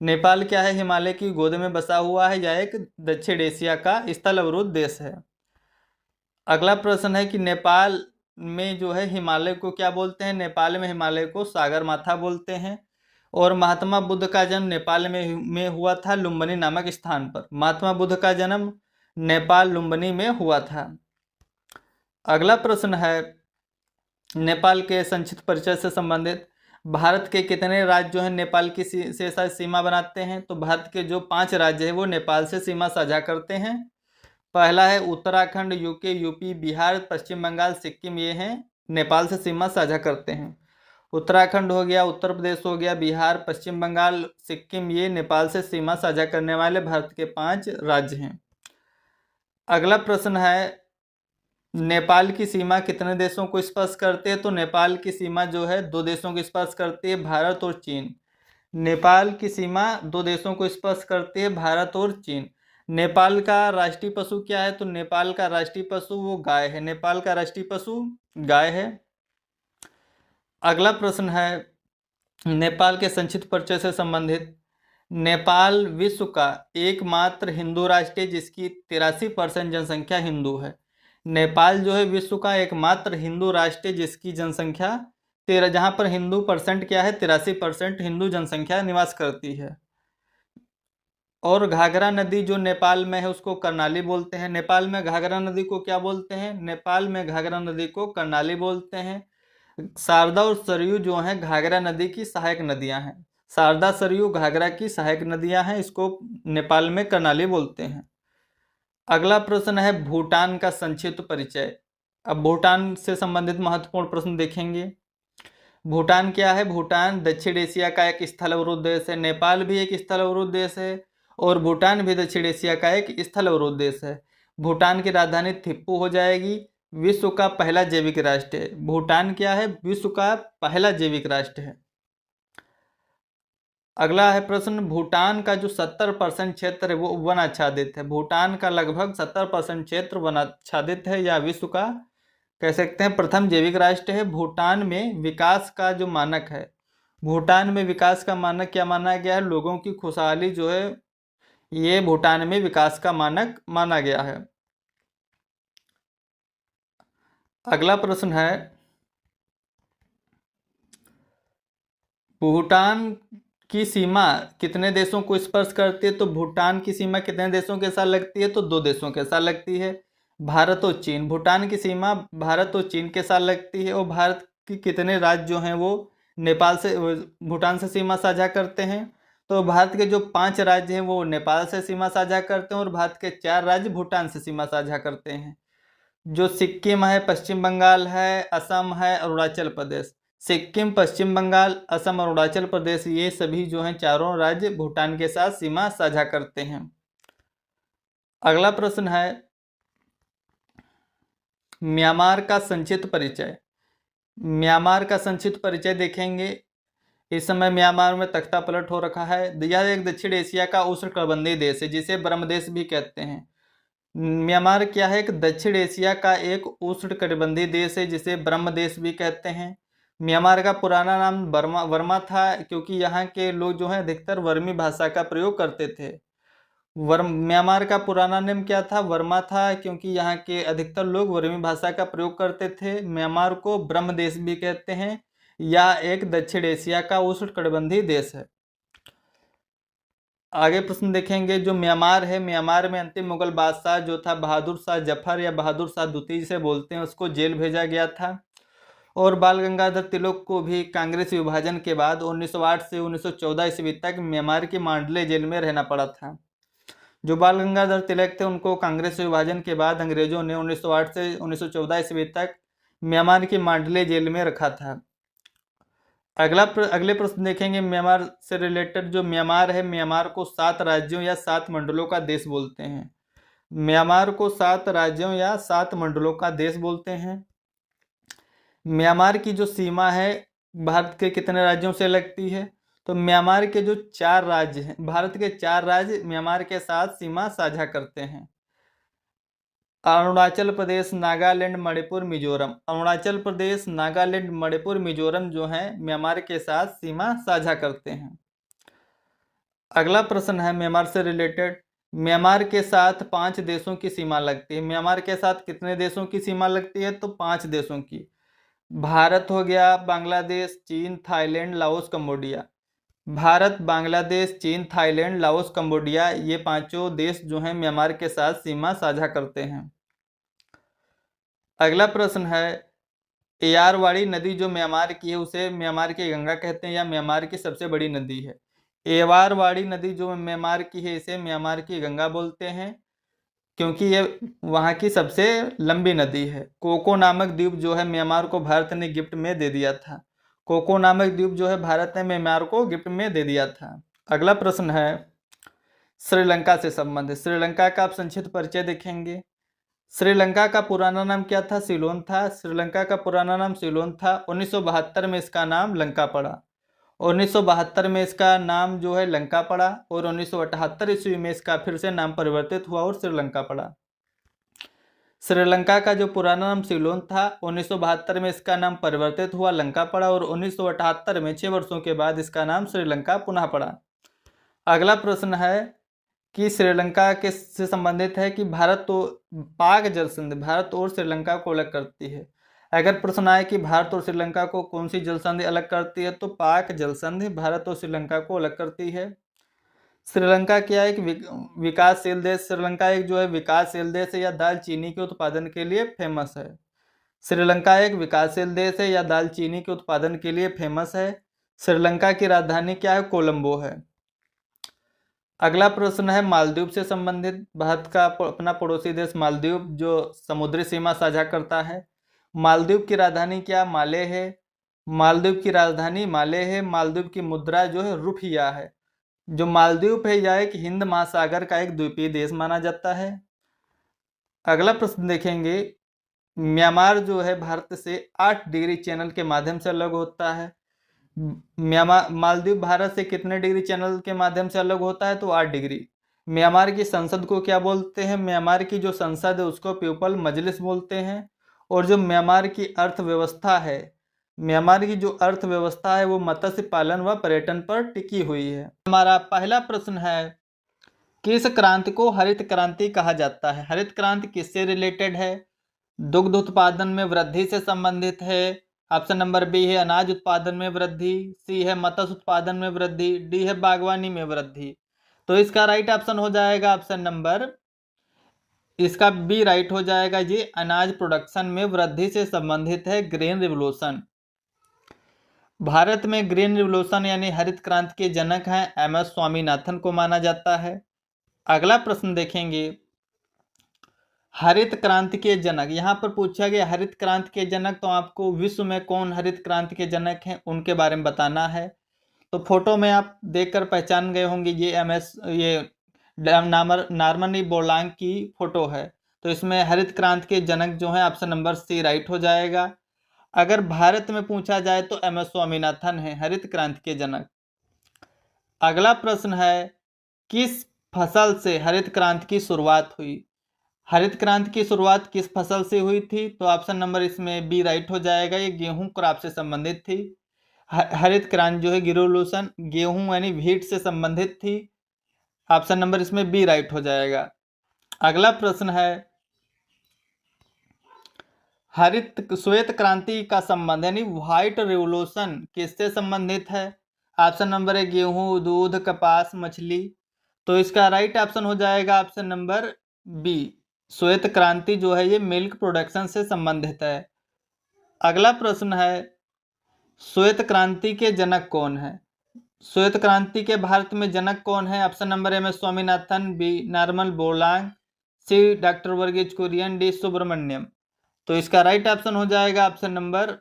नेपाल क्या है? हिमालय की गोद में बसा हुआ है। यह एक दक्षिण एशिया का स्थल अवरोध देश है। अगला प्रश्न है कि नेपाल में जो है हिमालय को क्या बोलते हैं? नेपाल में हिमालय को सागर माथा बोलते हैं। और महात्मा बुद्ध का जन्म नेपाल में हुआ था, लुम्बिनी नामक स्थान पर। महात्मा बुद्ध का जन्म नेपाल लुम्बिनी में हुआ था। अगला प्रश्न है नेपाल के संक्षिप्त परिचय से संबंधित। भारत के कितने राज्य जो है नेपाल की से साथ सीमा बनाते हैं? तो भारत के जो 5 राज्य है वो नेपाल से सीमा साझा करते हैं। पहला है उत्तराखंड, यूपी, बिहार, पश्चिम बंगाल, सिक्किम, ये हैं नेपाल से सीमा साझा करते हैं। उत्तराखंड हो गया, उत्तर प्रदेश हो गया, बिहार, पश्चिम बंगाल, सिक्किम, ये नेपाल से सीमा साझा करने वाले भारत के 5 राज्य हैं। अगला प्रश्न है नेपाल की सीमा कितने देशों को स्पर्श करती है? तो नेपाल की सीमा जो है 2 देशों को स्पर्श करती है, भारत और चीन। नेपाल की सीमा 2 देशों को स्पर्श करती है, भारत और चीन। नेपाल का राष्ट्रीय पशु क्या है? तो नेपाल का राष्ट्रीय पशु वो गाय है। नेपाल का राष्ट्रीय पशु गाय है। अगला प्रश्न है नेपाल के संक्षिप्त परिचय से संबंधित। नेपाल विश्व का एकमात्र हिंदू राष्ट्र है जिसकी 83% जनसंख्या हिंदू है। नेपाल जो है विश्व का एकमात्र हिंदू राष्ट्र है जिसकी जनसंख्या 13, जहाँ पर हिंदू परसेंट क्या है? 83% हिंदू जनसंख्या निवास करती है। और घाघरा नदी जो नेपाल में है उसको कर्णाली बोलते हैं। नेपाल में घाघरा नदी को क्या बोलते हैं? नेपाल में घाघरा नदी को कर्णाली बोलते हैं। शारदा और सरयू जो हैं घाघरा नदी की सहायक नदियां हैं। शारदा, सरयू घाघरा की सहायक नदियां हैं, इसको नेपाल में कर्णाली बोलते हैं। अगला प्रश्न है भूटान का संक्षिप्त परिचय। अब भूटान से संबंधित महत्वपूर्ण प्रश्न देखेंगे। भूटान क्या है? भूटान दक्षिण एशिया का एक स्थल अवरोध देश है। नेपाल भी एक स्थल अवरोध देश है और भूटान भी दक्षिण एशिया का एक स्थल अवरोध देश है। भूटान की राजधानी थिम्पू हो जाएगी। विश्व का पहला जैविक राष्ट्र है भूटान। क्या है? विश्व का पहला जैविक राष्ट्र है। अगला है प्रश्न भूटान का जो 70% क्षेत्र है वो वन आच्छादित है। भूटान का लगभग 70% क्षेत्र वन आच्छादित है। या विश्व का कह सकते हैं प्रथम जैविक राष्ट्र है। भूटान में विकास का जो मानक है, भूटान में विकास का मानक क्या माना गया है? लोगों की खुशहाली जो है ये भूटान में विकास का मानक माना गया है। अगला प्रश्न है भूटान की सीमा कितने देशों को स्पर्श करती है? तो भूटान की सीमा कितने देशों के साथ लगती है? तो 2 देशों के साथ लगती है, भारत और चीन। भूटान की सीमा भारत और चीन के साथ लगती है। और भारत की कितने राज्य जो हैं वो नेपाल से भूटान से सीमा साझा करते हैं? तो भारत के जो 5 राज्य हैं वो नेपाल से सीमा साझा करते हैं और भारत के 4 राज्य भूटान से सीमा साझा करते हैं। जो सिक्किम है, पश्चिम बंगाल है, असम है, अरुणाचल प्रदेश, सिक्किम, पश्चिम बंगाल, असम, अरुणाचल प्रदेश, ये सभी जो हैं चारों राज्य भूटान के साथ सीमा साझा करते हैं। अगला प्रश्न है म्यांमार का संक्षिप्त परिचय। म्यांमार का संक्षिप्त परिचय देखेंगे। इस समय म्यांमार में तख्ता पलट हो रखा है। यह एक दक्षिण एशिया का उष्णकटिबंधीय देश है जिसे ब्रह्मदेश भी कहते हैं। म्यांमार क्या है? एक दक्षिण एशिया का एक उष्णकटिबंधीय देश है जिसे ब्रह्म देश भी कहते हैं। म्यांमार का पुराना नाम वर्मा था क्योंकि यहाँ के लोग जो हैं अधिकतर वर्मी भाषा का प्रयोग करते थे। म्यांमार का पुराना नाम क्या था? वर्मा था क्योंकि यहाँ के अधिकतर लोग वर्मी भाषा का प्रयोग करते थे। म्यांमार को ब्रह्म देश भी कहते हैं। यह एक दक्षिण एशिया का उष्णकटिबंधीय देश है। आगे प्रश्न देखेंगे। जो म्यांमार है, म्यांमार में अंतिम मुगल बादशाह जो था बहादुर शाह जफर या बहादुर शाह द्वितीय से बोलते हैं, उसको जेल भेजा गया था। और बाल गंगाधर तिलक को भी कांग्रेस विभाजन के बाद 1908 से 1914 ईस्वी तक म्यांमार की मांडले जेल में रहना पड़ा था। जो बाल गंगाधर तिलक थे उनको कांग्रेस विभाजन के बाद अंग्रेजों ने 1908 से 1914 ईस्वी तक म्यांमार की मांडले जेल में रखा था। अगले प्रश्न देखेंगे म्यांमार से रिलेटेड। जो म्यांमार है, म्यांमार को 7 राज्यों या 7 मंडलों का देश बोलते हैं। म्यांमार को 7 राज्यों या 7 मंडलों का देश बोलते हैं। म्यांमार की जो सीमा है भारत के कितने राज्यों से लगती है? तो म्यांमार के जो 4 राज्य हैं, भारत के 4 राज्य म्यांमार के साथ सीमा साझा करते हैं। अरुणाचल प्रदेश, नागालैंड, मणिपुर, मिजोरम। अरुणाचल प्रदेश, नागालैंड, मणिपुर, मिजोरम जो है म्यांमार के साथ सीमा साझा करते हैं। अगला प्रश्न है म्यांमार से रिलेटेड। म्यांमार के साथ 5 देशों की सीमा लगती है। म्यांमार के साथ कितने देशों की सीमा लगती है? तो 5 देशों की। भारत हो गया, बांग्लादेश, चीन, Thailand, Laos, Cambodia. Bharat, Bangladesh, चीन, थाईलैंड, लाओस, कंबोडिया, ये 5 देश जो हैं म्यांमार के साथ सीमा साझा करते हैं। अगला प्रश्न है एयारवाड़ी नदी जो म्यांमार की है उसे म्यांमार की गंगा कहते हैं या म्यांमार की सबसे बड़ी नदी है? एयारवाड़ी नदी जो म्यांमार की है इसे म्यांमार की गंगा बोलते हैं क्योंकि ये वहाँ की सबसे लंबी नदी है। कोको नामक द्वीप जो है म्यांमार को भारत ने गिफ्ट में दे दिया था। कोको नामक द्वीप जो है भारत ने म्यांमार को गिफ्ट में दे दिया था। अगला प्रश्न है श्रीलंका से संबंधित। श्रीलंका का आप संक्षिप्त परिचय देखेंगे। श्रीलंका का पुराना नाम क्या था? सिलोन था। श्रीलंका का पुराना नाम सिलोन था। 1972 में इसका नाम लंका पड़ा। 1972 में इसका नाम जो है लंका पड़ा और 1978 ईस्वी में इसका फिर से नाम परिवर्तित हुआ और श्रीलंका पड़ा। श्रीलंका का जो पुराना नाम सिलोन था, 1972 में इसका नाम परिवर्तित हुआ, लंका पड़ा और 1978 में 6 वर्षों के बाद इसका नाम श्रीलंका पुनः पड़ा। अगला प्रश्न है कि श्रीलंका के से संबंधित है कि भारत तो पाक जल संधि भारत और श्रीलंका को अलग करती है। अगर प्रश्न आए कि भारत और श्रीलंका को कौन सी जल संधि अलग करती है तो पाक जल संधि भारत और श्रीलंका को अलग करती है। श्रीलंका क्या है? एक विकासशील देश। श्रीलंका एक जो है विकासशील देश है या दालचीनी के उत्पादन के लिए फेमस है। श्रीलंका एक विकासशील देश है या दालचीनी के उत्पादन के लिए फेमस है। श्रीलंका की राजधानी क्या है? कोलंबो है। अगला प्रश्न है मालदीव से संबंधित। भारत का अपना पड़ोसी देश मालदीव जो समुद्री सीमा साझा करता है। मालदीव की राजधानी क्या? माले है। मालदीव की राजधानी माले है। मालदीव की मुद्रा जो है रुपया है। जो मालदीव है यह एक हिंद महासागर का एक द्वीपीय देश माना जाता है। अगला प्रश्न देखेंगे म्यांमार जो है भारत से 8 डिग्री चैनल के माध्यम से अलग होता है। मालदीव भारत से कितने डिग्री चैनल के माध्यम से अलग होता है? तो 8 डिग्री। म्यांमार की संसद को क्या बोलते हैं? म्यांमार की जो संसद है उसको पीपल मजलिस बोलते हैं। और जो म्यांमार की अर्थव्यवस्था है, म्यांमार की जो अर्थव्यवस्था है वो मत्स्य पालन व पर्यटन पर टिकी हुई है। हमारा पहला प्रश्न है किस क्रांति को हरित क्रांति कहा जाता है? हरित क्रांति किससे रिलेटेड है? दुग्ध उत्पादन में वृद्धि से संबंधित है। ऑप्शन नंबर बी है अनाज उत्पादन में वृद्धि, सी है मत्स्य उत्पादन में वृद्धि, डी है बागवानी में वृद्धि। तो इसका राइट ऑप्शन हो जाएगा ऑप्शन नंबर, इसका बी राइट हो जाएगा। ये अनाज प्रोडक्शन में वृद्धि से संबंधित है। Green revolution. भारत में ग्रीन रिवोल्यूशन यानी हरित क्रांति के जनक हैं एम एस स्वामीनाथन को माना जाता है। अगला प्रश्न देखेंगे हरित क्रांति के जनक, यहाँ पर पूछा गया हरित क्रांति के जनक, तो आपको विश्व में कौन हरित क्रांति के जनक हैं उनके बारे में बताना है। तो फोटो में आप देखकर पहचान गए होंगे, ये नॉर्मन बोरलॉग की फोटो है। तो इसमें हरित क्रांति के जनक जो है ऑप्शन नंबर सी राइट हो जाएगा। अगर भारत में पूछा जाए तो एम एस स्वामीनाथन है हरित क्रांति के जनक। अगला प्रश्न है, किस फसल से हरित क्रांति की शुरुआत हुई? हरित क्रांति की शुरुआत किस फसल से हुई थी? तो ऑप्शन नंबर इसमें बी राइट हो जाएगा, ये गेहूं क्रॉप से संबंधित थी। हरित क्रांति जो है रिवोल्यूशन गेहूं यानी व्हीट से संबंधित थी। ऑप्शन नंबर इसमें बी राइट हो जाएगा। अगला प्रश्न है, हरित श्वेत क्रांति का संबंध यानी व्हाइट रिवोल्यूशन किससे संबंधित है? ऑप्शन नंबर है गेहूं, दूध, कपास, मछली। तो इसका राइट ऑप्शन हो जाएगा ऑप्शन नंबर बी, श्वेत क्रांति जो है ये मिल्क प्रोडक्शन से संबंधित है। अगला प्रश्न है, श्वेत क्रांति के जनक कौन है? श्वेत क्रांति के भारत में जनक कौन है? Option number M S Swaminathan, B Norman Borlaug, C doctor Verghese Kurien, D Subramaniam. तो इसका राइट ऑप्शन हो जाएगा ऑप्शन नंबर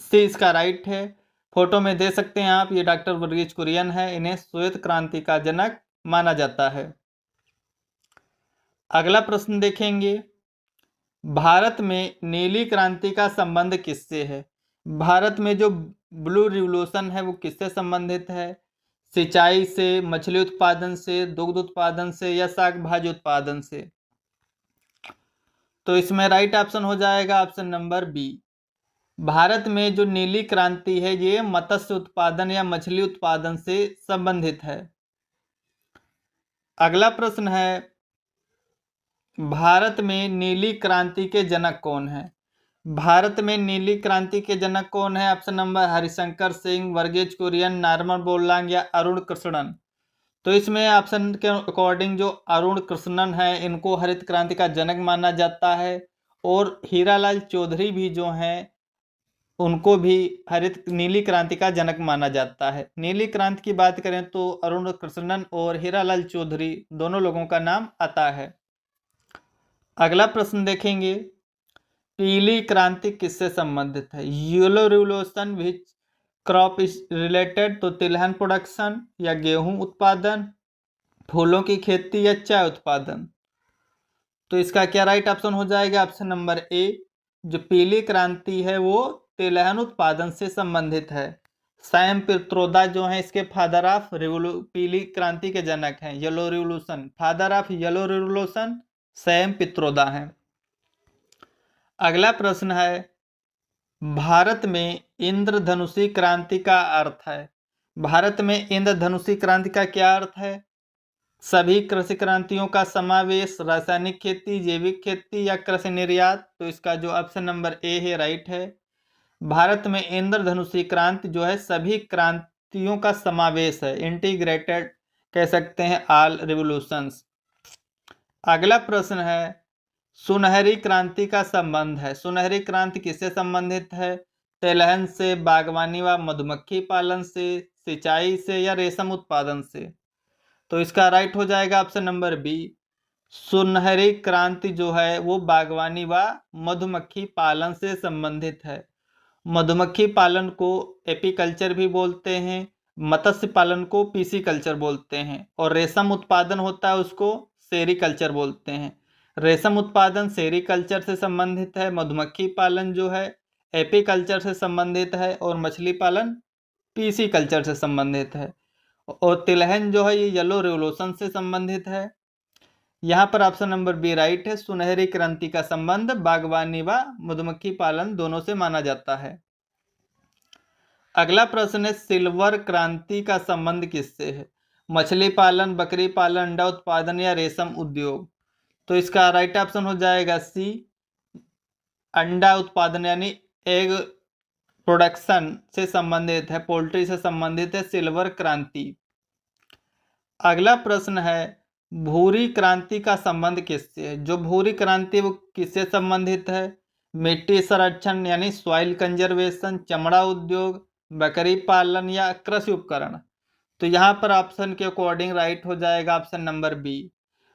सी, इसका राइट है। फोटो में दे सकते हैं आप, ये डॉक्टर वर्गीज कुरियन है, इन्हें श्वेत क्रांति का जनक माना जाता है। अगला प्रश्न देखेंगे, भारत में नीली क्रांति का संबंध किससे है? भारत में जो ब्लू रिवोल्यूशन है वो किससे संबंधित है? सिंचाई से, मछली उत्पादन से, दुग्ध उत्पादन से या शाक भाजी उत्पादन से? तो इसमें राइट ऑप्शन हो जाएगा ऑप्शन नंबर बी, भारत में जो नीली क्रांति है ये मत्स्य उत्पादन या मछली उत्पादन से संबंधित है। अगला प्रश्न है, भारत में नीली क्रांति के जनक कौन है? भारत में नीली क्रांति के जनक कौन है? Option number Harishankar Singh, Verghese Kurien, Norman Borlaug या अरुण कृष्णन। तो इसमें ऑप्शन के अकॉर्डिंग जो अरुण कृष्णन है इनको हरित क्रांति का जनक माना जाता है, और हीरालाल चौधरी भी जो हैं उनको भी हरित नीली क्रांति का जनक माना जाता है। नीली क्रांति की बात करें तो अरुण कृष्णन और हीरालाल चौधरी दोनों लोगों का नाम आता है। अगला प्रश्न देखेंगे, पीली क्रांति किससे संबंधित है? Yellow revolution which crop is related? तो तिलहन प्रोडक्शन या गेहूं उत्पादन, फूलों की खेती या चाय उत्पादन? तो इसका क्या राइट ऑप्शन हो जाएगा? ऑप्शन नंबर ए, जो पीली क्रांति है वो तिलहन उत्पादन से संबंधित है। सैम पित्रोदा जो है इसके फादर ऑफ पीली क्रांति के जनक हैं, yellow revolution, father of yellow revolution Sam Pitroda हैं। अगला प्रश्न है, भारत में इंद्रधनुषी क्रांति का अर्थ है? भारत में इंद्रधनुषी क्रांति का क्या अर्थ है? सभी कृषि क्रांतियों का समावेश, रासायनिक खेती, जैविक खेती या कृषि निर्यात? तो इसका जो ऑप्शन नंबर ए है राइट है। भारत में इंद्रधनुषी क्रांति जो है सभी क्रांतियों का समावेश है, इंटीग्रेटेड कह सकते हैं ऑल रिवोल्यूशंस। अगला प्रश्न है, सुनहरी क्रांति का संबंध है? सुनहरी क्रांति किससे संबंधित है? तिलहन से, बागवानी व मधुमक्खी पालन से, सिंचाई से या रेशम उत्पादन से? तो इसका राइट हो जाएगा ऑप्शन नंबर बी, सुनहरी क्रांति जो है वो बागवानी व मधुमक्खी पालन से संबंधित है। मधुमक्खी पालन को एपीकल्चर भी बोलते हैं, मत्स्य पालन को पीसीकल्चर बोलते हैं, और रेशम उत्पादन होता है उसको सेरीकल्चर बोलते हैं। रेशम उत्पादन सेरीकल्चर से संबंधित है, मधुमक्खी पालन जो है एपीकल्चर से संबंधित है, और मछली पालन पीसीकल्चर से संबंधित है। और तिलहन जो है ये येलो रिवोल्यूशन से संबंधित है। यहाँ पर ऑप्शन नंबर बी राइट है, सुनहरी क्रांति का संबंध बागवानी व मधुमक्खी पालन दोनों से माना जाता है। अगला प्रश्न है, सिल्वर क्रांति का संबंध किससे है? मछली पालन, बकरी पालन, अंडा उत्पादन या रेशम उद्योग? तो इसका राइट ऑप्शन हो जाएगा सी, अंडा उत्पादन यानी एग प्रोडक्शन से संबंधित है, पोल्ट्री से संबंधित है सिल्वर क्रांति। अगला प्रश्न है, भूरी क्रांति का संबंध किससे है? जो भूरी क्रांति वो किससे संबंधित है? मिट्टी संरक्षण यानी सॉइल कंजर्वेशन, चमड़ा उद्योग, बकरी पालन या कृषि उपकरण? तो यहाँ पर ऑप्शन के अकॉर्डिंग राइट हो जाएगा ऑप्शन नंबर बी,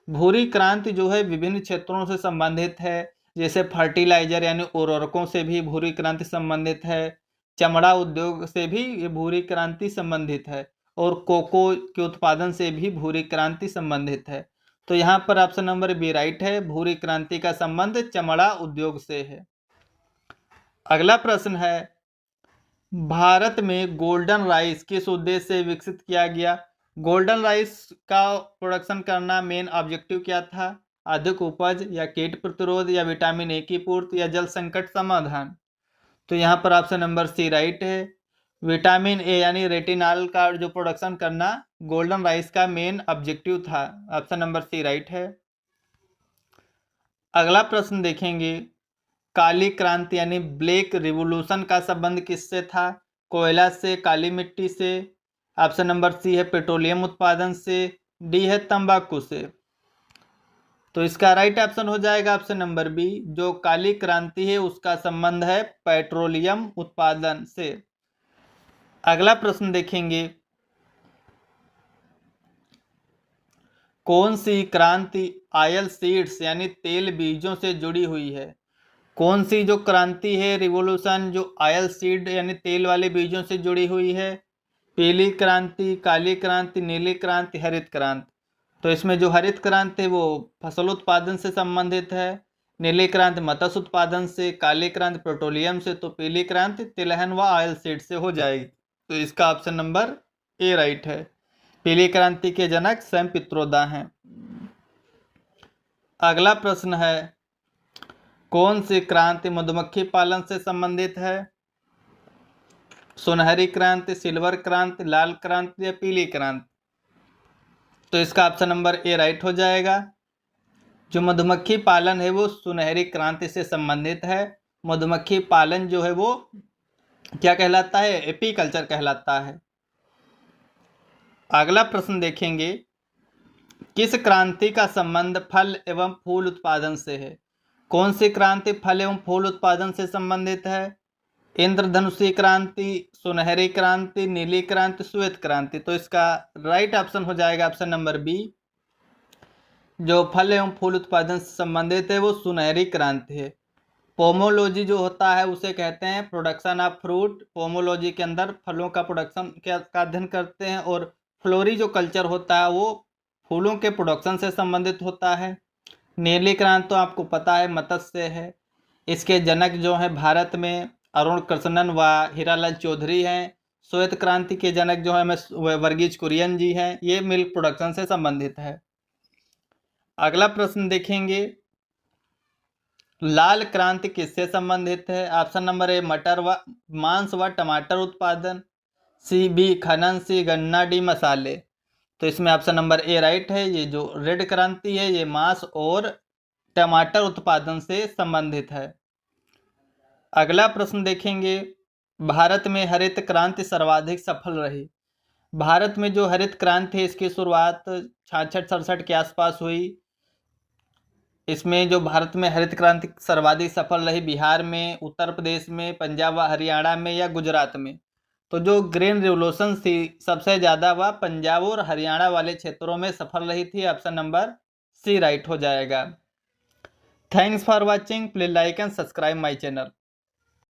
भूरी क्रांति जो है विभिन्न क्षेत्रों से संबंधित है, जैसे फर्टिलाइजर यानी उर्वरकों से भी भूरी क्रांति संबंधित है, चमड़ा उद्योग से भी ये भूरी क्रांति संबंधित है, और कोको के उत्पादन से भी भूरी क्रांति संबंधित है। तो यहाँ पर ऑप्शन नंबर बी राइट है, भूरी क्रांति का संबंध चमड़ा उद्योग से है। अगला प्रश्न है, भारत में गोल्डन राइस किस उद्देश्य से विकसित किया गया? गोल्डन राइस का प्रोडक्शन करना मेन ऑब्जेक्टिव क्या था? अधिक उपज, या कीट प्रतिरोध, या विटामिन ए की पूर्ति, या जल संकट समाधान? तो यहाँ पर ऑप्शन नंबर सी राइट है, विटामिन ए यानी रेटिनॉल का जो प्रोडक्शन करना गोल्डन राइस का मेन ऑब्जेक्टिव था। ऑप्शन नंबर सी राइट है। अगला प्रश्न देखेंगे, काली क्रांति यानी ब्लैक रिवॉल्यूशन का संबंध किससे था? कोयला से, काली मिट्टी से? ऑप्शन नंबर सी है पेट्रोलियम उत्पादन से, डी है तंबाकू से। तो इसका राइट ऑप्शन हो जाएगा ऑप्शन नंबर बी, जो काली क्रांति है उसका संबंध है पेट्रोलियम उत्पादन से। अगला प्रश्न देखेंगे, कौन सी क्रांति ऑयल सीड्स यानी तेल बीजों से जुड़ी हुई है? कौन सी जो क्रांति है रिवॉल्यूशन जो ऑयल सीड यानी तेल वाले बीजों से जुड़ी हुई है? पीली क्रांति, काली क्रांति, नीली क्रांति, हरित क्रांति? तो इसमें जो हरित क्रांति है वो फसल उत्पादन से संबंधित है, नीली क्रांति मत्स्य उत्पादन से, काली क्रांति पेट्रोलियम से, तो पीली क्रांति तिलहन व ऑयल सीड से हो जाएगी। तो इसका ऑप्शन नंबर ए राइट है। पीली क्रांति के जनक स्वयं पित्रोदा हैं। अगला प्रश्न है, कौन सी क्रांति मधुमक्खी पालन से संबंधित है? सुनहरी क्रांति, सिल्वर क्रांति, लाल क्रांति, या पीली क्रांति? तो इसका ऑप्शन नंबर ए राइट हो जाएगा। जो मधुमक्खी पालन है वो सुनहरी क्रांति से संबंधित है। मधुमक्खी पालन जो है वो क्या कहलाता है? एपीकल्चर कहलाता है। अगला प्रश्न देखेंगे, किस क्रांति का संबंध फल एवं फूल उत्पादन से है? कौन सी क्रांति फल एवं फूल उत्पादन से संबंधित है? इंद्रधनुषी क्रांति, सुनहरी क्रांति, नीली क्रांति, श्वेत क्रांति? तो इसका राइट ऑप्शन हो जाएगा ऑप्शन नंबर बी, जो फल एवं फूल उत्पादन से संबंधित है वो सुनहरी क्रांति है। पोमोलॉजी जो होता है उसे कहते हैं प्रोडक्शन ऑफ फ्रूट। पोमोलॉजी के अंदर फलों का प्रोडक्शन का अध्ययन करते हैं, और फ्लोरी जो कल्चर होता है वो फूलों के प्रोडक्शन से संबंधित होता है। नीली क्रांति तो आपको पता है मत्स्य है। इसके जनक जो है भारत में अरुण कृष्णन व हीरालाल चौधरी हैं। श्वेत क्रांति के जनक जो है वर्गीज कुरियन जी हैं। ये मिल्क प्रोडक्शन से संबंधित है। अगला प्रश्न देखेंगे, लाल क्रांति किससे संबंधित है? ऑप्शन नंबर ए मटर व मांस व टमाटर उत्पादन, सी बी खनन, सी गन्ना, डी मसाले? तो इसमें ऑप्शन नंबर ए राइट है। ये जो रेड क्रांति है ये मांस और टमाटर उत्पादन से संबंधित है। अगला प्रश्न देखेंगे, भारत में हरित क्रांति सर्वाधिक सफल रही। भारत में जो हरित क्रांति है इसकी शुरुआत 66-67 के आसपास हुई। इसमें जो भारत में हरित क्रांति सर्वाधिक सफल रही, बिहार में, उत्तर प्रदेश में, पंजाब व हरियाणा में, या गुजरात में? तो जो ग्रीन रिवॉल्यूशन थी सबसे ज़्यादा वह पंजाब और हरियाणा वाले क्षेत्रों में सफल रही थी। ऑप्शन नंबर सी राइट हो जाएगा। Thanks for watching. Please like and subscribe my channel.